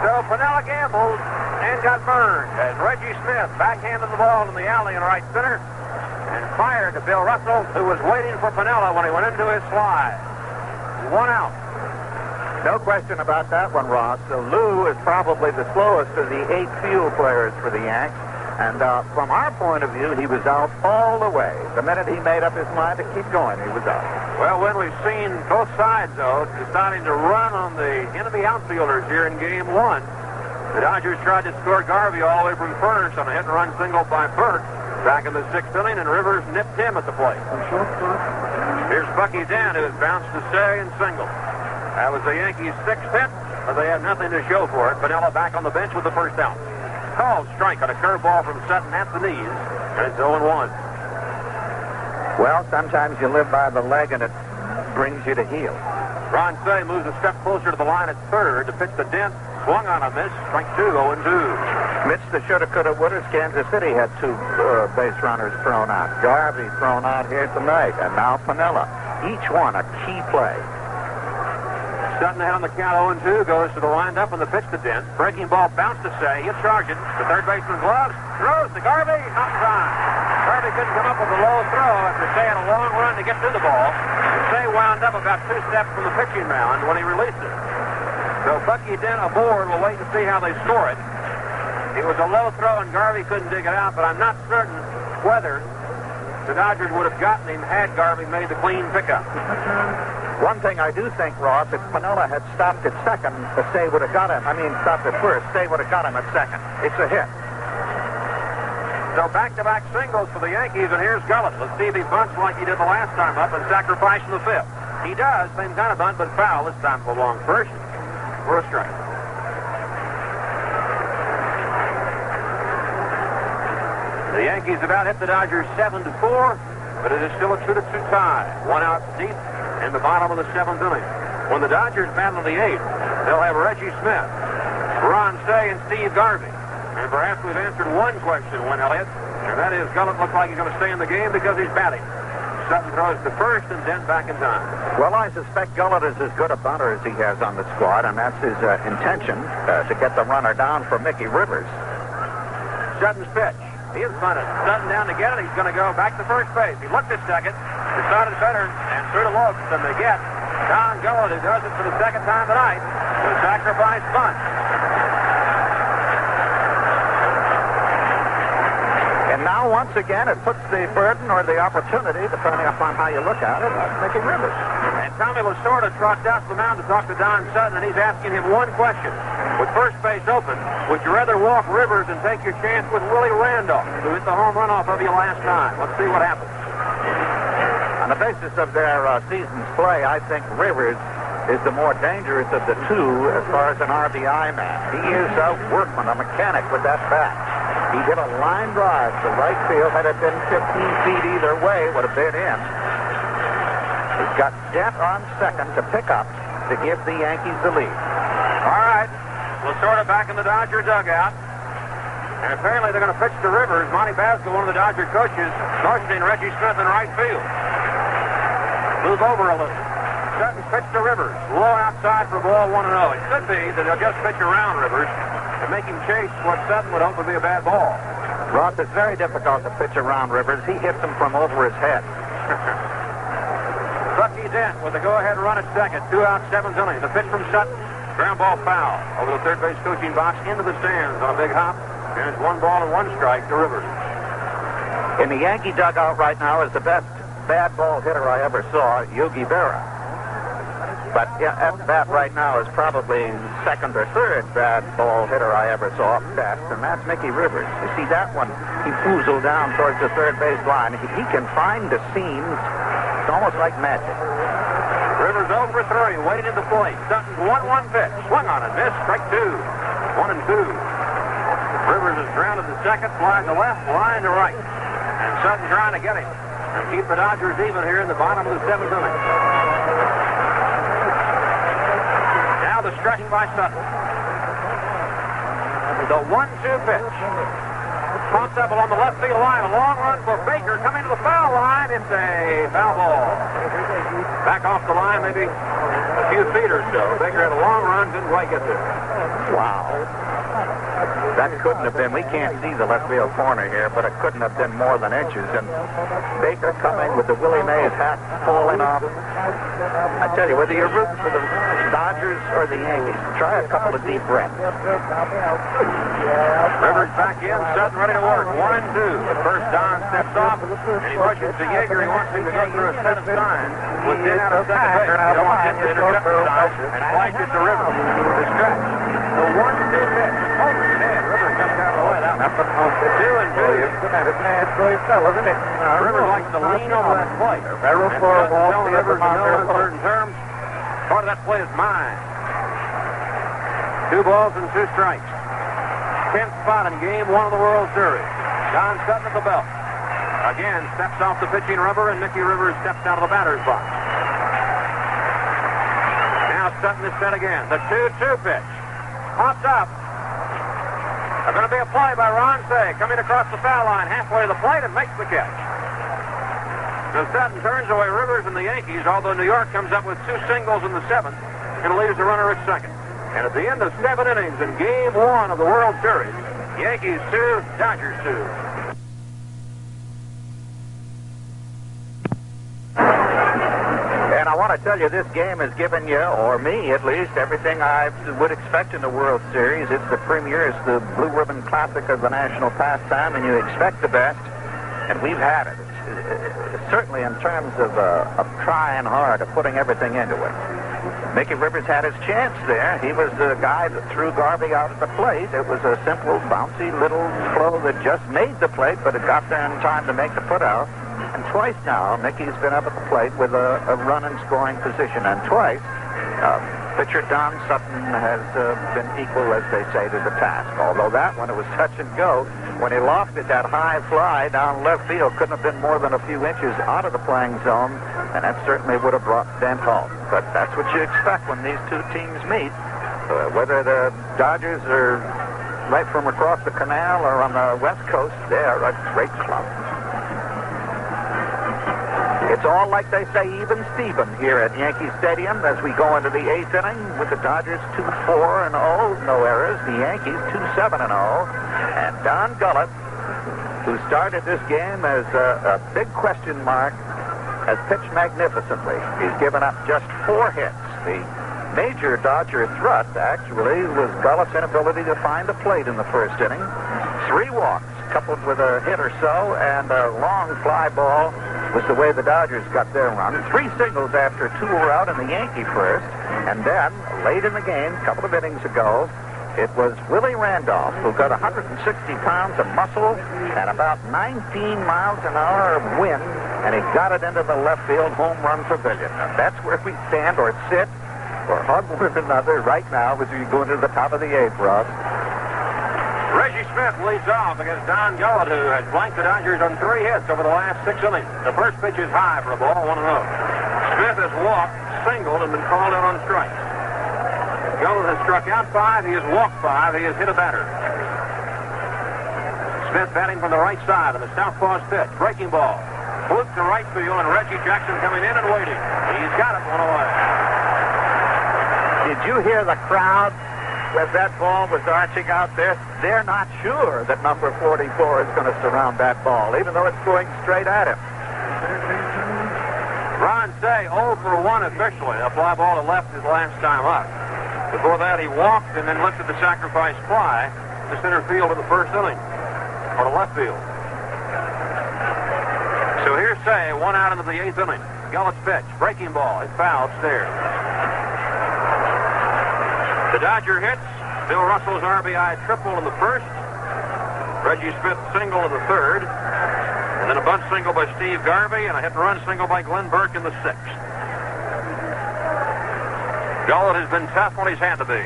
So Piniella gambled and got burned as Reggie Smith backhanded the ball in the alley in right center and fired to Bill Russell, who was waiting for Piniella when he went into his slide. 1 out. No question about that one, Ross. So Lou is probably the slowest of the 8 field players for the Yanks. And from our point of view, he was out all the way. The minute he made up his mind to keep going, he was out. Well, when we've seen both sides, though, deciding to run on the enemy outfielders here in Game 1, the Dodgers tried to score Garvey all the way from first on a hit-and-run single by Burke back in the 6th inning, and Rivers nipped him at the plate. Here's Bucky Dent, who has bounced to stay and single. That was the Yankees' 6th hit, but they have nothing to show for it. Piniella back on the bench with the first out. Called strike on a curveball from Sutton at the knees, and it's 0-1. Well, sometimes you live by the leg, and it brings you to heel. Ron Cey moves a step closer to the line at 3rd to pitch to Dent. Swung on a miss, strike 2, 0-2. Mitch, the shoulda, coulda, woulda. Kansas City had 2 base runners thrown out. Garvey thrown out here tonight, and now Piniella. Each one a key play. Sutton ahead on the count 0-2, goes to the windup and the pitch to Dent. Breaking ball bounced to Cey. He'll charge it. The third baseman's gloves. Throws to Garvey. Not in time. Garvey couldn't come up with a low throw after Cey had a long run to get to the ball. Cey wound up about 2 steps from the pitching mound when he released it. So Bucky Dent aboard. We'll wait to see how they score it. It was a low throw and Garvey couldn't dig it out, but I'm not certain whether the Dodgers would have gotten him had Garvey made the clean pickup. One thing I do think, Ross, if Piniella had stopped at second, Cey would have got him. Stopped at first. Cey would have got him at second. It's a hit. So back-to-back singles for the Yankees, and here's Gullett. Let's see if he bunts like he did the last time up and sacrificing the 5th. He does. Same kind of bunt, but foul. This time for a long first. For a strike. The Yankees about hit the Dodgers 7-4, but it is still a 2-2 tie. 1 out deep in the bottom of the 7th inning. When the Dodgers battle the 8th, they'll have Reggie Smith, Ron Cey, and Steve Garvey. And perhaps we've answered one question, Win Elliott, and that is Gullett looks like he's going to stay in the game because he's batting. Sutton throws to first and Dent back in time. Well, I suspect Gullett is as good a bunter as he has on the squad, and that's his intention, to get the runner down for Mickey Rivers. Sutton's pitch. He is bunted. Sutton down to get it. He's going to go back to first base. He looked at second, decided better, and threw to Lopes, and they get Don Gullett, who does it for the second time tonight, with a sacrifice bunt. And now, once again, it puts the burden or the opportunity, depending upon how you look at it, on Mickey Rivers. And Tommy Lasorda trots out to the mound to talk to Don Sutton, and he's asking him one question. With first base open, would you rather walk Rivers and take your chance with Willie Randolph, who hit the home run off of you last night? Let's see what happens. On the basis of their season's play, I think Rivers is the more dangerous of the two as far as an RBI man. He is a workman, a mechanic with that bat. He hit a line drive to right field. Had it been 15 feet either way, would have been in. He's got Dent on second to pick up to give the Yankees the lead. All right. Lasorda back in the Dodger dugout. And apparently they're going to pitch to Rivers. Monty Basco, one of the Dodger coaches, motioning Reggie Smith in right field. Move over a little. Sutton's pitch to Rivers. Low outside for ball 1-0. It could be that they'll just pitch around Rivers and make him chase what Sutton would hope would be a bad ball. Ross, it's very difficult to pitch around Rivers. He hits him from over his head. Bucky Dent with a go-ahead run at second. 2 out, 7th inning. The pitch from Sutton. Ground ball foul over the third base coaching box into the stands on a big hop. And it's 1 ball and 1 strike to Rivers. In the Yankee dugout right now is the best bad ball hitter I ever saw, Yogi Berra. But that right now is probably second or third bad ball hitter I ever saw best, and that's Mickey Rivers. You see that one, he foozled down towards the third base line. He can find the seams. It's almost like magic. Rivers 0 for 3, waiting at the plate. Sutton's 1-1 pitch. Swung on it, missed. Strike 2. 1-2. Rivers is grounded to second, flying to left, line to right. And Sutton trying to get him and keep the Dodgers even here in the bottom of the 7th inning. Now the stretching by Sutton. The 1-2 pitch. Pops up along the left field line. A long run for Baker coming to the foul line. It's a foul ball. Back off the line, maybe a few feet or so. Baker had a long run, didn't quite get there. Wow. That couldn't have been, we can't see the left field corner here, but it couldn't have been more than inches. And Baker coming with the Willie Mays hat falling off. I tell you, whether you're rooting for the Dodgers or the Yankees, try a couple of deep breaths. Rivers back in, Sutton ready to work. 1-2. At first, Don steps off, and he pushes to Yeager. He wants him to go through a set of signs. With Dent out of second base. He don't want him to intercept the sign and flash it to Rivers. The stretch. The 1-2 pitch. Over his head. Rivers comes out of the way. That one. 2-2. Rivers likes to lean over that plate. Barrel for a ball. Telling Rivers to know in certain terms, part of that play is mine. 2 balls and 2 strikes. 10th spot in game 1 of the World Series. Don Sutton at the belt. Again, steps off the pitching rubber, and Mickey Rivers steps out of the batter's box. Now Sutton is set again. The 2-2 pitch. Pops up. There's going to be a play by Ron Cey, coming across the foul line, halfway to the plate, and makes the catch. So Sutton turns away Rivers and the Yankees, although New York comes up with 2 singles in the 7th and leaves the runner at second. And at the end of 7 innings in Game 1 of the World Series, Yankees 2, Dodgers 2. And I want to tell you, this game has given you, or me at least, everything I would expect in the World Series. It's the premier, it's the Blue Ribbon Classic of the national pastime, and you expect the best, and we've had it. Certainly in terms of trying hard, of putting everything into it. Mickey Rivers had his chance there. He was the guy that threw Garvey out at the plate. It was a simple, bouncy little throw that just made the plate, but it got there in time to make the put-out. And twice now, Mickey's been up at the plate with a run in scoring position. And twice, pitcher Don Sutton has been equal, as they say, to the task. Although that one, it was touch and go. When he lofted that high fly down left field, couldn't have been more than a few inches out of the playing zone, and that certainly would have brought Dent home. But that's what you expect when these two teams meet. Whether the Dodgers are right from across the canal or on the West Coast, they are a great club. It's all, like they say, even Steven here at Yankee Stadium as we go into the 8th inning with the Dodgers 2-4-0, no errors. The Yankees 2-7-0. And Don Gullett, who started this game as a big question mark, has pitched magnificently. He's given up just 4 hits. The major Dodger thrust, actually, was Gullett's inability to find a plate in the first inning. 3 walks, coupled with a hit or so, and a long fly ball was the way the Dodgers got their run. 3 singles after 2 were out in the Yankee first. And then, late in the game, a couple of innings ago, it was Willie Randolph, who got 160 pounds of muscle and about 19 miles an hour of wind, and he got it into the left field home run pavilion. And that's where we stand or sit or hug one another right now as we go into the top of the 8th, Ross. Reggie Smith leads off against Don Gullett, who has blanked the Dodgers on 3 hits over the last 6 innings. The first pitch is high for a ball, 1-0. Smith has walked, singled, and been called out on strikes. Gullett has struck out 5, he has walked 5, he has hit a batter. Smith batting from the right side of the southpaw's pitch. Breaking ball. Fluke to right field, and Reggie Jackson coming in and waiting. He's got it, 1 away. Did you hear the crowd as that ball was arching out there? They're not sure that number 44 is going to surround that ball, even though it's going straight at him. Ron Cey 0 for 1 officially. A fly ball to left his last time up. Before that, he walked and then lifted the sacrifice fly to center field in the first inning, or to left field. So here's Cey, 1 out into the 8th inning. Gullett's pitch, breaking ball, it's foul upstairs. The Dodger hits. Bill Russell's RBI triple in the first. Reggie Smith single in the 3rd. And then a bunt single by Steve Garvey and a hit-and-run single by Glenn Burke in the 6th. Gullett has been tough when he's had to be.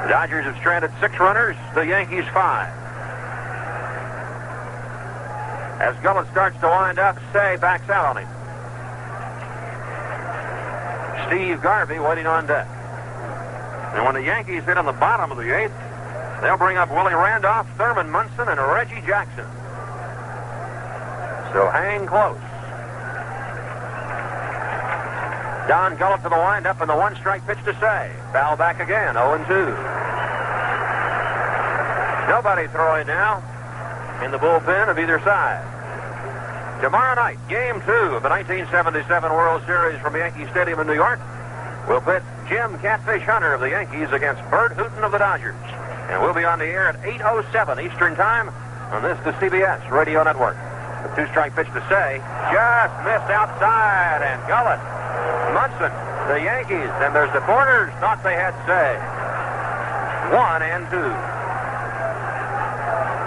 The Dodgers have stranded 6 runners, the Yankees 5. As Gullett starts to wind up, Cey backs out on him. Steve Garvey waiting on deck. And when the Yankees hit on the bottom of the 8th, they'll bring up Willie Randolph, Thurman Munson, and Reggie Jackson. So hang close. Don Gullett to the windup, and the 1-strike pitch to Cey. Foul back again, 0-2. Nobody throwing now in the bullpen of either side. Tomorrow night, Game 2 of the 1977 World Series from Yankee Stadium in New York will pit Jim Catfish Hunter of the Yankees against Bert Hooton of the Dodgers. And we'll be on the air at 8:07 Eastern Time on this, the CBS Radio Network. The 2-strike pitch to Cey just missed outside, and Gullett, Munson, the Yankees, and their supporters thought they had Cey. 1-2.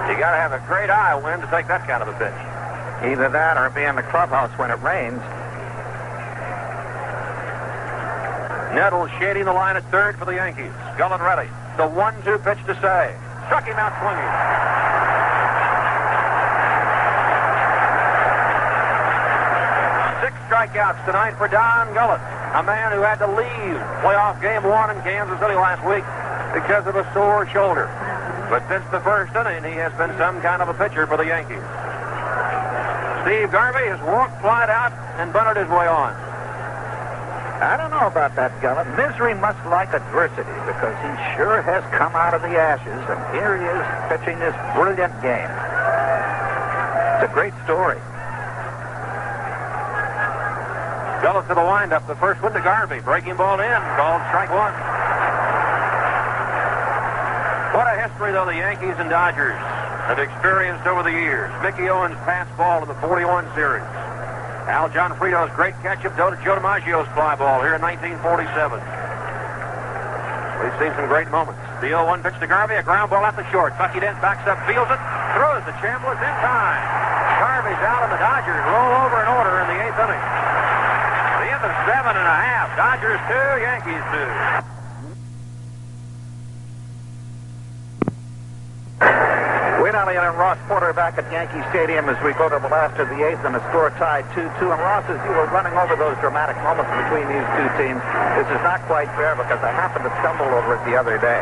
You got to have a great eye wind to take that kind of a pitch. Either that or be in the clubhouse when it rains. Nettles shading the line at 3rd for the Yankees. Gullett ready. The 1-2 pitch to Cey. Struck him out swinging. 6 strikeouts tonight for Don Gullett. a man who had to leave playoff game 1 in Kansas City last week because of a sore shoulder. But since the first inning, he has been some kind of a pitcher for the Yankees. Steve Garvey has walked flat out and bunted his way on. I don't know about that, Gullett. Misery must like adversity because he sure has come out of the ashes, and here he is pitching this brilliant game. It's a great story. Gullett to the windup. The first one to Garvey. Breaking ball in. Called strike 1. What a history, though, the Yankees and Dodgers have experienced over the years. Mickey Owens' pass ball in the 41 series. Al Gianfrido's great catch of Joe DiMaggio's fly ball here in 1947. We've seen some great moments. The 0-1 pitch to Garvey, a ground ball at the short. Bucky Dent backs up, fields it, throws to Chambliss in time. Garvey's out, and the Dodgers roll over in order in the 8th inning. The end of 7 1/2. Dodgers 2, Yankees 2. Wayne Elliott and Ross Porter back at Yankee Stadium as we go to the last of the 8th, and the score tied 2-2. And Ross, as you were running over those dramatic moments between these two teams, this is not quite fair because I happened to stumble over it the other day.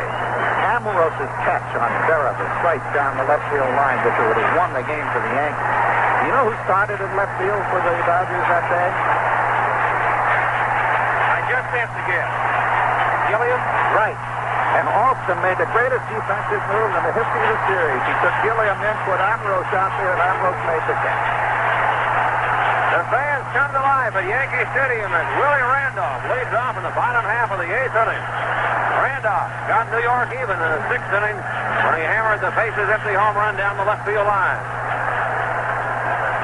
Amoroso's catch on Berra, the strike down the left field line, which would have won the game for the Yankees. You know who started in left field for the Dodgers that day? I just have to guess. Gilliam? Right. And Alston made the greatest defensive move in the history of the series. He took Gilliam in, put Ambrose out there, and Ambrose made the catch. The fans come to life at Yankee Stadium as Willie Randolph leads off in the bottom half of the 8th inning. Randolph got New York even in the 6th inning when he hammered the bases-empty home run down the left field line.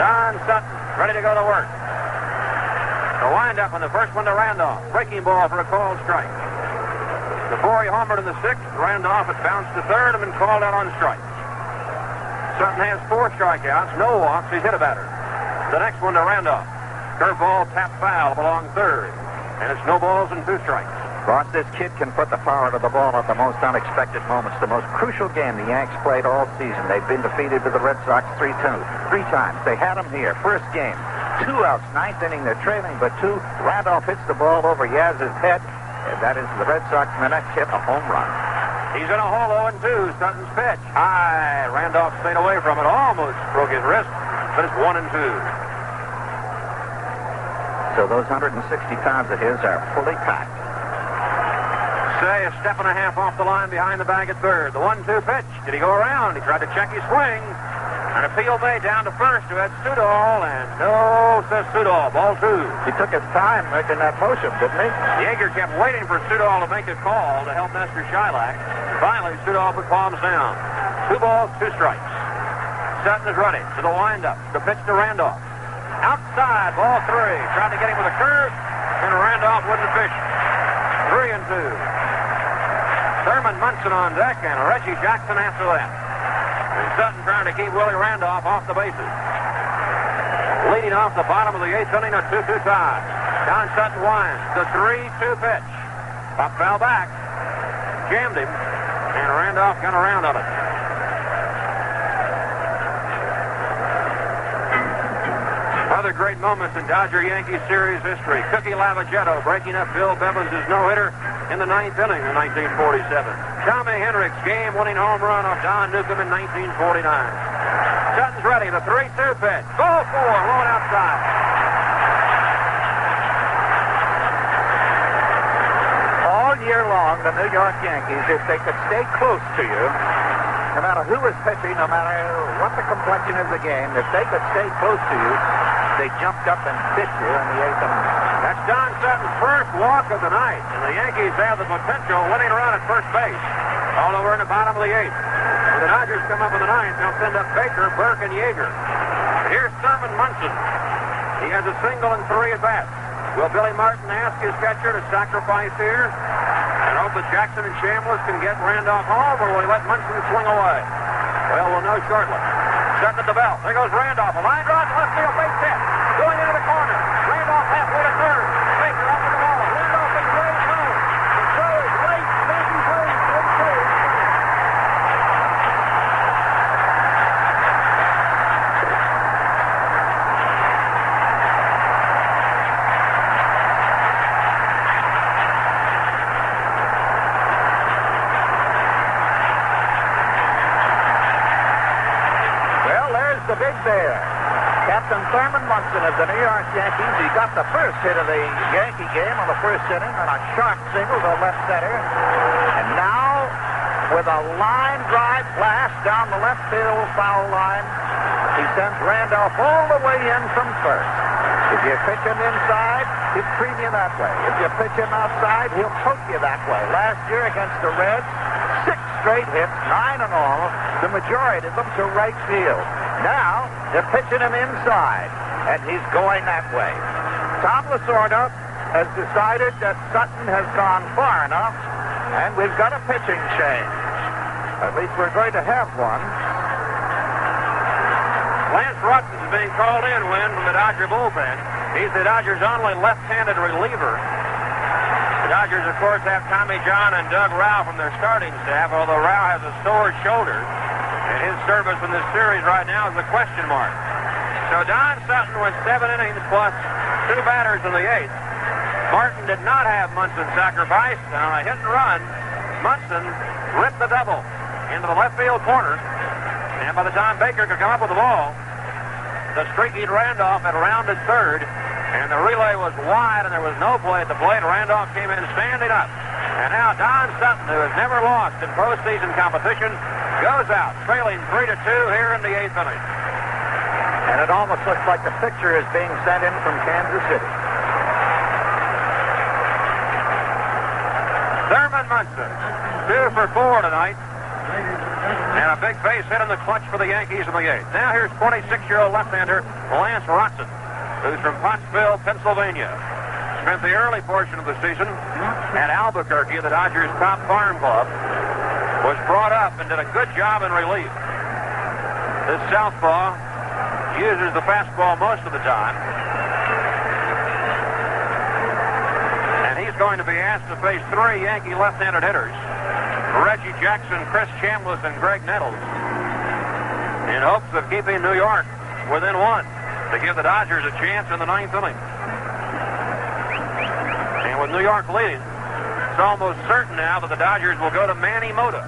Don Sutton ready to go to work. The windup on the first one to Randolph. Breaking ball for a called strike. Before he homered in the 6th, Randolph had bounced to 3rd and been called out on strikes. Sutton has 4 strikeouts, no walks. He's hit a batter. The next one to Randolph. Curveball tapped foul along 3rd. And it's no balls and 2 strikes. Ross, this kid can put the power to the ball at the most unexpected moments. The most crucial game the Yanks played all season. They've been defeated with the Red Sox 3 times. They had him here. First game. 2 outs, 9th inning. They're trailing but 2. Randolph hits the ball over Yaz's head. And that is the Red Sox minute hit a home run. He's in a hole 0-2. Sutton's pitch. High. Randolph stayed away from it. Almost broke his wrist. But it's 1-2. So those 160 pounds of his are fully packed. Cey a step and a half off the line behind the bag at 3rd. The 1-2 pitch. Did he go around? He tried to check his swing. An appeal made down to first to Ed Sudol, and no, says Sudol. Ball 2. He took his time making that motion, didn't he? Yeager kept waiting for Sudol to make a call to help Nestor Shylock. Finally, Sudol put palms down. 2 balls, 2 strikes. Sutton is ready to the windup. The pitch to Randolph. Outside, ball 3. Tried to get him with a curve, and Randolph wouldn't fish. 3-2. Thurman Munson on deck, and Reggie Jackson after that. And Sutton trying to keep Willie Randolph off the bases. Leading off the bottom of the 8th inning, a 2-2 tie. Don Sutton winds. The 3-2 pitch. Pop foul back. Jammed him, and Randolph got around on it. Other great moments in Dodger-Yankee series history. Cookie Lavagetto breaking up Bill Bevins' no-hitter in the 9th inning in 1947. Tommy Hendricks' game-winning home run off Don Newcomb in 1949. Sutton's ready. The 3-2 pitch. Ball 4, rolling outside. All year long, the New York Yankees, if they could stay close to you, no matter who was pitching, no matter what the complexion of the game, if they could stay close to you, they jumped up and bit you in the 8th inning. That's Don Sutton's first walk of the night, and the Yankees have the potential winning run at first base. Although we're in the bottom of the 8th. When the Dodgers come up in the 9th, they'll send up Baker, Burke, and Yeager. Here's Thurman Munson. He has a single and 3 at-bats. Will Billy Martin ask his catcher to sacrifice here and hope that Jackson and Chambliss can get Randolph home, or will he let Munson swing away? Well, we'll know shortly. Sutton at the belt. There goes Randolph. A line drive to left field, base hit. Going into the corner. Randolph halfway to 3rd. Baker up with the ball. Randolph is way home. The throw is late. Yankees lead 3-2. the big bear. Captain Thurman Munson of the New York Yankees. He got the first hit of the Yankee game on the first inning on a sharp single to left center. And now, with a line drive blast down the left field foul line, he sends Randolph all the way in from first. If you pitch him inside, he'll cream you that way. If you pitch him outside, he'll poke you that way. Last year against the Reds, 6 straight hits, 9 in all, the majority of them to right field. Now, they're pitching him inside, and he's going that way. Tom Lasorda has decided that Sutton has gone far enough, and we've got a pitching change. At least we're going to have one. Lance Rutzen is being called in, Win, from the Dodger bullpen. He's the Dodgers' only left-handed reliever. The Dodgers, of course, have Tommy John and Doug Rao from their starting staff, although Rao has a sore shoulder. And his service in this series right now is a question mark. So Don Sutton went 7 innings plus 2 batters in the 8th. Martin did not have Munson sacrificed, and on a hit and run, Munson ripped the double into the left field corner. And by the time Baker could come up with the ball, the streaky Randolph had rounded third, and the relay was wide, and there was no play at the plate. Randolph came in standing up. And now Don Sutton, who has never lost in postseason competition, goes out, trailing 3-2 here in the 8th inning. And it almost looks like the picture is being sent in from Kansas City. Thurman Munson, 2 for 4 tonight. And a big base hit in the clutch for the Yankees in the 8th. Now here's 26-year-old left-hander Lance Rutzen, who's from Pottsville, Pennsylvania. Spent the early portion of the season at Albuquerque, the Dodgers' top farm club. Was brought up and did a good job in relief. This southpaw uses the fastball most of the time. And he's going to be asked to face 3 Yankee left-handed hitters. Reggie Jackson, Chris Chambliss, and Graig Nettles, in hopes of keeping New York within 1 to give the Dodgers a chance in the 9th inning. And with New York leading, it's almost certain now that the Dodgers will go to Manny Mota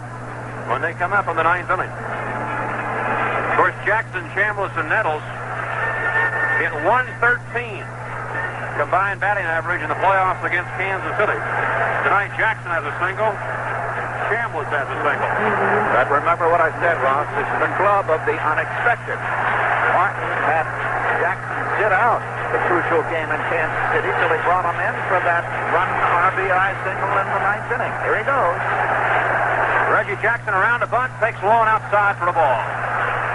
when they come up in the 9th inning. Of course, Jackson, Chambliss, and Nettles hit 113 combined batting average in the playoffs against Kansas City. Tonight, Jackson has a single. Chambliss has a single. But remember what I said, Ross. This is the club of the unexpected. Martin had Jackson sit out the crucial game in Kansas City till he brought him in for that run RBI single in the 9th inning. Here he goes. Reggie Jackson around the bunt, takes long outside for the ball.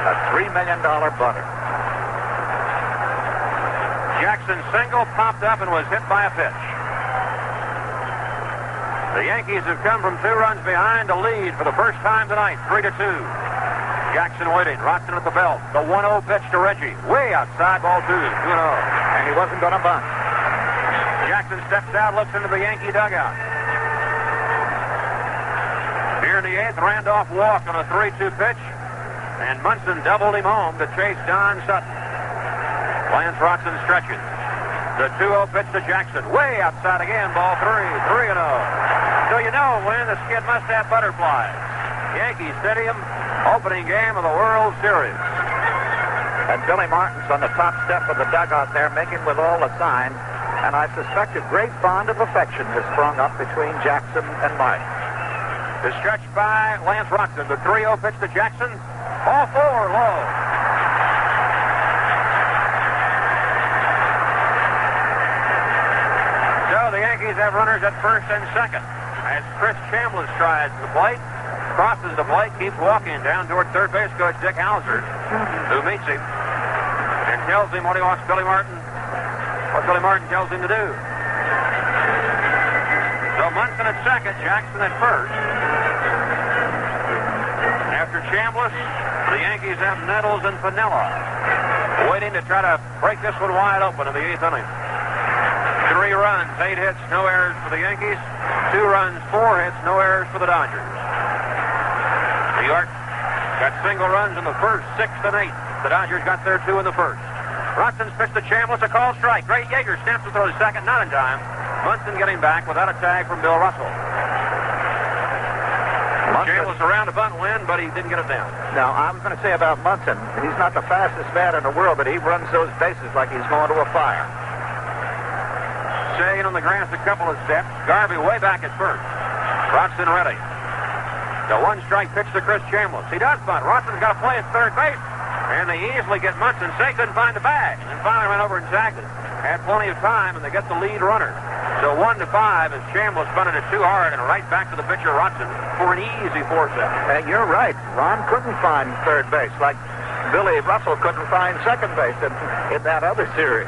A $3 million butter. Jackson single popped up and was hit by a pitch. The Yankees have come from 2 runs behind to lead for the first time tonight, 3-2. Jackson waiting, Rutzen at the belt. The 1-0 pitch to Reggie, way outside, ball 2, 2-0. And he wasn't going to bunt. Jackson steps out, looks into the Yankee dugout. Here in the 8th, Randolph walked on a 3-2 pitch, and Munson doubled him home to chase Don Sutton. Lance Rutzen stretches. The 2-0 pitch to Jackson, way outside again, ball 3, 3-0. So you know when the skid must have butterflies. Yankee Stadium, opening game of the World Series. And Billy Martin's on the top step of the dugout there, making with all the signs. And I suspect a great bond of affection has sprung up between Jackson and Mike. The stretch by Lance Rutzen. The 3-0 pitch to Jackson. Ball 4, low. So the Yankees have runners at first and second as Chris Chambliss strides the plate, crosses the plate, keeps walking down toward third base coach Dick Hauser, who meets him and tells him what he wants Billy Martin tells him to do. So Munson at second, Jackson at first. After Chambliss, the Yankees have Nettles and Piniella waiting to try to break this one wide open in the 8th inning. 3 runs, 8 hits, no errors for the Yankees. 2 runs, 4 hits, no errors for the Dodgers. New York got single runs in the first, 6th and 8th. The Dodgers got their 2 in the first. Rutzen's pitch to Chambliss, a call strike. Graig Yeager snaps to throw to second, not in time. Munson getting back without a tag from Bill Russell. Munson Chambliss around to bunt win, but he didn't get it down. Now, I was going to say about Munson, he's not the fastest man in the world, but he runs those bases like he's going to a fire. Staying on the grass a couple of steps. Garvey way back at first. Rotson ready. The one-strike pitch to Chris Chambliss. He does bunt. Rotson's got to play at third base. And they easily get Munson. Say couldn't find the bag. And finally went over and tagged it. Had plenty of time, and they get the lead runner. So 1-5 as Chambliss bunted it too hard and right back to the pitcher Rotson for an easy 4-7. Hey, you're right. Ron couldn't find third base like Billy Russell couldn't find second base in that other series.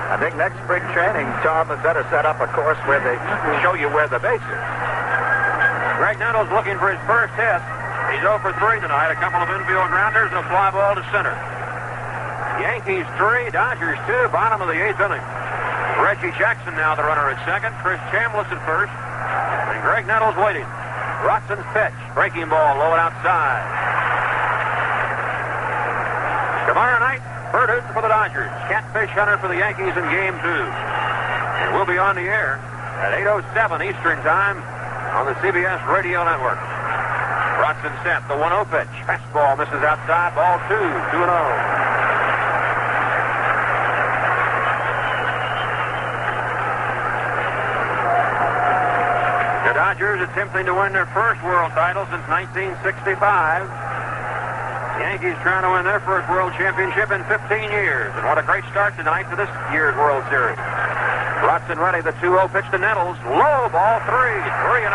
I think next spring training, Tom had better set up a course where they show you where the base is. Graig Nettles looking for his first hit. He's 0 for 3 tonight. A couple of infield grounders and a fly ball to center. Yankees 3, Dodgers 2, bottom of the 8th inning. Reggie Jackson now the runner at second. Chris Chambliss at first. And Graig Nettles waiting. Rotson's pitch. Breaking ball low and outside. Tomorrow night, Bert Hooton for the Dodgers. Catfish Hunter for the Yankees in Game 2. And we'll be on the air at 8:07 Eastern Time on the CBS Radio Network. Rotson set. The 1-0 pitch. Fastball misses outside. Ball 2. 2-0. The Dodgers attempting to win their first world title since 1965. Yankees trying to win their first world championship in 15 years. And what a great start tonight for this year's World Series. Rotson ready. The 2-0 pitch to Nettles. Low ball 3. 3-0.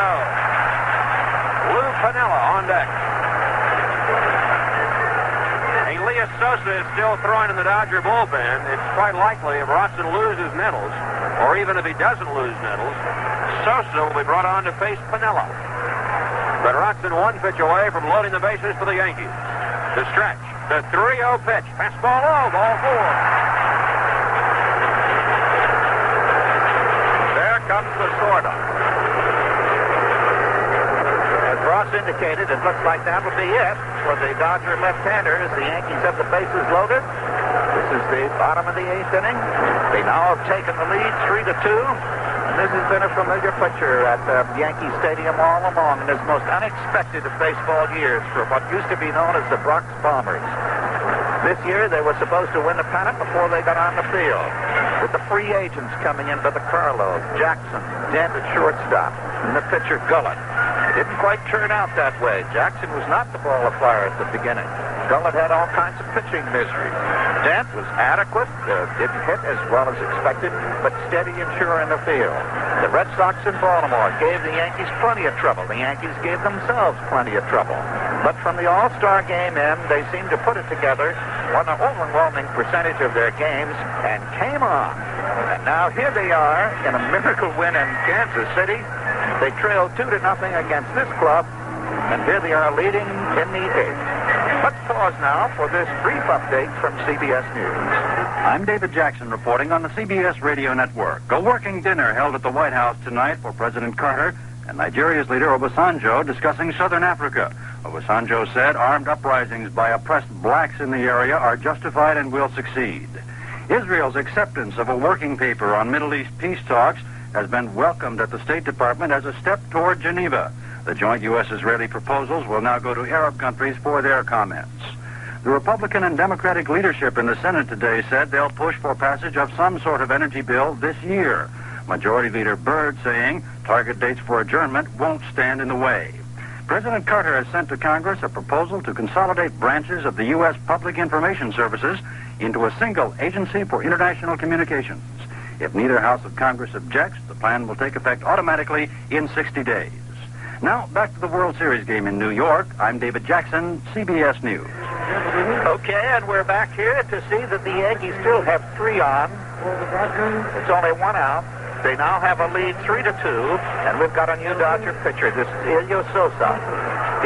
Lou Piniella on deck. Elias Sosa is still throwing in the Dodger bullpen. It's quite likely if Rotson loses Nettles, or even if he doesn't lose Nettles, Sosa will be brought on to face Piniella. But Rotson one pitch away from loading the bases for the Yankees. The stretch. The 3-0 pitch. Fastball low. Ball 4. There comes the sort-up. As Ross indicated, it looks like that will be it for the Dodger left-hander as the Yankees have the bases loaded. This is the bottom of the 8th inning. They now have taken the lead 3-2. And this has been a familiar picture at Yankee Stadium all along in this most unexpected of baseball years for what used to be known as the Bronx Bombers. This year, they were supposed to win the pennant before they got on the field. With the free agents coming into the carload, Jackson, Dent at shortstop, and the pitcher Gullett. It didn't quite turn out that way. Jackson was not the ball of fire at the beginning. Gullett had all kinds of pitching misery. Dent was adequate, didn't hit as well as expected, but steady and sure in the field. The Red Sox in Baltimore gave the Yankees plenty of trouble. The Yankees gave themselves plenty of trouble. But from the All-Star game in, they seemed to put it together, won an overwhelming percentage of their games, and came on. And now here they are in a miracle win in Kansas City. They trailed 2-0 against this club, and here they are leading in the 8th. Let's pause now for this brief update from CBS News. I'm David Jackson reporting on the CBS Radio Network. A working dinner held at the White House tonight for President Carter and Nigeria's leader Obasanjo discussing Southern Africa. Obasanjo said armed uprisings by oppressed blacks in the area are justified and will succeed. Israel's acceptance of a working paper on Middle East peace talks has been welcomed at the State Department as a step toward Geneva. The joint U.S.-Israeli proposals will now go to Arab countries for their comments. The Republican and Democratic leadership in the Senate today said they'll push for passage of some sort of energy bill this year. Majority Leader Byrd saying target dates for adjournment won't stand in the way. President Carter has sent to Congress a proposal to consolidate branches of the U.S. Public Information Services into a single agency for international communications. If neither House of Congress objects, the plan will take effect automatically in 60 days. Now, back to the World Series game in New York. I'm David Jackson, CBS News. Okay, and we're back here to see that the Yankees still have 3 on. It's only 1 out. They now have a lead 3-2, and we've got a new Dodger pitcher. This is Elio Sosa.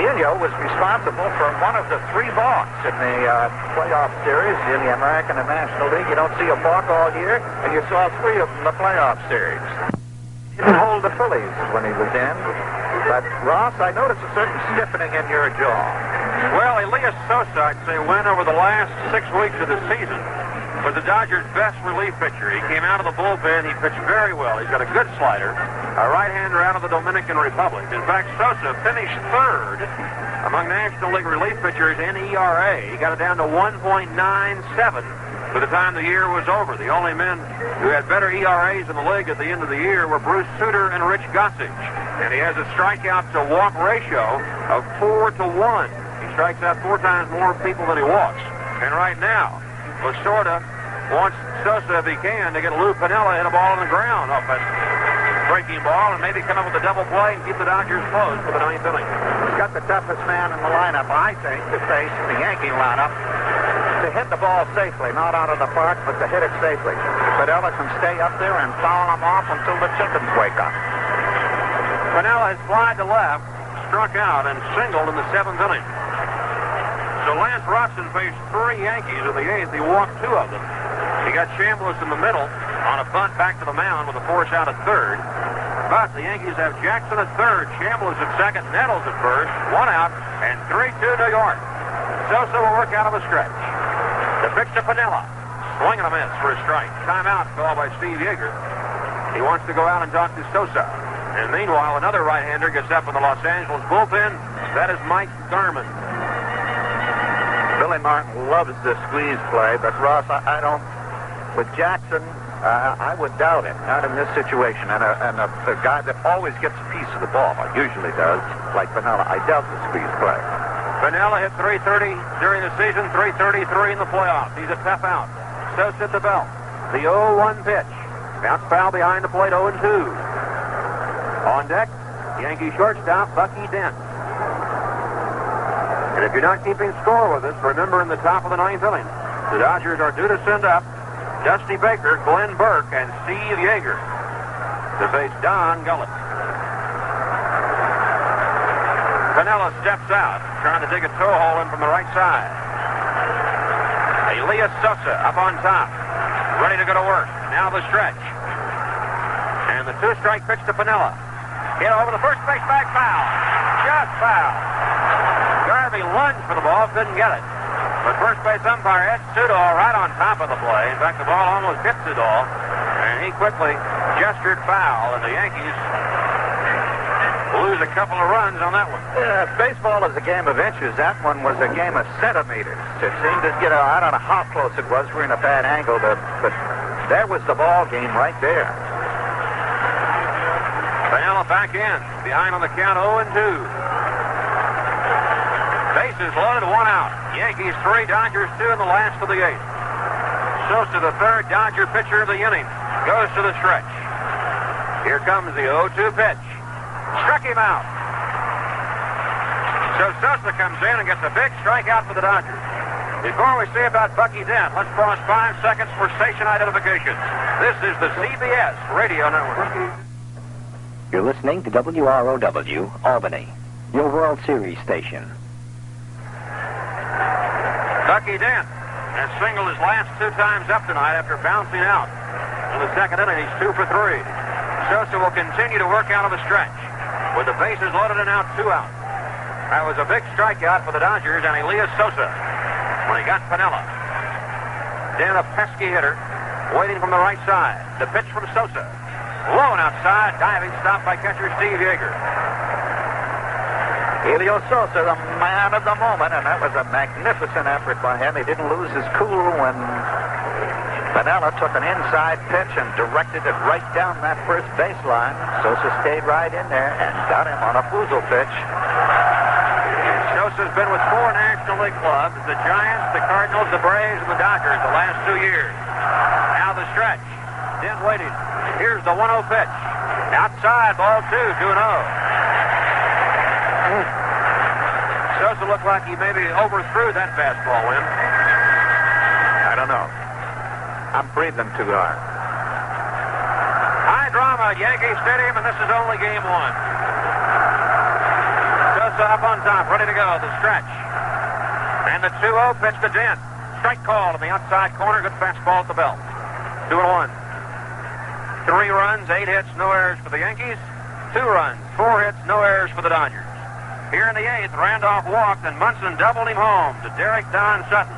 Elio was responsible for one of the 3 balks in the playoff series in the American and National League. You don't see a balk all year, and you saw 3 of them in the playoff series. He didn't hold the Phillies when he was in. But, Ross, I noticed a certain stiffening in your jaw. Well, Elias Sosa, I'd say, went over the last 6 weeks of the season. was the Dodgers' best relief pitcher. He came out of the bullpen. He pitched very well. He's got a good slider. A right-hander out of the Dominican Republic. In fact, Sosa finished third among National League relief pitchers in ERA. He got it down to 1.97 by the time the year was over. The only men who had better ERAs in the league at the end of the year were Bruce Sutter and Rich Gossage. And he has a strikeout to walk ratio of 4-to-1. He strikes out 4 times more people than he walks. And right now, Lasorda wants Sosa, if he can, to get Lou Piniella hit a ball on the ground off that breaking ball and maybe come up with a double play and keep the Dodgers close for the 9th inning. He's got the toughest man in the lineup, I think, to face in the Yankee lineup. To hit the ball safely, not out of the park, but to hit it safely. Piniella can stay up there and foul him off until the chickens wake up. Piniella has flied to left, struck out, and singled in the 7th inning. So Lance Robson faced 3 Yankees in the 8th. He walked 2 of them. He got Chambliss in the middle on a bunt back to the mound with a force out at third. But the Yankees have Jackson at third, Chambliss at second, Nettles at first, 1 out, and 3-2 New York. Sosa will work out of the stretch. The pitch to Piniella. Swing and a miss for a strike. Timeout called by Steve Yeager. He wants to go out and talk to Sosa. And meanwhile, another right-hander gets up in the Los Angeles bullpen. That is Mike Thurman. Billy Martin loves this squeeze play, but Ross, I don't. With Jackson, I would doubt it. Not in this situation. And a guy that always gets a piece of the ball, usually does, like Piniella, I doubt the squeeze play. Piniella hit 330 during the season, 333 in the playoffs. He's a tough out. Sosa at the belt. The 0-1 pitch. Bounce foul behind the plate, 0-2. On deck, Yankee shortstop Bucky Dent. And if you're not keeping score with us, remember in the top of the 9th inning, the Dodgers are due to send up Dusty Baker, Glenn Burke, and Steve Yeager to face Don Gullett. Piniella steps out, trying to dig a toe hole in from the right side. Elias Sosa up on top, ready to go to work. Now the stretch. And the 2-strike pitch to Piniella. Hit over the first base bag, foul. Just foul. Garvey lunged for the ball, couldn't get it. But first base umpire Ed Sudol right on top of the play. In fact, the ball almost hit Sudol, and he quickly gestured foul, and the Yankees lose a couple of runs on that one. Yeah, baseball is a game of inches. That one was a game of centimeters. It seemed to get, I don't know how close it was. We're in a bad angle, but there was the ball game right there. Piniella back in, behind on the count, 0-2. Bases loaded, 1 out. Yankees 3, Dodgers 2 in the last of the 8th. Sosa, the third Dodger pitcher of the inning, goes to the stretch. Here comes the 0-2 pitch. Struck him out. So Sosa comes in and gets a big strikeout for the Dodgers. Before we see about Bucky Dent, let's pause 5 seconds for station identification. This is the CBS Radio Network. You're listening to WROW, Albany, your World Series station. Bucky Dent has singled his last 2 times up tonight after bouncing out. In the 2nd inning, he's 2 for 3. Sosa will continue to work out of the stretch with the bases loaded and out, 2 out. That was a big strikeout for the Dodgers and Elias Sosa when he got Piniella. Dent, a pesky hitter, waiting from the right side. The pitch from Sosa. Low and outside, diving, stopped by catcher Steve Yeager. Elio Sosa, the man of the moment, and that was a magnificent effort by him. He didn't lose his cool when Piniella took an inside pitch and directed it right down that first baseline. Sosa stayed right in there and got him on a foozle pitch. Sosa's been with 4 National League clubs, the Giants, the Cardinals, the Braves, and the Dodgers the last 2 years. Now the stretch. Dent waiting. Here's the 1-0 pitch. Outside, ball 2, 2-0. Sosa looked like he maybe overthrew that fastball, Win. I don't know. I'm breathing too hard. High drama at Yankee Stadium, and this is only game 1. Sosa up on top, ready to go. The stretch. And the 2-0 pitch to Dent. Strike call to the outside corner. Good fastball at the belt. 2-1. 3 runs, 8 hits, no errors for the Yankees. 2 runs, 4 hits, no errors for the Dodgers. Here in the 8th, Randolph walked, and Munson doubled him home to Derek Don Sutton.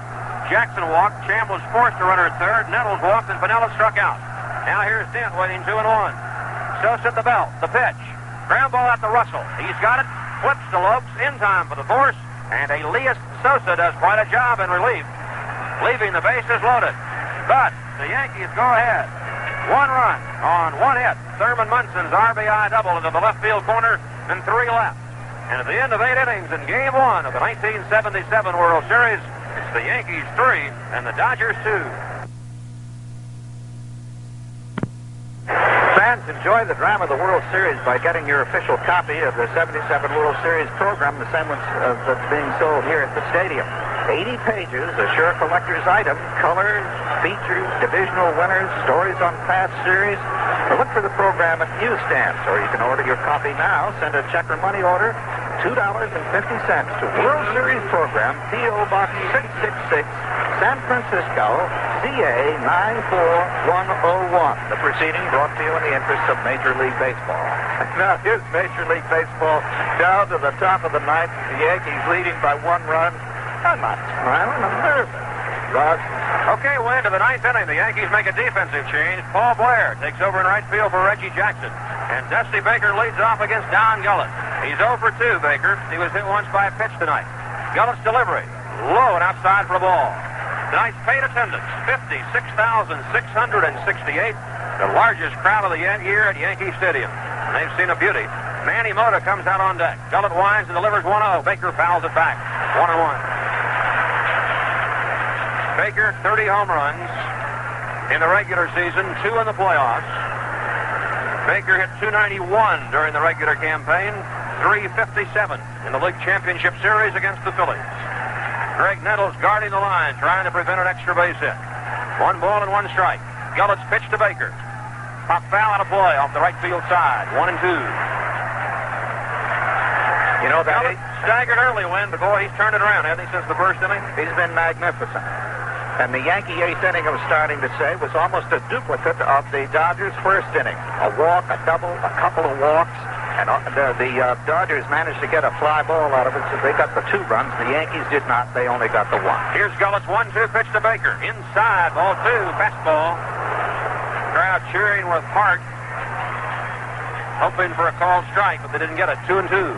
Jackson walked. Chambliss forced a runner at third. Nettles walked, and Piniella struck out. Now here's Dent waiting 2-1. Sosa at the belt. The pitch. Ground ball out to Russell. He's got it. Flips to Lopes in time for the force. And Elias Sosa does quite a job in relief, leaving the bases loaded. But the Yankees go ahead. 1 run on 1 hit. Thurman Munson's RBI double into the left field corner, and 3 left. And at the end of 8 innings in Game 1 of the 1977 World Series, it's the Yankees 3 and the Dodgers 2. Fans, enjoy the drama of the World Series by getting your official copy of the 77 World Series program, the same one that's being sold here at the stadium. 80 pages, a sure collector's item, colors, features, divisional winners, stories on past series. Or look for the program at newsstands, or you can order your copy now. Send a check or money order, $2.50 to World Series Program, P.O. Box 666, San Francisco, CA 94101. The proceeding brought to you in the interest of Major League Baseball. Now here's Major League Baseball down to the top of the ninth. The Yankees leading by 1 run. I'm not smiling, I'm nervous. Ross. Okay, we're into the 9th inning. The Yankees make a defensive change. Paul Blair takes over in right field for Reggie Jackson. And Dusty Baker leads off against Don Gullett. He's 0 for 2, Baker. He was hit once by a pitch tonight. Gullett's delivery, low and outside for a ball. Tonight's paid attendance, 56,668. The largest crowd of the year at Yankee Stadium. And they've seen a beauty. Manny Mota comes out on deck. Gullett winds and delivers 1-0. Baker fouls it back. 1-1. Baker, 30 home runs in the regular season, 2 in the playoffs. Baker hit .291 during the regular campaign, .357 in the League Championship Series against the Phillies. Graig Nettles guarding the line, trying to prevent an extra base hit. 1 ball and 1 strike. Gullett's pitch to Baker. Pop foul out of play off the right field side. 1-2. You know, that Gullet staggered early, Win, but boy, he's turned it around, hasn't he, since the first inning? He's been magnificent. And the Yankee 8th inning, I was starting to say, was almost a duplicate of the Dodgers' first inning. A walk, a double, a couple of walks, and the Dodgers managed to get a fly ball out of it, so they got the 2 runs. The Yankees did not. They only got the 1. Here's Gullett's 1-2 pitch to Baker. Inside, ball 2, fastball. Crowd cheering with heart, hoping for a called strike, but they didn't get it. 2-2.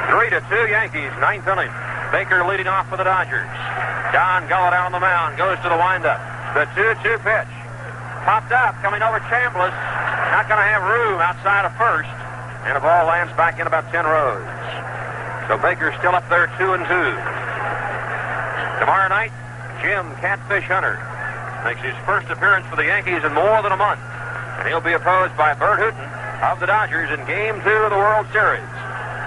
3-2 Yankees, 9th inning. Baker leading off for the Dodgers. Don Gullett out on the mound, goes to the windup. The 2-2 pitch. Popped up, coming over Chambliss. Not going to have room outside of first. And the ball lands back in about 10 rows. So Baker's still up there, 2-2. Tomorrow night, Jim Catfish Hunter makes his first appearance for the Yankees in more than a month. And he'll be opposed by Bert Hooton of the Dodgers in Game 2 of the World Series.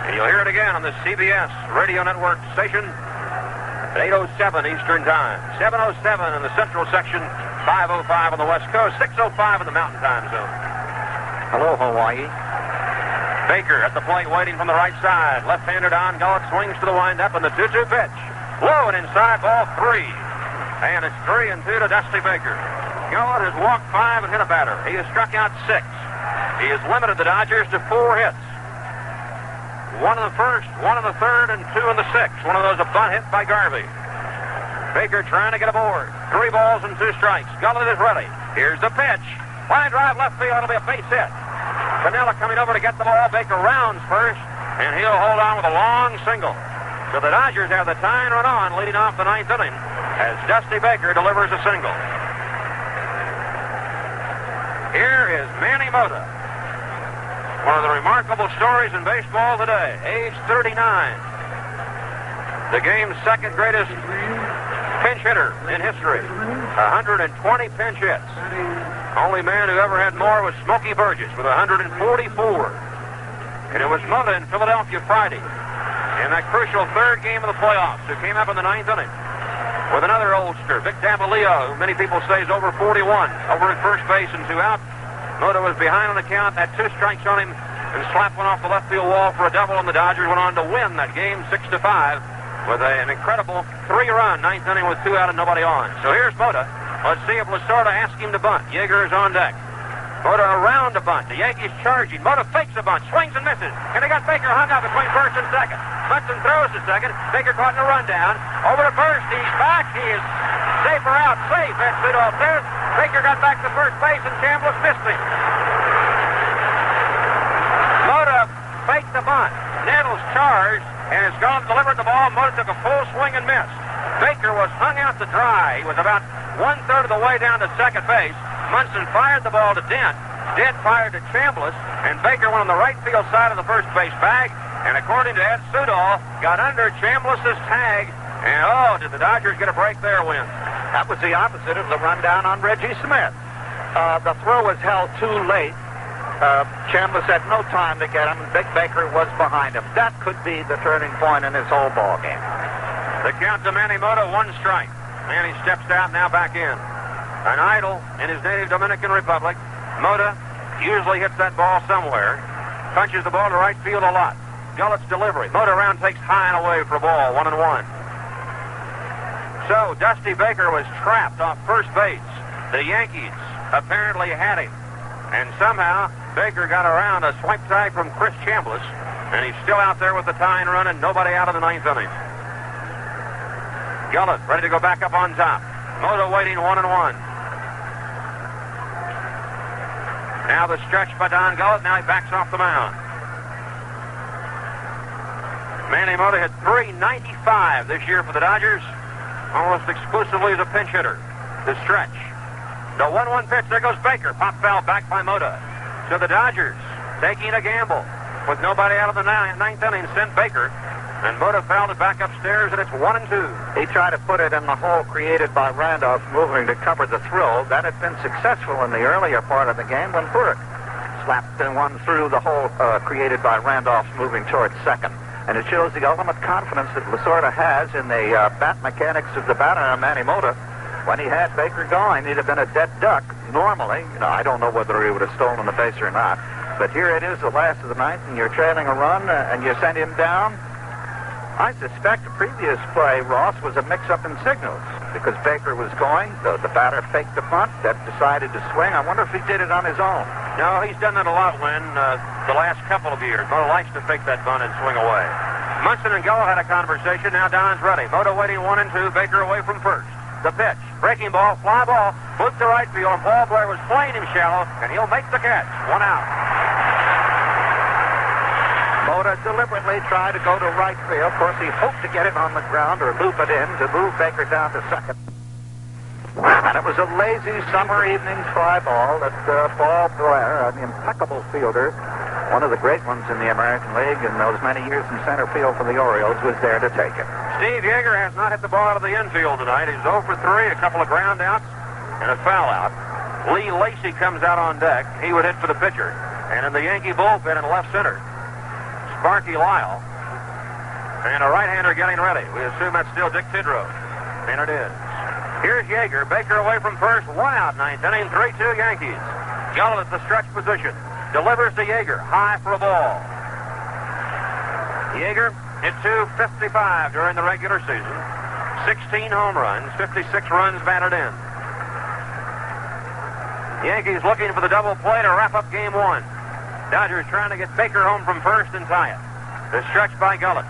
And you'll hear it again on the CBS Radio Network station at 8:07 Eastern Time. 7:07 in the Central Section, 5:05 on the West Coast, 6:05 in the Mountain Time Zone. Hello, Hawaii. Baker at the plate waiting from the right side. Left-hander Don Gullett swings to the windup and the 2-2 pitch. Low and inside, ball 3. And it's 3-2 to Dusty Baker. Gullett has walked 5 and hit a batter. He has struck out 6. He has limited the Dodgers to 4 hits. 1 in the first, 1 in the third, and 2 in the sixth. One of those a bunt hit by Garvey. Baker trying to get aboard. 3 balls and 2 strikes. Gullett is ready. Here's the pitch. Line drive left field. It'll be a base hit. Piniella coming over to get the ball. Baker rounds first, and he'll hold on with a long single. So the Dodgers have the tying run on, leading off the 9th inning, as Dusty Baker delivers a single. Here is Manny Mota. One of the remarkable stories in baseball today. Age 39. The game's second greatest pinch hitter in history. 120 pinch hits. Only man who ever had more was Smokey Burgess with 144. And it was Mota in Philadelphia Friday, in that crucial 3rd game of the playoffs, who came up in the 9th inning with another oldster, Vic Davalillo, who many people say is over 41, over at first base and 2 out. Mota was behind on the count, had 2 strikes on him, and slapped one off the left field wall for a double, and the Dodgers went on to win that game 6-5 with an incredible 3-run 9th inning with 2 out and nobody on. So here's Mota. Let's see if Lasorda asks him to bunt. Yeager is on deck. Mota around a bunt. The Yankees charging. Mota fakes a bunt, swings and misses, and they got Baker hung up between first and second. Munson throws to second. Baker caught in a rundown. Over to first. He's back. He is safer out. Safe, as Sudol says. Baker got back to first base, and Chambliss missed him. Mota faked the bunt. Nettles charged and has gone delivered the ball. Mota took a full swing and missed. Baker was hung out to dry. He was about one-third of the way down to second base. Munson fired the ball to Dent. Dent fired to Chambliss, and Baker went on the right field side of the first base bag, and according to Ed Sudol, got under Chambliss's tag, and did the Dodgers get a break there, Win? That was the opposite of the rundown on Reggie Smith. The throw was held too late. Chambliss had no time to get him, and Big Baker was behind him. That could be the turning point in his whole ball game. The count to Manny Mota, 1 strike. Manny steps out, now back in. An idol in his native Dominican Republic. Mota usually hits that ball somewhere. Punches the ball to right field a lot. Gullett's delivery. Mota around, takes high and away for a ball, 1-1. So, Dusty Baker was trapped off first base. The Yankees apparently had him. And somehow, Baker got around a swipe tag from Chris Chambliss, and he's still out there with the tying run and nobody out of the 9th inning. Gullett ready to go back up on top. Mota waiting, 1-1. Now the stretch by Don Gullett. Now he backs off the mound. Manny Mota hit .395 this year for the Dodgers, almost exclusively as a pinch hitter. The stretch. The 1-1 pitch. There goes Baker. Pop foul back by Mota. So the Dodgers taking a gamble with nobody out of the 9th inning. Sent Baker. And Mota fouled it back upstairs, and it's 1-2. He tried to put it in the hole created by Randolph moving to cover the throw. That had been successful in the earlier part of the game when Burke slapped one through the hole created by Randolph moving towards second. And it shows the ultimate confidence that Lasorda has in the bat mechanics of the batter, Manny Mota. When he had Baker going, he'd have been a dead duck normally. I don't know whether he would have stolen the base or not. But here it is, the last of the 9th, and you're trailing a run, and you send him down. I suspect the previous play, Ross, was a mix-up in signals because Baker was going. The batter faked the bunt. That decided to swing. I wonder if he did it on his own. No, he's done that a lot, Win, the last couple of years. Mota likes to fake that bunt and swing away. Munson and Gullett had a conversation. Now Don's ready. Mota waiting 1-2. Baker away from first. The pitch. Breaking ball. Fly ball. Flipped to right field. Paul Blair was playing him shallow, and he'll make the catch. 1 out. Mota deliberately tried to go to right field. Of course, he hoped to get it on the ground or loop it in to move Baker down to second. And it was a lazy summer evening fly ball that Paul Blair, an impeccable fielder, one of the great ones in the American League in those many years in center field for the Orioles, was there to take it. Steve Yeager has not hit the ball out of the infield tonight. He's 0 for 3, a couple of ground outs, and a foul out. Lee Lacy comes out on deck. He would hit for the pitcher. And in the Yankee bullpen in left center, Sparky Lyle, and a right-hander getting ready. We assume that's still Dick Tidrow, and it is. Here's Yeager. Baker away from first. 1 out, 9th inning. 3-2 Yankees. Gullett at the stretch position. Delivers to Yeager. High for a ball. Yeager hit .255 during the regular season. 16 home runs. 56 runs batted in. Yankees looking for the double play to wrap up game 1. Dodgers trying to get Baker home from first and tie it. The stretch by Gullett.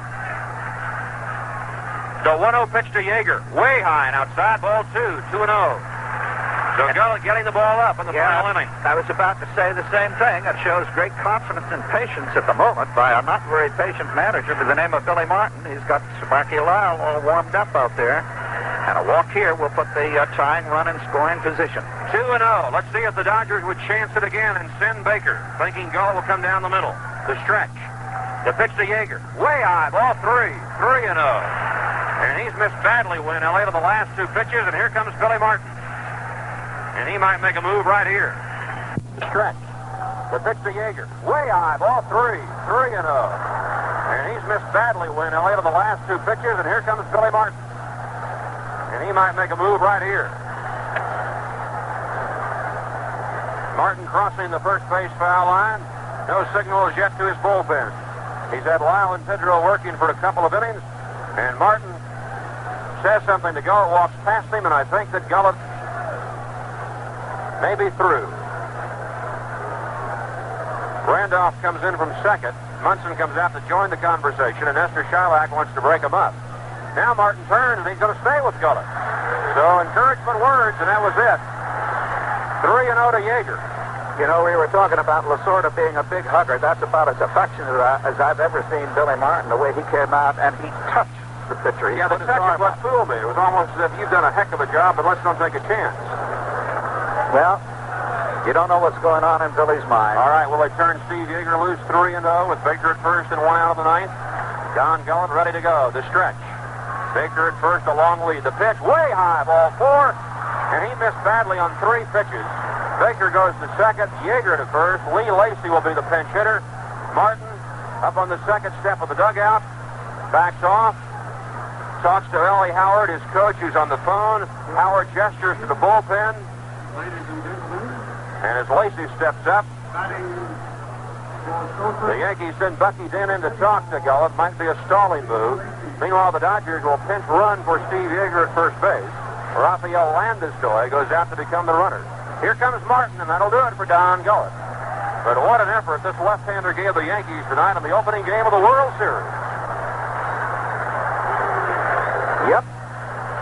The 1-0 pitch to Yeager. Way high and outside. Ball 2. 2-0. So Gullett getting the ball up in the final inning. I was about to say the same thing. It shows great confidence and patience at the moment by a not very patient manager by the name of Billy Martin. He's got Sparky Lyle all warmed up out there. And a walk here will put the tying run in scoring position. 2-0. Let's see if the Dodgers would chance it again and send Baker, thinking Gullett will come down the middle. The stretch. The pitch to Yeager. Way high. Ball 3. 3-0. And he's missed badly, Win, Elliott, of the last 2 pitches, and here comes Billy Martin. And he might make a move right here. The stretch. The pitch to Yeager. Way high. Ball 3. 3-0. And he's missed badly, Win, Elliott, of the last 2 pitches, and here comes Billy Martin. And he might make a move right here. Martin crossing the first base foul line. No signals yet to his bullpen. He's had Lyle and Tidrow working for a couple of innings. And Martin says something to Gullett, walks past him, and I think that Gullett may be through. Randolph comes in from second. Munson comes out to join the conversation, and Esther Shylock wants to break him up. Now Martin turns, and he's going to stay with Gullett. So encouragement words, and that was it. 3-0 to Yeager. You know, we were talking about Lasorda being a big hugger. That's about as affectionate as I've ever seen Billy Martin, the way he came out and he touched the pitcher. Yeah, the touch is what fooled me. It was almost as if you've done a heck of a job, but let's don't take a chance. Well, you don't know what's going on in Billy's mind. All right, well, they turn Steve Yeager loose 3-0 with Baker at first and 1 out of the ninth. Don Gullett ready to go. The stretch. Baker at first, a long lead. The pitch way high, ball 4, and he missed badly on 3 pitches. Baker goes to second. Yeager to first. Lee Lacy will be the pinch hitter. Martin up on the second step of the dugout. Backs off. Talks to Ellie Howard, his coach, who's on the phone. Howard gestures to the bullpen. And as Lacy steps up, the Yankees send Bucky Dent in to talk to Gullett. Might be a stalling move. Meanwhile, the Dodgers will pinch run for Steve Yeager at first base. Rafael Landis-Doy goes out to become the runner. Here comes Martin, and that'll do it for Don Gullett. But what an effort this left-hander gave the Yankees tonight in the opening game of the World Series. Yep.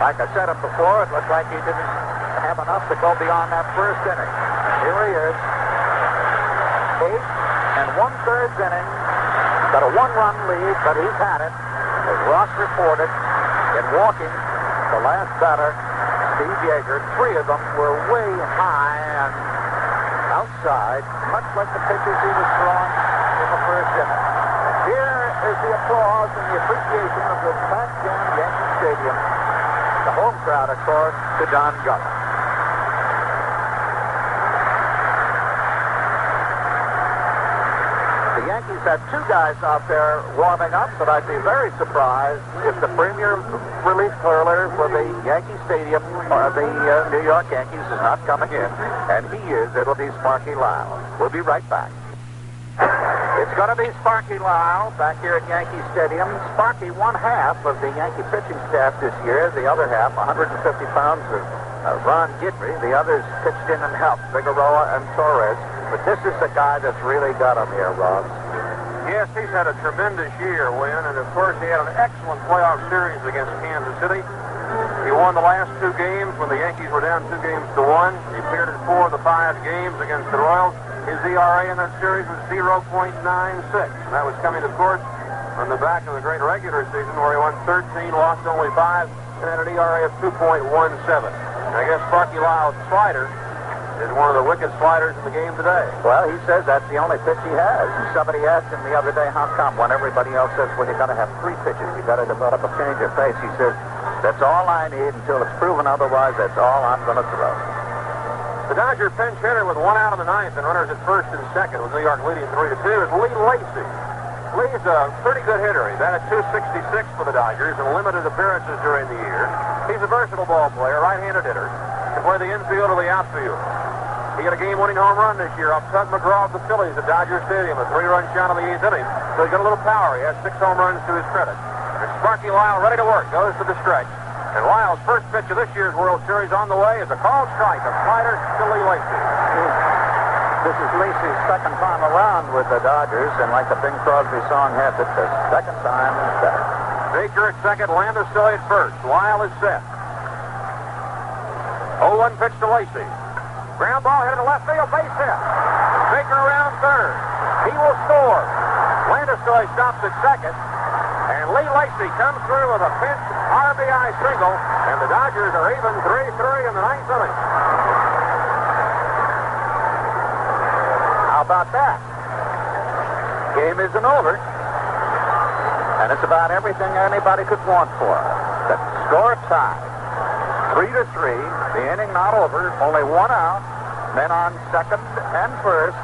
Like I said it before, it looked like he didn't have enough to go beyond that first inning. Here he is. 8 1/3 inning. Got a 1-run lead, but he's had it. As Ross reported, in walking the last batter, Steve Yeager, 3 of them were way high and outside, much like the pitches he was throwing in the first inning. Here is the applause and the appreciation of the back-jam Yankee Stadium. The home crowd, of course, to Don Gullett. The Yankees had 2 guys out there warming up, but I'd be very surprised if the premier relief curler for the Yankee Stadium or the New York Yankees is not coming in. And he is. It'll be Sparky Lyle. We'll be right back. It's going to be Sparky Lyle back here at Yankee Stadium. Sparky, 1/2 of the Yankee pitching staff this year. The other half, 150 pounds of Ron Guidry. The others pitched in and helped, Figueroa and Torres. But this is the guy that's really got him here, Ross. Yes, he's had a tremendous year, Win, and of course he had an excellent playoff series against Kansas City. He won the last 2 games when the Yankees were down 2-1. He appeared in 4 of the 5 games against the Royals. His ERA in that series was 0.96. And that was coming, of course, on the back of the great regular season where he won 13, lost only 5, and had an ERA of 2.17. And I guess Sparky Lyle's slider is one of the wicked sliders in the game today. Well, he says that's the only pitch he has. And somebody asked him the other day, how come? When everybody else says, well, you got to have 3 pitches. You got to develop a change of pace. He says, that's all I need until it's proven otherwise. That's all I'm going to throw. The Dodger pinch hitter with 1 out of the ninth and runners at first and second with New York leading 3-2 is Lee Lacy. Lee's a pretty good hitter. He's batted .266 for the Dodgers and limited appearances during the year. He's a versatile ball player, right-handed hitter, can play the infield or the outfield. He had a game-winning home run this year off Tug McGraw of the Phillies at Dodger Stadium, a 3-run shot in the 8th inning. So he's got a little power. He has 6 home runs to his credit. And Sparky Lyle ready to work, goes to the stretch. And Lyle's first pitch of this year's World Series on the way is a called strike, a slider to Lee Lacy. This is Lacy's second time around with the Dodgers, and like the Bing Crosby song has it, the second time is better. Baker at second, Landis-Doy at first. Lyle is set. 0-1 pitch to Lacy. Ground ball hit to left field, base hit. Baker around third. He will score. Landis-Doy stops at second. And Lee Lacy comes through with a pinch RBI single. And the Dodgers are even 3-3 in the 9th inning. How about that? Game isn't over. And it's about everything anybody could want for it. The score tied. 3-3. The inning not over. Only 1 out. Men on second and first.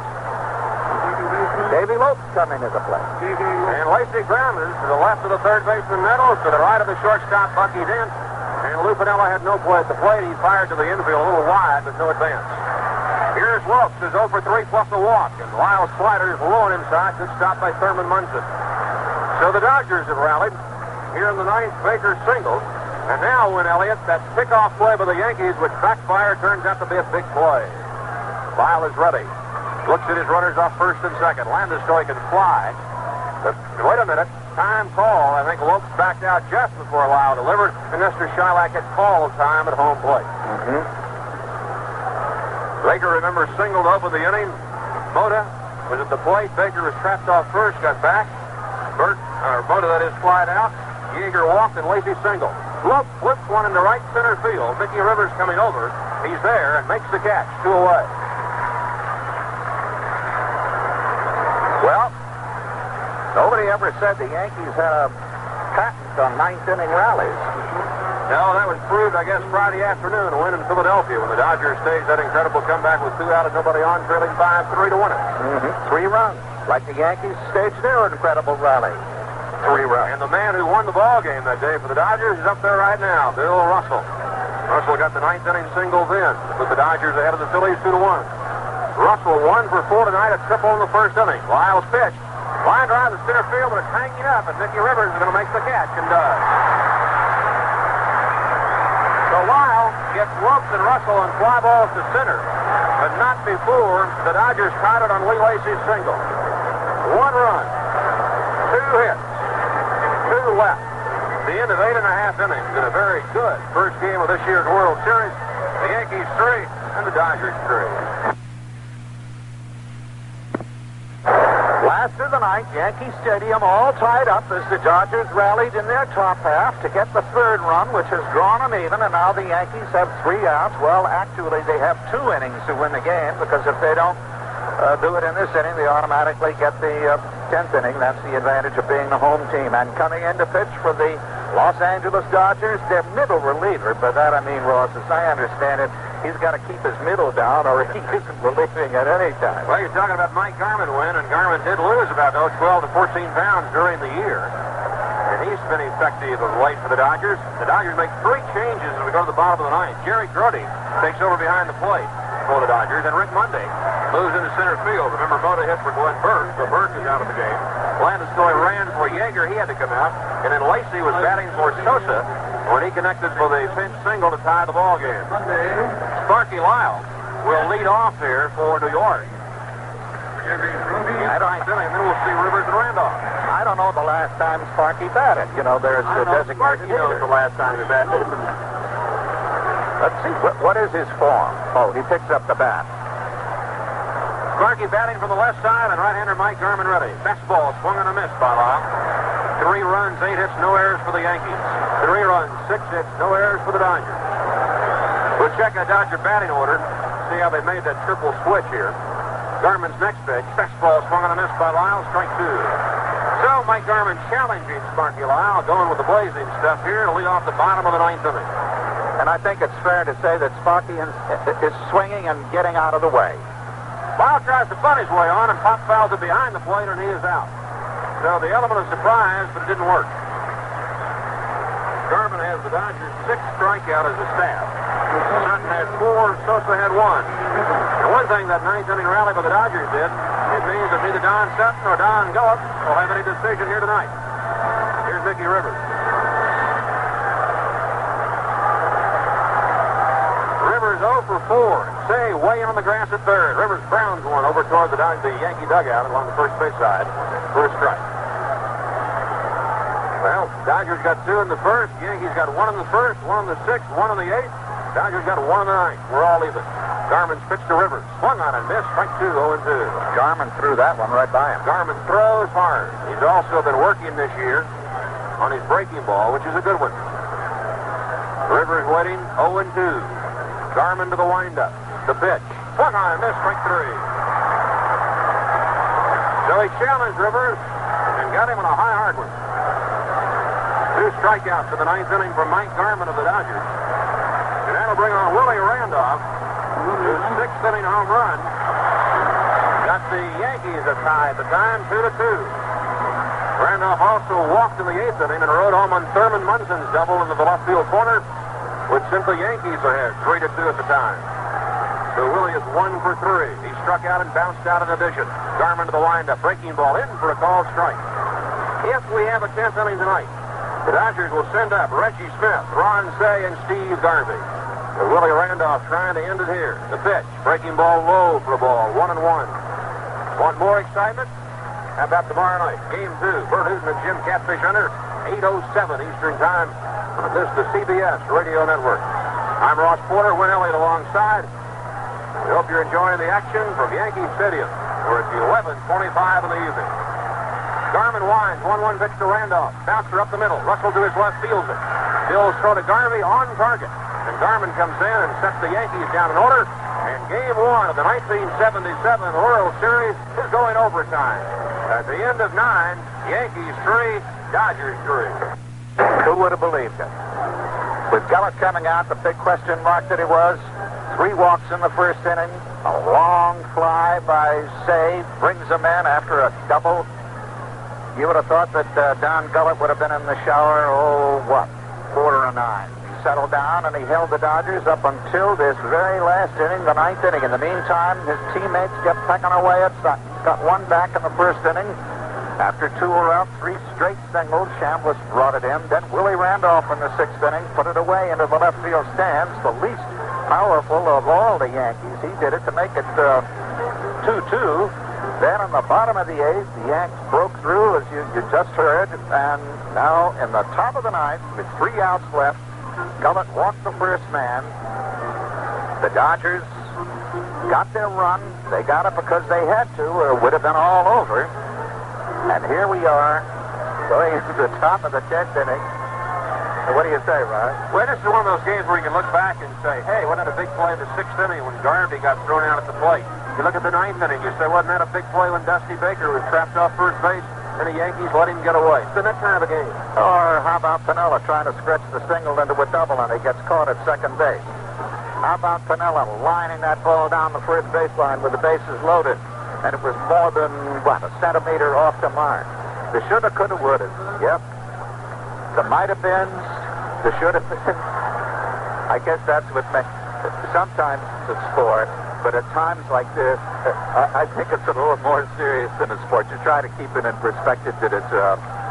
Davey Lopes coming into play. And Lacy grounded to the left of the third baseman Nettles, to the right of the shortstop Bucky Dent. And Lou Piniella had no play at the plate. He fired to the infield a little wide, but no advance. Here's Lopes, is 0 for 3 plus a walk. And Lyle's slider is low and inside. Good stop by Thurman Munson. So the Dodgers have rallied. Here in the 9th, Baker singles. And now, Win Elliott, that pickoff play by the Yankees, which backfired, turns out to be a big play. Lyle is ready. Looks at his runners off first and second. Landis-Doy can fly. Wait a minute. Time call. I think Lopes backed out just before Lyle delivered, and Mr. Shylock had called time at home plate. Baker, remember, singled open the inning. Mota was at the plate. Baker was trapped off first, got back. Mota, that is, flied out. Yeager walked, and Lacey singled. Lopes flips one into right center field. Mickey Rivers coming over. He's there and makes the catch. 2 away. Well, nobody ever said the Yankees had a patent on ninth-inning rallies. No, that was proved, I guess, Friday afternoon, a win in Philadelphia when the Dodgers staged that incredible comeback with 2 out and nobody on, trailing 5-3 to win it. 3 runs, like the Yankees staged their incredible rally. 3 runs. And the man who won the ball game that day for the Dodgers is up there right now, Bill Russell. Russell got the 9th-inning single then, with the Dodgers ahead of the Phillies 2-1. Russell 1 for 4 tonight, a triple in the first inning. Lyle's pitch. Line drive to center field, but it's hanging up, and Mickey Rivers is going to make the catch, and does. So Lyle gets Lopes and Russell on fly balls to center, but not before the Dodgers tied it on Lee Lacey's single. 1 run, 2 hits, 2 left. The end of 8.5 innings in a very good first game of this year's World Series. The Yankees 3 and the Dodgers 3. Last of the night, Yankee Stadium all tied up as the Dodgers rallied in their top half to get the 3rd run, which has drawn them even, and now the Yankees have 3 outs. Well, actually, they have 2 innings to win the game, because if they don't do it in this inning, they automatically get the 10th inning. That's the advantage of being the home team. And coming in to pitch for the Los Angeles Dodgers, their middle reliever. By that I mean, Ross, as I understand it, he's got to keep his middle down or he isn't relieving at any time. Well, you're talking about Mike Garman win, and Garman did lose about 12 to 14 pounds during the year. And he's been effective of late for the Dodgers. The Dodgers make 3 changes as we go to the bottom of the 9th. Jerry Grody takes over behind the plate for the Dodgers, and Rick Monday moves into center field. Remember, Mota hit for Glenn Burke, so Burke is out of the game. Landeskog ran for Yeager. He had to come out. And then Lacey was batting for Sosa when he connected for the pinch single to tie the ball game. Sparky Lyle will lead off here for New York. And then we'll see Rivers and Randolph. I don't know the last time Sparky batted. You know, there's the designated Sparky knows the last time he batted. Let's see, what is his form? Oh, he picks up the bat. Sparky batting from the left side, and right-hander Mike Garman ready. Fastball swung and a miss by Lyle. 3 runs, 8 hits, no errors for the Yankees. 3 runs, 6 hits, no errors for the Dodgers. We'll check a Dodger batting order, see how they made that triple switch here. Garman's next pitch, fastball swung and a miss by Lyle, strike 2. So Mike Garman challenging Sparky Lyle, going with the blazing stuff here to lead off the bottom of the 9th inning. And I think it's fair to say that Sparky is swinging and getting out of the way. Lyle tries to butt his way on, and pop fouls it behind the plate, and he is out. So the element of surprise, but it didn't work. Garman has the Dodgers' 6th strikeout as a staff. Sutton had 4, Sosa had 1. And one thing that 9th inning rally by the Dodgers did, it means that neither Don Sutton or Don Gullett will have any decision here tonight. Here's Mickey Rivers. Rivers 0 for 4. Cey way in on the grass at 3rd. Rivers grounds one over toward the Yankee dugout along the first base side for a strike. Well, Dodgers got 2 in the first. Yankees got 1 in the first, 1 in the 6th, 1 in the 8th. Dodgers got 1 in the 9th. We're all even. Garman's pitch to Rivers. Swung on and missed. Strike 2, 0-2. Garman threw that one right by him. Garman throws hard. He's also been working this year on his breaking ball, which is a good one. Rivers waiting, 0-2. Garman to the windup. The pitch. Swung on and missed. Strike 3. So he challenged Rivers and got him on a high hard one. 2 strikeouts in the 9th inning from Mike Garman of the Dodgers. And that'll bring on Willie Randolph, whose 6th inning home run got the Yankees a tie at the time, 2-2. Randolph also walked in the 8th inning and rode home on Thurman Munson's double in the left field corner, which sent the Yankees ahead, 3-2 at the time. So Willie is 1 for 3. He struck out and bounced out in addition. Garman to the windup, breaking ball in for a called strike. If we have a 10th inning tonight, the Dodgers will send up Reggie Smith, Ron Cey, and Steve Garvey. But Willie Randolph trying to end it here. The pitch, breaking ball low for a ball, 1-1. Want more excitement? How about tomorrow night? Game 2, Bert Hooten and Jim Catfish Hunter, 8:07 Eastern Time on this, the CBS Radio Network. I'm Ross Porter, Win Elliott alongside. We hope you're enjoying the action from Yankee Stadium, where it's 11:25 in the evening. Garvin winds, 1-1 pitch to Randolph. Bouncer up the middle. Russell to his left, fields it. Bill's throw to Garvey on target. And Garvin comes in and sets the Yankees down in order. And Game 1 of the 1977 World Series is going overtime. At the end of 9, Yankees 3, Dodgers 3. Who would have believed it? With Gullett coming out, the big question mark that he was, 3 walks in the first inning, a long fly by Cey brings him in after a double. You would have thought that Don Gullett would have been in the shower, 9:15. He settled down and he held the Dodgers up until this very last inning, the 9th inning. In the meantime, his teammates kept pecking away at Sutton. Got 1 back in the first inning. After 2 were out, 3 straight singles, Chambliss brought it in. Then Willie Randolph in the 6th inning put it away into the left field stands. The least powerful of all the Yankees. He did it to make it 2-2. Then in the bottom of the 8th, the Yanks broke through, as you just heard. And now in the top of the 9th, with 3 outs left, Gullett walked the first man. The Dodgers got their run. They got it because they had to, or it would have been all over. And here we are, going into the top of the 10th inning. What do you say, Ron? Well, this is one of those games where you can look back and say, hey, wasn't that a big play in the 6th inning when Garvey got thrown out at the plate? You look at the 9th inning, you say, wasn't that a big play when Dusty Baker was trapped off first base and the Yankees let him get away? It's been that kind of a game. Or how about Piniella trying to stretch the single into a double and he gets caught at second base? How about Piniella lining that ball down the first baseline with the bases loaded? And it was more than, a centimeter off the mark. The shoulda, coulda, woulda. Yep. The might have been, the should have been. I guess that's what makes, sometimes it's sport, but at times like this, I think it's a little more serious than a sport. You try to keep it in perspective that it's...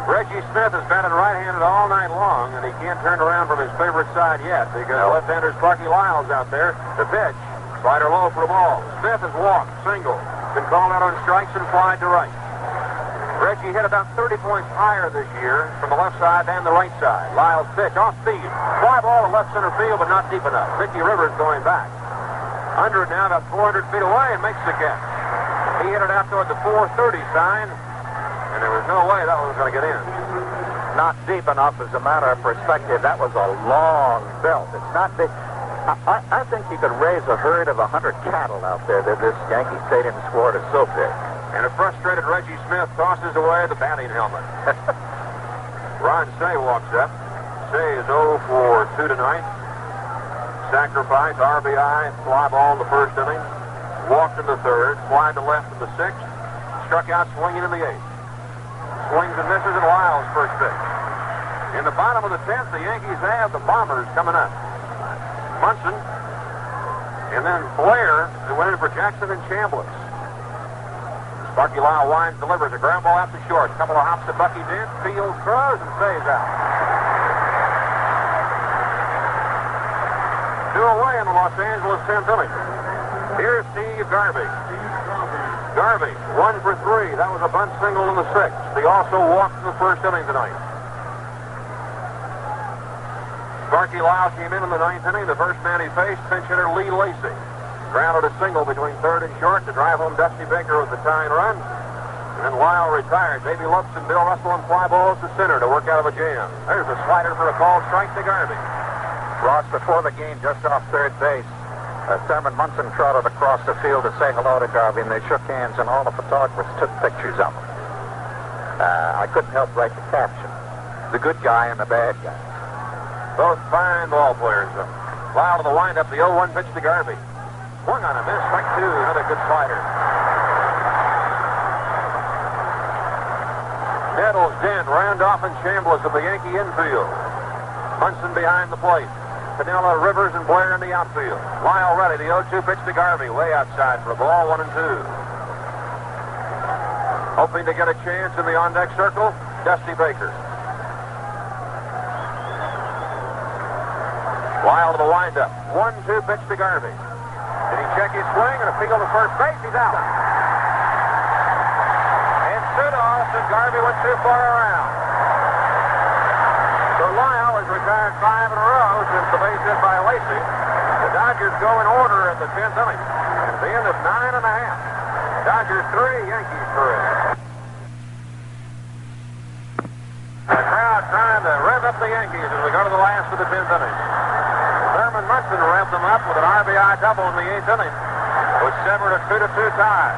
Reggie Smith has batted right-handed all night long, and he can't turn around from his favorite side yet because left-hander's Bucky Lyles out there. The pitch, slider low for a ball. Smith has walked, single, been called out on strikes and flied to right. Reggie hit about 30 points higher this year from the left side than the right side. Lyles pitch off speed. Fly ball to left center field, but not deep enough. Mickey Rivers going back. Under it now, about 400 feet away, and makes the catch. He hit it out toward the 430 sign, and there was no way that one was going to get in. Not deep enough as a matter of perspective. That was a long belt. It's not big. I think you could raise a herd of 100 cattle out there that this Yankee Stadium squad is so big. And a frustrated Reggie Smith tosses away the batting helmet. Ron Cey walks up. Cey is 0 for 2 tonight. Sacrifice, RBI, fly ball in the first inning. Walked in the 3rd, fly to left in the 6th. Struck out swinging in the 8th. Swings and misses at Lyles' first pitch. In the bottom of the 10th, the Yankees have the Bombers coming up. Munson, and then Blair, who went in for Jackson and Chambliss. Bucky Lyle winds, delivers a ground ball out to short. Couple of hops to Bucky Dent, fields, throws, and stays out. 2 away in the Los Angeles 10th inning. Here's Steve Garvey. Garvey, 1 for 3. That was a bunt single in the 6th. He also walked in the first inning tonight. Bucky Lyle came in the 9th inning. The first man he faced, pinch hitter Lee Lacy. Grounded a single between 3rd and short to drive home Dusty Baker with the tying run. And then Lyle retired. Davey Lopes and Bill Russell on fly balls to center to work out of a jam. There's a slider for a called strike to Garvey. Ross, before the game, just off 3rd base, Thurman Munson trotted across the field to say hello to Garvey, and they shook hands, and all the photographers took pictures of him. I couldn't help write the caption. The good guy and the bad guy. Both fine ball players, though. Lyle to the windup, the 0-1 pitch to Garvey. Swung on a miss, strike 2, another good slider. Nettles, Dent, Randolph, and Chambliss of the Yankee infield. Munson behind the plate. Piniella, Rivers, and Blair in the outfield. Lyle ready, the 0-2 pitch to Garvey, way outside for a ball, 1-2. Hoping to get a chance in the on-deck circle, Dusty Baker. Lyle to the windup. 1-2 pitch to Garvey. Did he check his swing and a field to first base? He's out. And 2 off, and Garvey went too far around. So Lyle has retired 5 in a row since the base hit by Lacey. The Dodgers go in order at the 10th inning. At the end of 9 1/2. Dodgers 3, Yankees 3. The crowd trying to rev up the Yankees as we go to the last of the 10th inning. Thurman Munson revved them up with an RBI double in the 8th inning, which severed a 2-2 tie.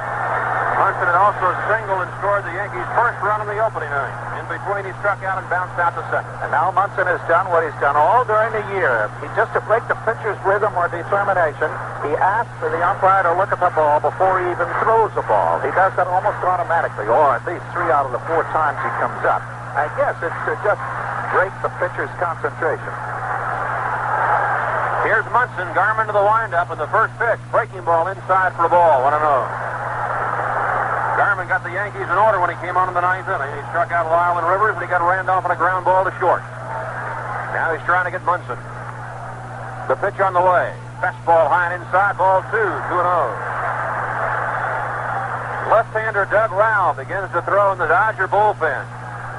Munson had also singled and scored the Yankees' first run in the opening inning. In between, he struck out and bounced out to second. And now Munson has done what he's done all during the year. Just to break the pitcher's rhythm or determination, he asks for the umpire to look at the ball before he even throws the ball. He does that almost automatically, or at least 3 out of the 4 times he comes up. I guess it's to just break the pitcher's concentration. Here's Munson, Garman to the windup, and the first pitch, breaking ball inside for a ball, 1-0. Garman got the Yankees in order when he came on in the 9th inning. He struck out Lyle and Rivers, and he got Randolph on a ground ball to short. Now he's trying to get Munson. The pitch on the way. Fastball high and inside, ball 2, 2-0. Left-hander Doug Rowell begins to throw in the Dodger bullpen.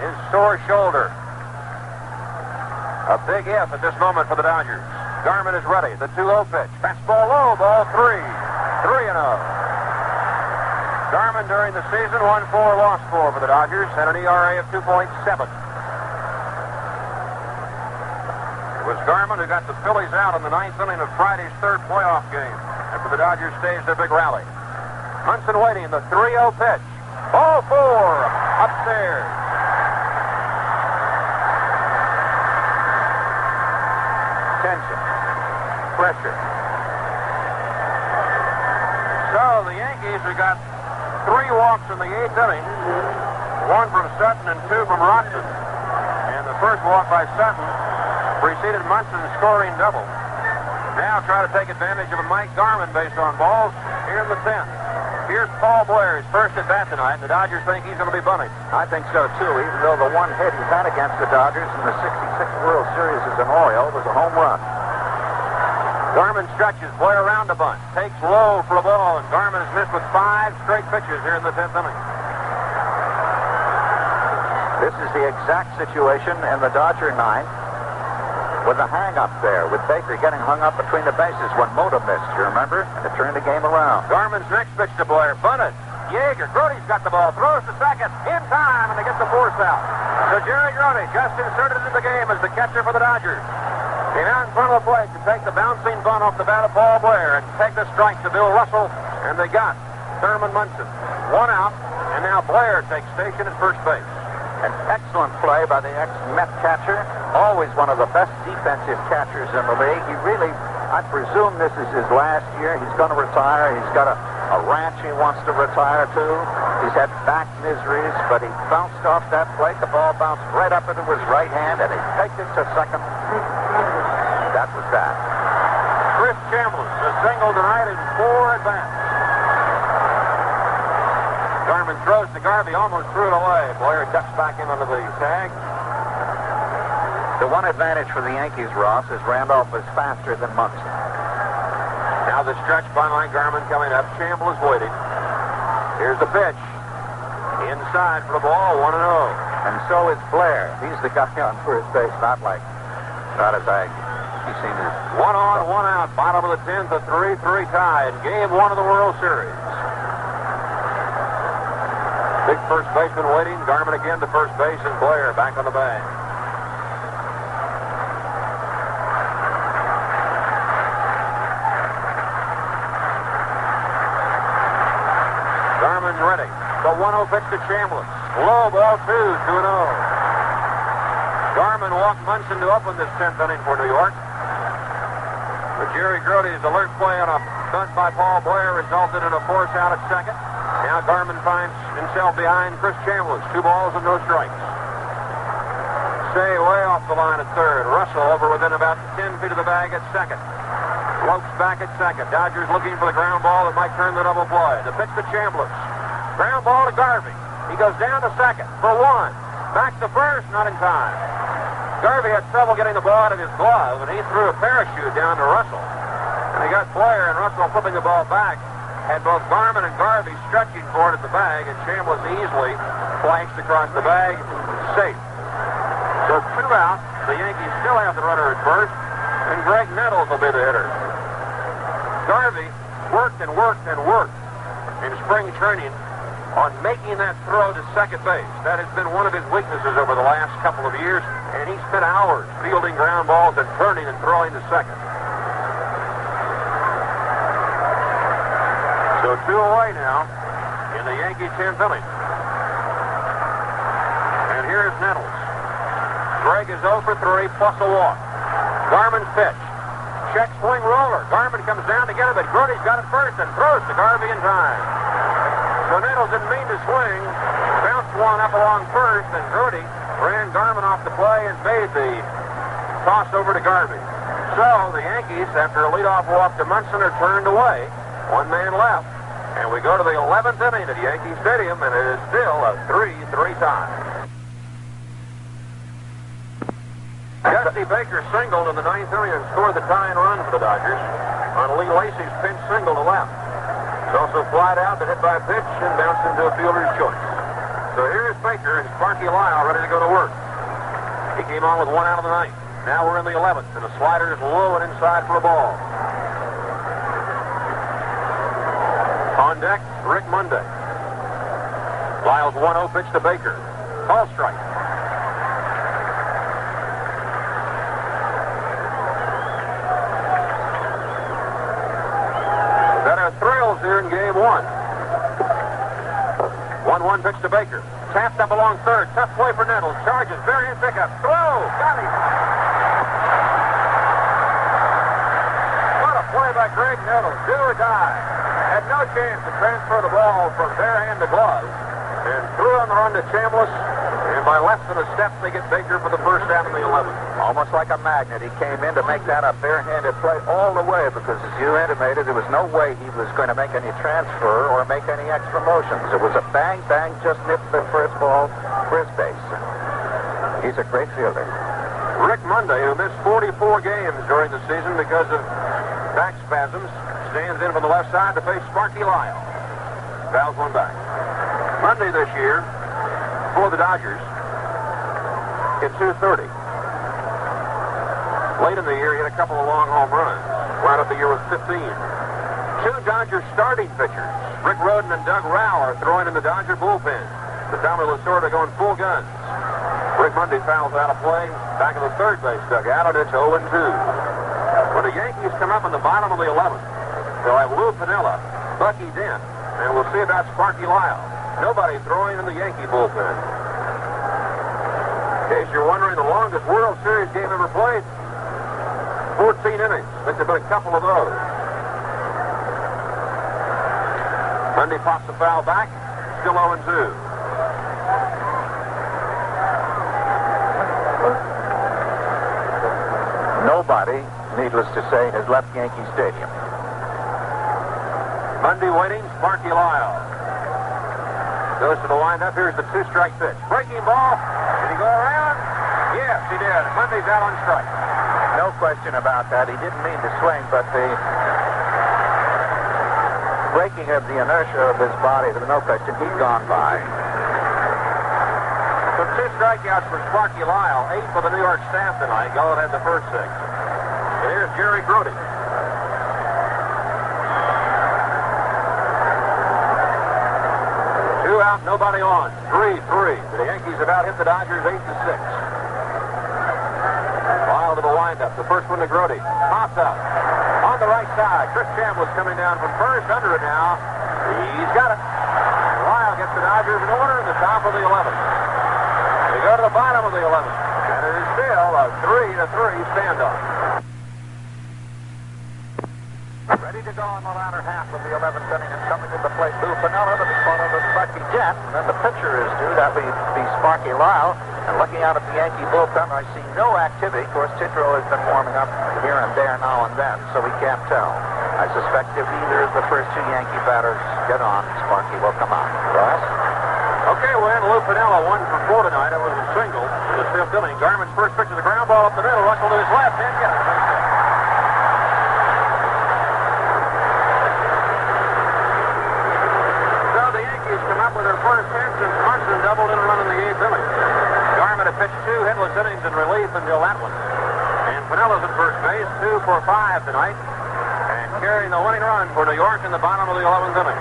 His sore shoulder. A big F at this moment for the Dodgers. Garman is ready. The 2-0 pitch. Fastball low, ball 3, 3-0. Garman during the season, 1-4, lost 4 for the Dodgers, and an ERA of 2.7. It was Garman who got the Phillies out in the 9th inning of Friday's 3rd playoff game after the Dodgers staged their big rally. Munson waiting, the 3-0 pitch. Ball 4, upstairs. Tension, pressure. So the Yankees have got 3 walks in the 8th inning, 1 from Sutton and 2 from Roxon. And the first walk by Sutton preceded Munson's scoring double. Now try to take advantage of a Mike Garman based on balls here in the 10th. Here's Paul Blair's first at bat tonight, and the Dodgers think he's going to be bunting. I think so, too, even though the one hit he had against the Dodgers in the 66 World Series as an Oriole was a home run. Garman stretches, Blair around the bunt, takes low for a ball, and Garman has missed with 5 straight pitches here in the 10th inning. This is the exact situation in the Dodger 9th with a hang-up there, with Baker getting hung up between the bases when Mota missed, you remember? And it turned the game around. Garman's next pitch to Blair, bunted. Yeager, Grote's got the ball, throws to second, in time, and they get the force out. So Jerry Grote just inserted into the game as the catcher for the Dodgers. Came out in front of the plate to take the bouncing bunt off the bat of Paul Blair and take the strike to Bill Russell, and they got Thurman Munson. 1 out, and now Blair takes station at first base. An excellent play by the ex-Met catcher, always one of the best defensive catchers in the league. He really, I presume this is his last year. He's going to retire. He's got a ranch he wants to retire to. He's had back miseries, but he bounced off that plate. The ball bounced right up into his right hand, and he takes it to second. That was that. Chris Chambliss, a single tonight in 4 at-bats. Garman throws to Garvey, almost threw it away. Blair ducks back in under the tag. The one advantage for the Yankees, Ross, is Randolph is faster than Munson. Now the stretch by Mike Garman coming up. Chambliss waiting. Here's the pitch. Inside for the ball, 1-0. And so is Blair. He's the guy on first base, not as he seemed to. 1 on, 1 out. Bottom of the 10th, a 3-3 tie in Game 1 of the World Series. Big first baseman waiting. Garman again to first base, and Blair back on the bag. Garman ready. The 1-0 pitch to Chambliss. Low ball 2, 2-0. Garman walked Munson to open this 10th inning for New York. But Jerry Grote's alert play on a bunt by Paul Blair resulted in a force out at second. Now Garman finds himself behind Chris Chambliss. 2 balls and no strikes. Cey way off the line at third. Russell over within about 10 feet of the bag at second. Lopes back at second. Dodgers looking for the ground ball that might turn the double play. The pitch to Chambliss. Ground ball to Garvey. He goes down to second for 1. Back to first, not in time. Garvey had trouble getting the ball out of his glove, and he threw a parachute down to Russell. And he got Blair and Russell flipping the ball back. had both Garman and Garvey stretching for it at the bag, and Chambliss easily flashed across the bag, safe. So 2 out. The Yankees still have the runner at first, and Graig Nettles will be the hitter. Garvey worked and worked and worked in spring training on making that throw to second base. That has been one of his weaknesses over the last couple of years, and he spent hours fielding ground balls and turning and throwing to second. So 2 away now in the Yankee 10th inning. And here's Nettles. Graig is 0 for 3 plus a walk. Garman's pitch. Check swing roller. Garman comes down to get it, but Grody's got it first and throws to Garvey in time. So Nettles didn't mean to swing. Bounced one up along first, and Grody ran Garman off the play and made the toss over to Garvey. So the Yankees, after a leadoff walk to Munson, are turned away. 1 man left. And we go to the 11th inning at Yankee Stadium, and it is still a 3-3 tie. Dusty Baker singled in the 9th inning and scored the tying run for the Dodgers on Lee Lacy's pinch single to left. It's also flied out, but hit by a pitch and bounced into a fielder's choice. So here's Baker and Sparky Lyle ready to go to work. He came on with 1 out of the 9th. Now we're in the 11th, and the slider is low and inside for a ball. On deck, Rick Monday. Lyle's 1-0 pitch to Baker. Ball strike. Thrills here in game 1. 1-1 pitch to Baker. Tapped up along third. Tough play for Nettles. Charges. Barehand pickup. Throw. Got him. What a play by Graig Nettles. Do or die. Had no chance to transfer the ball from barehand to glove. And threw on the run to Chambliss. And by less than a step, they get Baker for the first out in the 11th. Almost like a magnet. He came in to make that a barehanded play all the way because, as you intimated, there was no way he was going to make any transfer or make any extra motions. It was a bang, bang, just nipped the first ball for his base. He's a great fielder. Rick Monday, who missed 44 games during the season because of back spasms, stands in from the left side to face Sparky Lyle. Fouls one back. Monday this year, for the Dodgers, hit .230. Late in the year, he hit a couple of long home runs. Wound up the year with 15. 2 Dodger starting pitchers, Rick Rhoden and Doug Rao, are throwing in the Dodger bullpen. The Tommy Lasorda going full guns. Rick Monday fouls out of play, back in the third base dugout, and it's 0-2. When the Yankees come up in the bottom of the 11th, they'll have Lou Piniella, Bucky Dent, and we'll see about Sparky Lyle. Nobody throwing in the Yankee bullpen. In case you're wondering, the longest World Series game ever played, 14 innings. I think there have been a couple of those. Monday pops the foul back. Still 0-2. Nobody, needless to say, has left Yankee Stadium. Monday waiting, Sparky Lyle. Goes to the windup. Here's the 2-strike pitch. Breaking ball. Did he go around? Yes, he did. Monday's out on strike. No question about that. He didn't mean to swing, but the breaking of the inertia of his body, there's no question, he's gone by. So 2 strikeouts for Sparky Lyle. 8 for the New York staff tonight. Gullett had the first 6. And here's Jerry Grody. 2 out, nobody on. 3-3. The Yankees have out hit the Dodgers 8-6. Lyle to the windup. The first one to Grody. Pops up. On the right side. Chris Chambliss coming down from first. Under it now. He's got it. And Lyle gets the Dodgers in order in the top of the 11th. We go to the bottom of the 11th. And it is still a 3-3 standoff. Ready to go in the latter half of the 11th inning, and coming to the plate, Lou Piniella, to be followed by Bucky Dent. And then the pitcher is due. That would be Sparky Lyle. And looking out at the Yankee bullpen, I see no activity. Of course, Tidrow has been warming up here and there now and then, so we can't tell. I suspect if either of the first 2 Yankee batters get on, Sparky will come out. Ross? Okay, we're in. Lou Piniella 1 for 4 tonight. It was a single in the 5th inning. Garman's first pitch is a ground ball up the middle. Russell to his left. And get it. Piniella at first base, 2 for 5 tonight. And carrying the winning run for New York in the bottom of the 11th inning.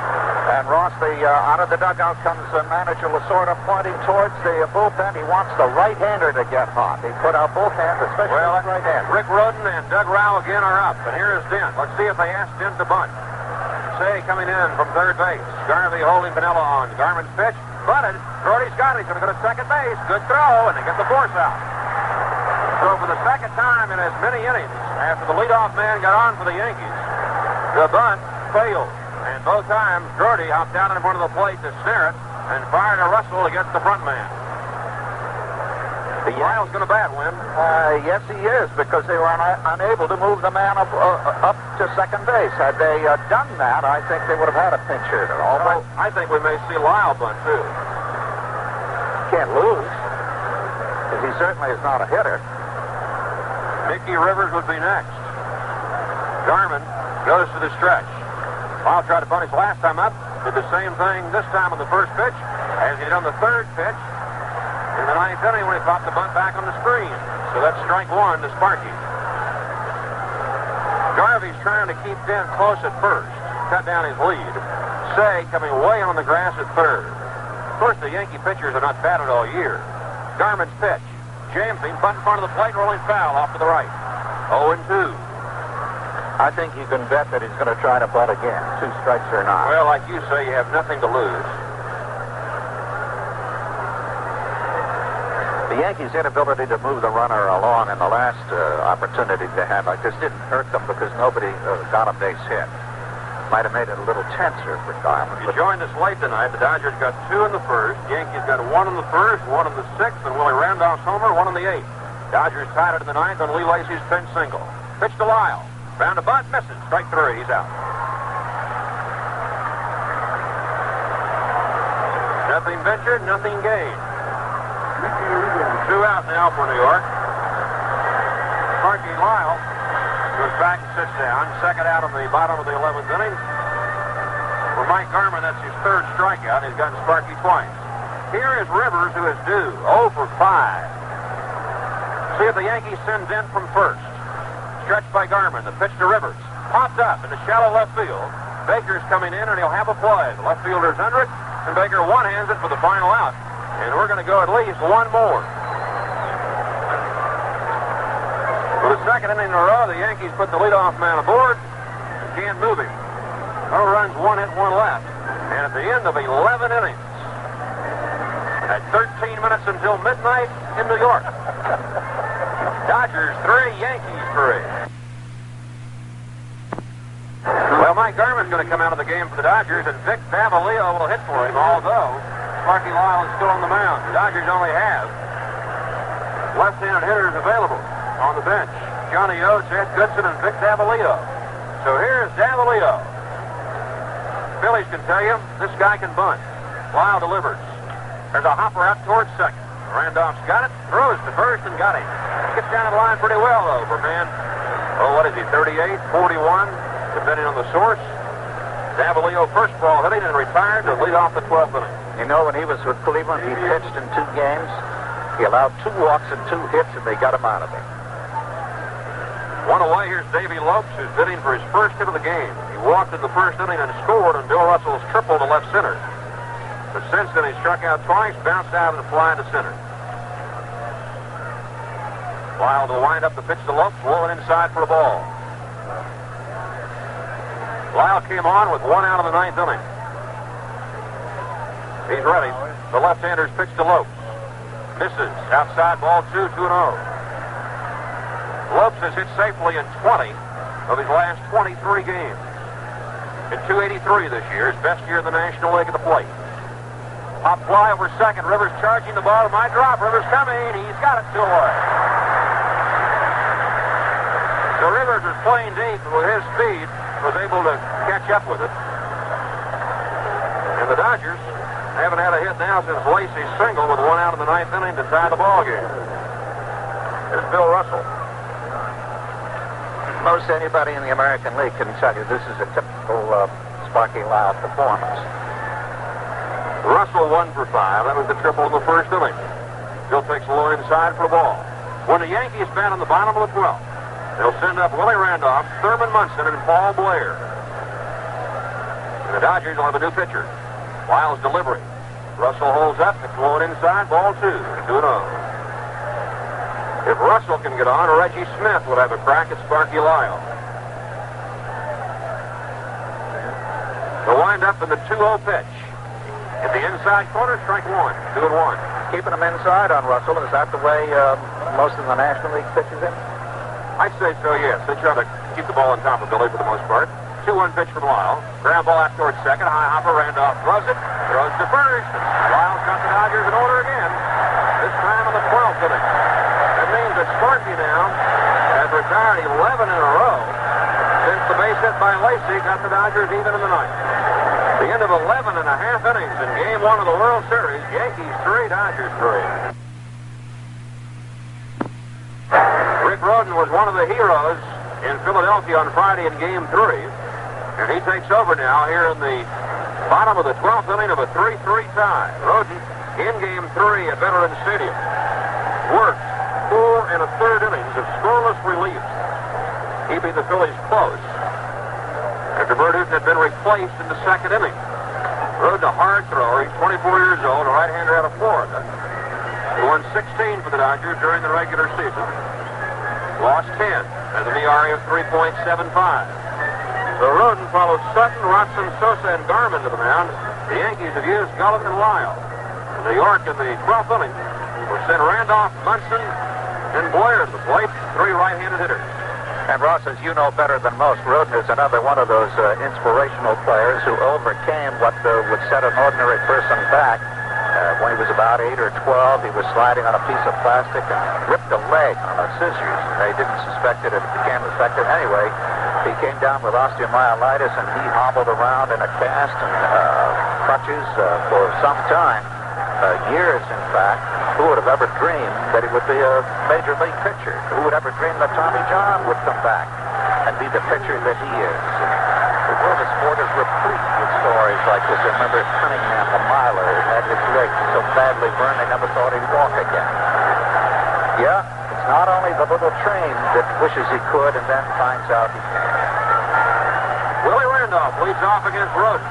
And Ross, out of the dugout comes manager Lasorda pointing towards the bullpen. He wants the right-hander to get hot. He put out both hands, especially the right-hander. Rick Roden and Doug Rao again are up. And here is Dent. Let's see if they ask Dent to bunt. Cey coming in from third base. Garvey holding Piniella on. Garman's pitch. Bunted. Gordy's got it. He's going to go to second base. Good throw, and they get the force out. So for the second time in as many innings, after the leadoff man got on for the Yankees, the bunt failed. And both times, Gordy hopped down in front of the plate to snare it and fired a Russell against the front man. Lyle's going to bat, Win. Yes, he is, because they were unable to move the man up to second base. Had they done that, I think they would have had a pinch hitter. Although I think we may see Lyle bunt, too. Can't lose, because he certainly is not a hitter. Mickey Rivers would be next. Garman goes to the stretch. Lyle tried to bunt his last time up. Did the same thing this time on the first pitch, as he did on the third pitch in the ninth inning when he popped the bunt back on the screen. So that's strike one to Sparky. Garvey's trying to keep Dent close at first, cut down his lead. Cey coming way on the grass at third. Of course, the Yankee pitchers are not batted all year. Garman's pitch. James bunt in front of the plate, rolling foul off to the right. 0-2. I think you can bet that he's going to try to butt again, 2 strikes or not. Well, like you say, you have nothing to lose. The Yankees' inability to move the runner along in the last opportunity they had like this didn't hurt them because nobody got a base hit. Might have made it a little tenser for Garman. You joined us late tonight. The Dodgers got 2 in the first. Yankees got 1 in the first, 1 in the 6th, and Willie Randolph's homer, 1 in the 8th. Dodgers tied it in the 9th on Lee Lacy's pinch single. Pitch to Lyle. Round a bunt, misses. Strike 3. He's out. Nothing ventured, nothing gained. 2 out now for New York. Sparky Lyle goes back and sits down. Second out on the bottom of the 11th inning. For Mike Garman, that's his 3rd strikeout. He's gotten Sparky twice. Here is Rivers, who is due 0 for 5. See if the Yankees send Dent from first. Stretched by Garman. The pitch to Rivers. Popped up in the shallow left field. Baker's coming in, and he'll have a play. The left fielder's under it, and Baker one-hands it for the final out. And we're going to go at least 1 more. For the second inning in a row, the Yankees put the leadoff man aboard and can't move him. No runs, 1 hit, 1 left. And at the end of 11 innings, at 13 minutes until midnight in New York, Dodgers 3, Yankees 3. Well, Mike Garman's going to come out of the game for the Dodgers, and Vic Davalillo will hit for him, although Sparky Lyle is still on the mound. The Dodgers only have left-handed hitters available on the bench. Johnny Oates, Ed Goodson, and Vic Davalillo. So here's Davalillo. Phillies can tell you, this guy can bunt. Lyle delivers. There's a hopper out towards second. Randolph's got it, throws to first, and got him. Gets down the line pretty well, though, for man. Oh, what is he, 38, 41, depending on the source. Davalillo first ball hitting and retired to lead off the 12th inning. You know, when he was with Cleveland, he pitched in 2 games. He allowed 2 walks and 2 hits, and they got him out of it. 1 away, here's Davey Lopes, who's hitting for his first hit of the game. He walked in the first inning and scored on Bill Russell's triple to left center. But since then, he struck out twice, bounced out, and fly to center. Lyle to wind up the pitch to Lopes, rolling inside for a ball. Lyle came on with 1 out of the 9th inning. He's ready. The left-hander's pitch to Lopes. Misses. Outside ball 2, 2-0. Lopes has hit safely in 20 of his last 23 games. In 283 this year, his best year in the National League at the plate. Pop fly over second. Rivers charging the ball. Might drop. Rivers coming. He's got it 2 away. So Rivers was playing deep with his speed, was able to catch up with it. And the Dodgers haven't had a hit now since Lacy's single with 1 out in the 9th inning to tie the ball game. Here's Bill Russell. Most anybody in the American League can tell you this is a typical Sparky Lyle performance. Russell 1 for 5. That was the triple in the first inning. Bill takes a low inside for a ball. When the Yankees bat on the bottom of the 12th, They'll send up Willie Randolph, Thurman Munson, and Paul Blair. And the Dodgers will have a new pitcher. Lyle's delivery. Russell holds up. It's going inside. Ball 2. 2-0. If Russell can get on, Reggie Smith will have a crack at Sparky Lyle. They'll wind up in the 2-0 pitch. At the inside corner, strike 1. 2-1. Keeping him inside on Russell. Is that the way most of the National League pitches in? I'd say so, yes. They try to keep the ball on top of Billy for the most part. 2-1 pitch from Lyle. Ground ball out towards second. High hopper. Randolph throws it. Throws to first. Lyle's got the Dodgers in order again. This time in the 12th inning. That means that Sparky now has retired 11 in a row since the base hit by Lacey got the Dodgers even in the ninth. The end of 11 and a half innings in Game 1 of the World Series. Yankees 3, Dodgers 3. Rick Rhoden was one of the heroes in Philadelphia on Friday in Game 3. And he takes over now here in the bottom of the 12th inning of a 3-3 tie. Rhoden in Game 3 at Veterans Stadium worked 4 1/3 innings of scoreless relief, keeping the Phillies close after Bert Hooton had been replaced in the second inning. Rhoden, a hard thrower. He's 24 years old, a right-hander out of Florida. He won 16 for the Dodgers during the regular season. Lost 10, has an ERA of 3.75. So Rhoden follows Sutton, Watson, Sosa, and Garman to the mound. The Yankees have used Gullett and Lyle. New York in the 12th inning will send Randolph, Munson, and Blair to the plate, 3 right-handed hitters. And Ross, as you know better than most, Rhoden is another one of those inspirational players who overcame what would set an ordinary person back. When he was about 8 or 12, he was sliding on a piece of plastic and ripped a leg on a scissors. They didn't suspect it. It became infected. Anyway, he came down with osteomyelitis, and he hobbled around in a cast and crutches for some time. Years, in fact. Who would have ever dreamed that he would be a major league pitcher? Who would ever dream that Tommy John would come back and be the pitcher that he is? The world of sport is replete with stories like this. Remember Cunningham, the miler, who had his legs so badly burned they never thought he'd walk again. Yeah, it's not only the little train that wishes he could and then finds out he can't. Willie Randolph leads off against Rhoden.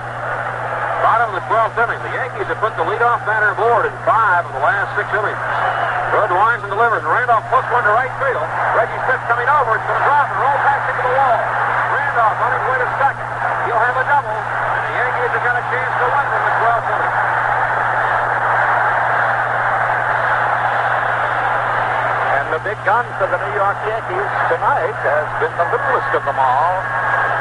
Bottom of the 12th inning. The Yankees have put the leadoff batter aboard in 5 of the last 6 innings. Rhoden winds and delivers, and Randolph puts one to right field. Reggie Smith coming over. It's going to drop and roll past into the wall. Randolph on his way to second. He'll have a double, and the Yankees have got a chance to win in the 12th inning. And the big gun for the New York Yankees tonight has been the littlest of them all.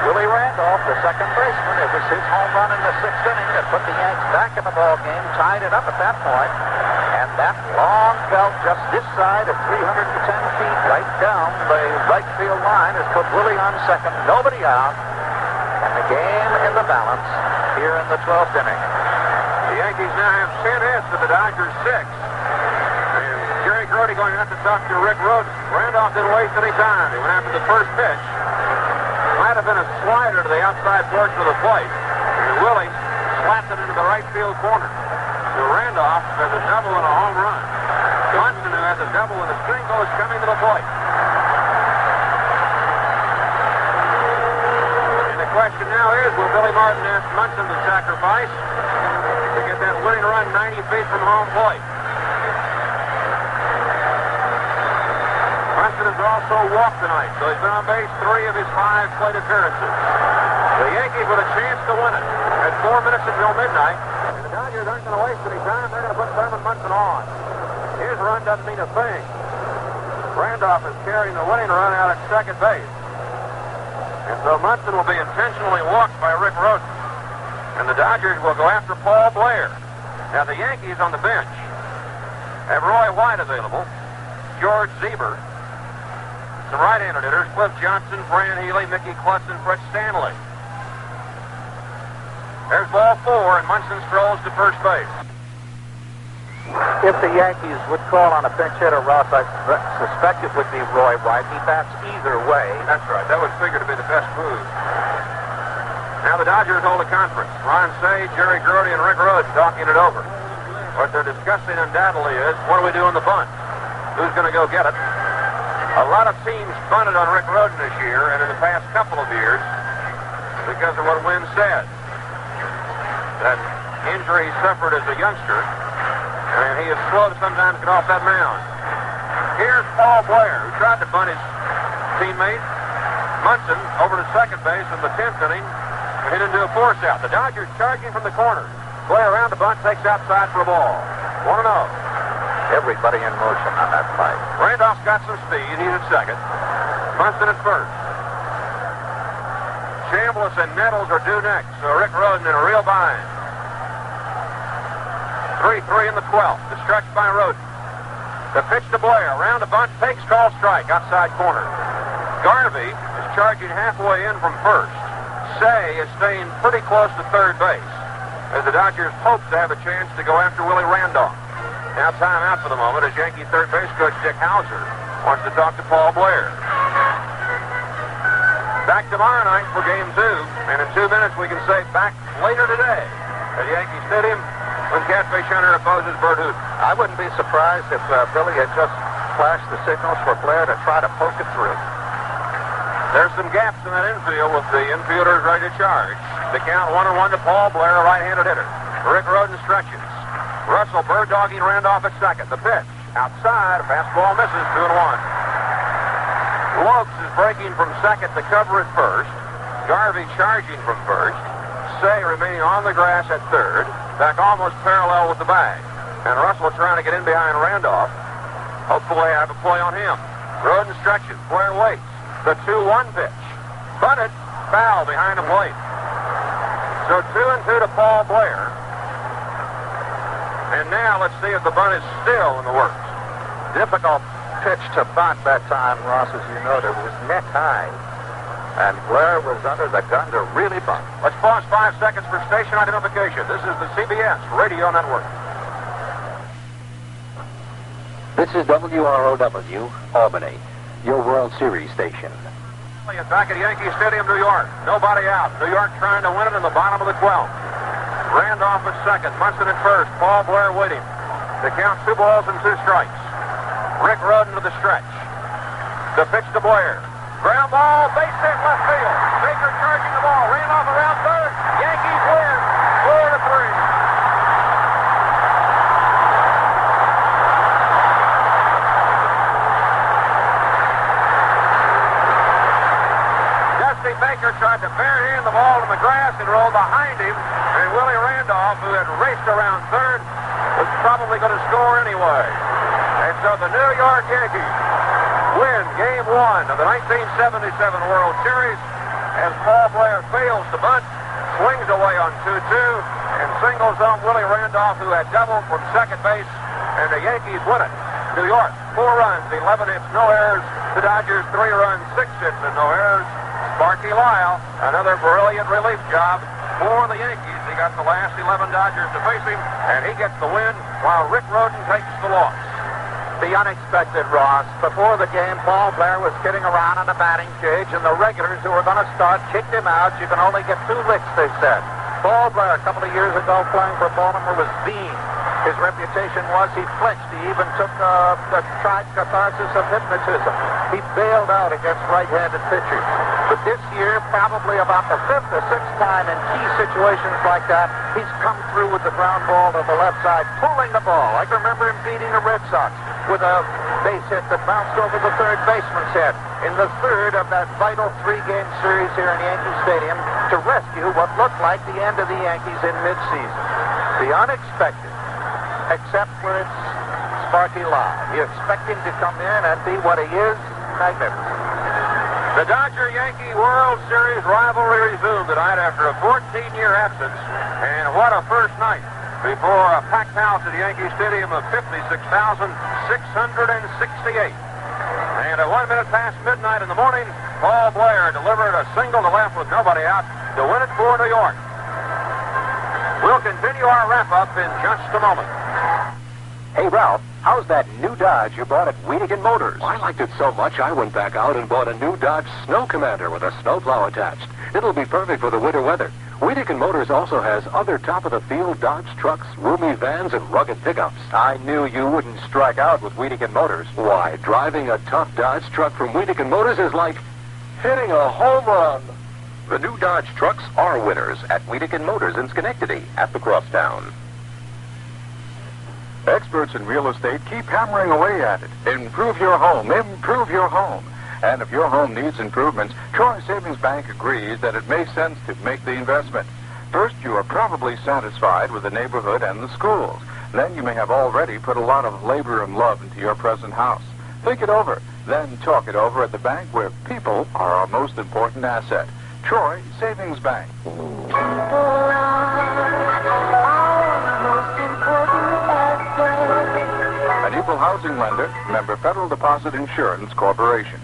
Willie Randolph, the second baseman. It was his home run in the 6th inning that put the Yanks back in the ball game, tied it up at that point. And that long belt just this side of 310 feet right down the right field line has put Willie on second, nobody out, and the game in the balance here in the 12th inning. The Yankees now have 10 hits to the Dodgers 6. And Jerry Grote going out to talk to Rick Rhoden. Randolph didn't waste any time. He went after the first pitch. Might have been a slider to the outside portion of the plate. And Willie slapped it into the right field corner. So Randolph has a double and a home run. Munson, who has a double and a single, is coming to the plate. And the question now is, will Billy Martin ask Munson to sacrifice to get that winning run 90 feet from home plate? Munson has also walked tonight, so he's been on base 3 of his 5 plate appearances. The Yankees with a chance to win it at 4 minutes until midnight. And the Dodgers aren't going to waste any time. They're going to put Thurman Munson on. His run doesn't mean a thing. Randolph is carrying the winning run out at second base. And so Munson will be intentionally walked by Rick Rhoden. And the Dodgers will go after Paul Blair. Now the Yankees on the bench have Roy White available, George Zeber, some right-handed hitters, Cliff Johnson, Fran Healy, Mickey Klutz, and Fritz Stanley. There's ball 4, and Munson strolls to first base. If the Yankees would call on a pinch hitter, Ross, I suspect it would be Roy White. He bats either way. That's right. That would figure to be the best move. Now the Dodgers hold a conference. Ron Cey, Jerry Grote, and Rick Rhodes talking it over. What they're discussing undoubtedly is, what do we do in the bunt? Who's going to go get it? A lot of teams bunted on Rick Rhoden this year and in the past couple of years because of what Wynn said. That injury he suffered as a youngster, and he is slow to sometimes get off that mound. Here's Paul Blair, who tried to bunt his teammate Munson over to second base in the 10th inning and hit into a force out. The Dodgers charging from the corner. Blair around the bunt, takes outside for a ball. 1-0. Everybody in motion on that fight. Randolph's got some speed. He's at second. Munson at first. Chambliss and Nettles are due next, so Rick Rhoden in a real bind. 3-3 in the 12th. The stretch by Rhoden. The pitch to Blair. Around the bunt. Takes call strike. Outside corner. Garvey is charging halfway in from first. Cey is staying pretty close to third base as the Dodgers hope to have a chance to go after Willie Randolph. Now time out for the moment as Yankee third base coach Dick Hauser wants to talk to Paul Blair. Back tomorrow night for Game 2, and in 2 minutes we can say back later today at Yankee Stadium when Catfish Hunter opposes Bert Hooton. I wouldn't be surprised if Billy had just flashed the signals for Blair to try to poke it through. There's some gaps in that infield with the infielders ready to charge. The count 1-1 to Paul Blair, a right-handed hitter. Rick Rhoden stretches. Russell bird-dogging Randolph at second. The pitch outside, a fastball misses, 2-1. Lopes is breaking from second to cover at first. Garvey charging from first. Cey remaining on the grass at third. Back almost parallel with the bag. And Russell trying to get in behind Randolph. Hopefully have a play on him. Rhoden stretches. Blair waits. The 2-1 pitch. Bunted. Foul behind the plate. So 2-2 to Paul Blair. And now let's see if the bunt is still in the works. Difficult pitch to bunt that time, Ross, as you noted. It was net high. And Blair was under the gun to really bunt. Let's pause 5 seconds for station identification. This is the CBS Radio Network. This is WROW, Albany, your World Series station. Back at Yankee Stadium, New York. Nobody out. New York trying to win it in the bottom of the 12th. Randolph at second. Munson at first. Paul Blair waiting. The count 2 balls and 2 strikes. Rick Rhoden to the stretch. The pitch to Blair. Ground ball, base hit left field. Baker charging the ball. Randolph around third. Yankees win 4-3. Baker tried to barehand the ball to McGrath and rolled behind him, and Willie Randolph, who had raced around third, was probably going to score anyway. And so the New York Yankees win Game 1 of the 1977 World Series as Paul Blair fails to bunt, swings away on 2-2, and singles on Willie Randolph, who had doubled from second base, and the Yankees win it. New York, 4 runs, 11 hits, no errors. The Dodgers, 3 runs, 6 hits, and no errors. Sparky Lyle, another brilliant relief job for the Yankees. He got the last 11 Dodgers to face him, and he gets the win while Rick Rhoden takes the loss. The unexpected, Ross. Before the game, Paul Blair was kidding around on the batting cage, and the regulars who were going to start kicked him out. You can only get 2 licks, they said. Paul Blair, a couple of years ago, playing for Baltimore, was beamed. His reputation was he flinched. He even took the tried catharsis of hypnotism. He bailed out against right-handed pitchers. But this year, probably about the 5th or 6th time in key situations like that, he's come through with the ground ball to the left side, pulling the ball. I can remember him beating the Red Sox with a base hit that bounced over the third baseman's head in the third of that vital 3-game series here in Yankee Stadium to rescue what looked like the end of the Yankees in midseason. The unexpected, except for its Sparky Lyle. You expect him to come in and be what he is? Magnificent. The Dodger-Yankee World Series rivalry resumed tonight after a 14-year absence, and what a first night before a packed house at Yankee Stadium of 56,668. And at 1 minute past midnight in the morning, Paul Blair delivered a single to left with nobody out to win it for New York. We'll continue our wrap-up in just a moment. Hey, Ralph, how's that new Dodge you bought at Wienigan Motors? I liked it so much, I went back out and bought a new Dodge Snow Commander with a snowplow attached. It'll be perfect for the winter weather. Weedigan Motors also has other top-of-the-field Dodge trucks, roomy vans, and rugged pickups. I knew you wouldn't strike out with Weedigan Motors. Why, driving a tough Dodge truck from Weedigan Motors is like hitting a home run. The new Dodge trucks are winners at Weedigan Motors in Schenectady at the Crosstown. Experts in real estate keep hammering away at it. Improve your home. Improve your home. And if your home needs improvements, Troy Savings Bank agrees that it makes sense to make the investment. First, you are probably satisfied with the neighborhood and the schools. Then you may have already put a lot of labor and love into your present house. Think it over. Then talk it over at the bank where people are our most important asset. Troy Savings Bank. An equal housing lender, member Federal Deposit Insurance Corporation.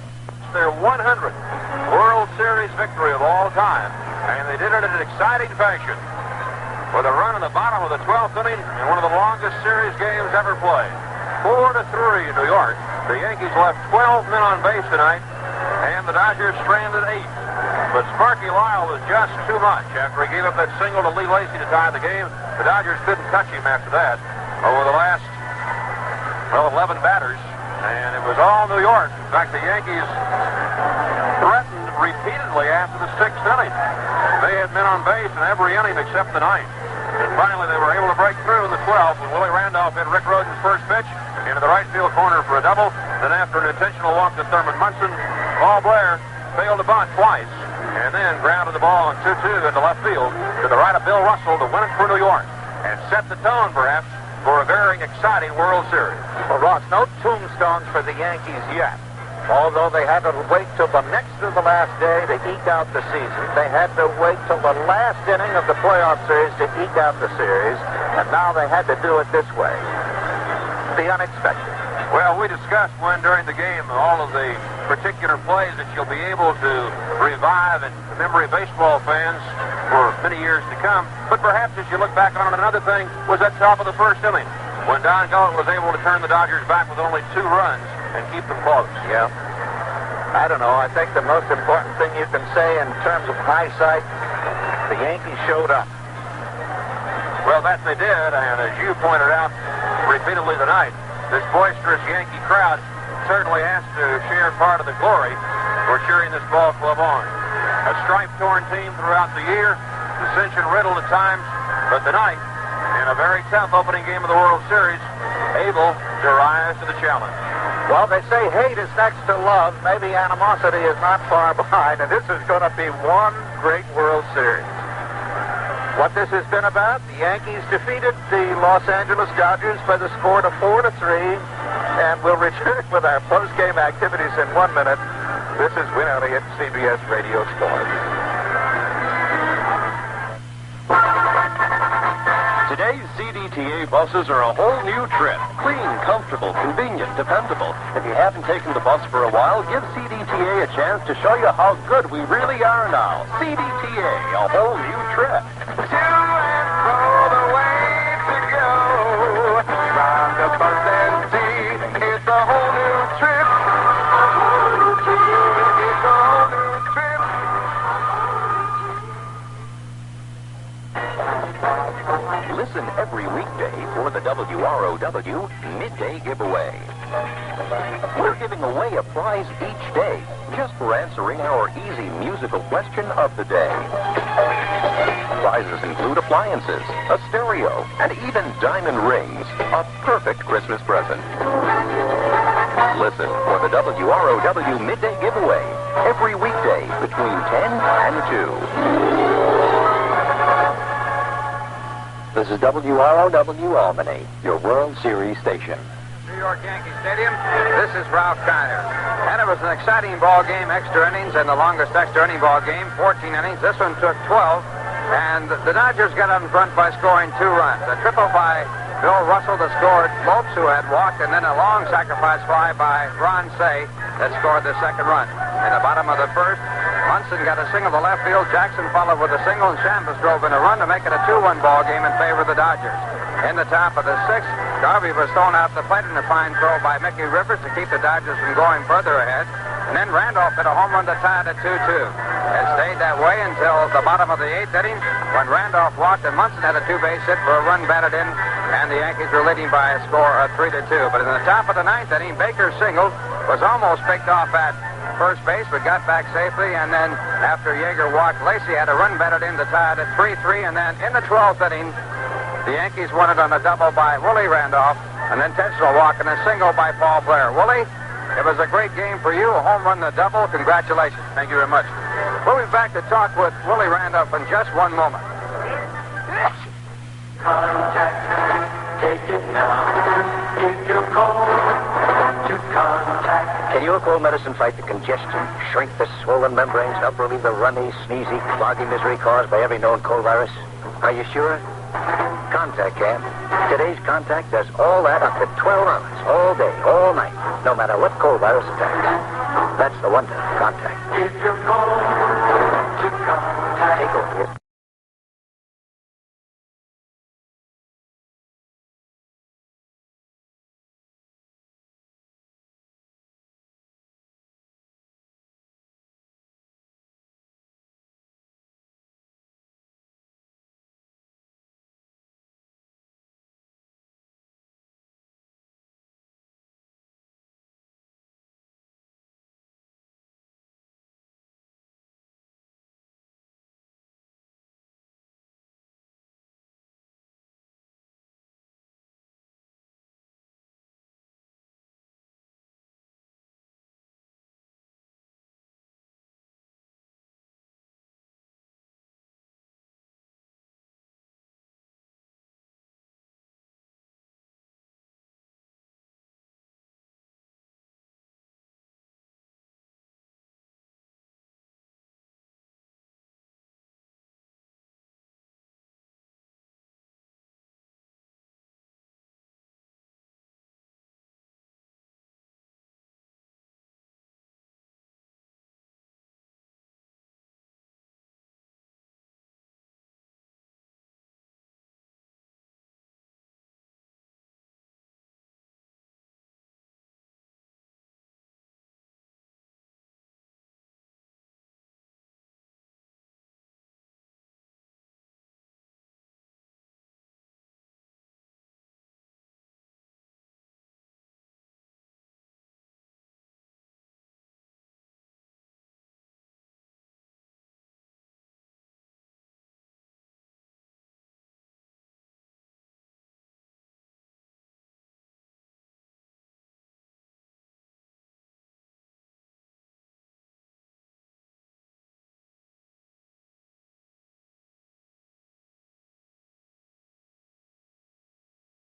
Their 100th World Series victory of all time, and they did it in an exciting fashion with a run in the bottom of the 12th inning in one of the longest series games ever played. 4-3 in New York. The Yankees left 12 men on base tonight, and the Dodgers stranded 8. But Sparky Lyle was just too much after he gave up that single to Lee Lacy to tie the game. The Dodgers couldn't touch him after that over the last, 11 batters. And it was all New York. In fact, the Yankees threatened repeatedly after the 6th inning. They had men on base in every inning except the 9th. And finally, they were able to break through in the 12th when Willie Randolph hit Rick Rhoden's first pitch into the right field corner for a double. Then after an intentional walk to Thurman Munson, Paul Blair failed to bunt twice and then grounded the ball on 2-2 into left field to the right of Bill Russell to win it for New York and set the tone, perhaps, for a very exciting World Series. Well, Ross, no tombstones for the Yankees yet. Although they had to wait till the next to the last day to eke out the season. They had to wait till the last inning of the playoff series to eke out the series. And now they had to do it this way. The unexpected. Well, we discussed during the game all of the particular plays that you'll be able to revive in the memory of baseball fans for many years to come. But perhaps as you look back on it, another thing was at top of the first inning when Don Gullett was able to turn the Dodgers back with only 2 runs and keep them close. Yeah. I don't know. I think the most important thing you can say in terms of hindsight, the Yankees showed up. Well, that they did, and as you pointed out repeatedly tonight, this boisterous Yankee crowd certainly has to share part of the glory for cheering this ball club on. A stripe-torn team throughout the year, dissension-riddled at times, but tonight, in a very tough opening game of the World Series, able to rise to the challenge. Well, they say hate is next to love. Maybe animosity is not far behind, and this is going to be one great World Series. What this has been about, the Yankees defeated the Los Angeles Dodgers by the score of 4-3, and we'll return with our post-game activities in 1 minute. This is Win Elliott, CBS Radio Sports. Today's CDTA buses are a whole new trip. Clean, comfortable, convenient, dependable. If you haven't taken the bus for a while, give CDTA a chance to show you how good we really are now. CDTA, a whole new trip. To and fro the way to go. Ride the bus and see. It's a whole new trip. It's a whole new trip. Listen every weekday for the WROW Midday Giveaway. We're giving away a prize each day just for answering our easy musical question of the day. Prizes include appliances, a stereo, and even diamond rings. A perfect Christmas present. Listen for the WROW Midday Giveaway every weekday between 10 and 2. This is WROW Albany, your World Series station. New York Yankee Stadium. This is Ralph Kiner. And it was an exciting ball game, extra innings, and the longest extra inning ball game, 14 innings. This one took 12. And the Dodgers got out in front by scoring 2 runs. A triple by Bill Russell that scored Lopes, who had walked, and then a long sacrifice fly by Ron Cey that scored the second run. In the bottom of the first, Munson got a single to left field. Jackson followed with a single, and Chambliss drove in a run to make it a 2-1 ball game in favor of the Dodgers. In the top of the 6th, Garvey was thrown out the plate in a fine throw by Mickey Rivers to keep the Dodgers from going further ahead. And then Randolph hit a home run to tie it at 2-2. It stayed that way until the bottom of the 8th inning when Randolph walked and Munson had a 2-base hit for a run batted in, and the Yankees were leading by a score of 3-2. But in the top of the 9th inning, Baker singled, was almost picked off at first base, but got back safely, and then after Yeager walked, Lacey had a run batted in to tie it at 3-3, and then in the 12th inning, the Yankees won it on a double by Willie Randolph, an intentional walk, and a single by Paul Blair. Willie, it was a great game for you, a home run, a double. Congratulations. Thank you very much. We'll be back to talk with Willie Randolph in just one moment. Contact, take it now. If you're cold, to contact. Can your cold medicine fight the congestion, shrink the swollen membranes, help relieve the runny, sneezy, cloggy misery caused by every known cold virus? Are you sure? Contact can. Today's Contact does all that up to 12 hours, all day, all night, no matter what cold virus attacks. That's the wonder of Contact. If you're cold,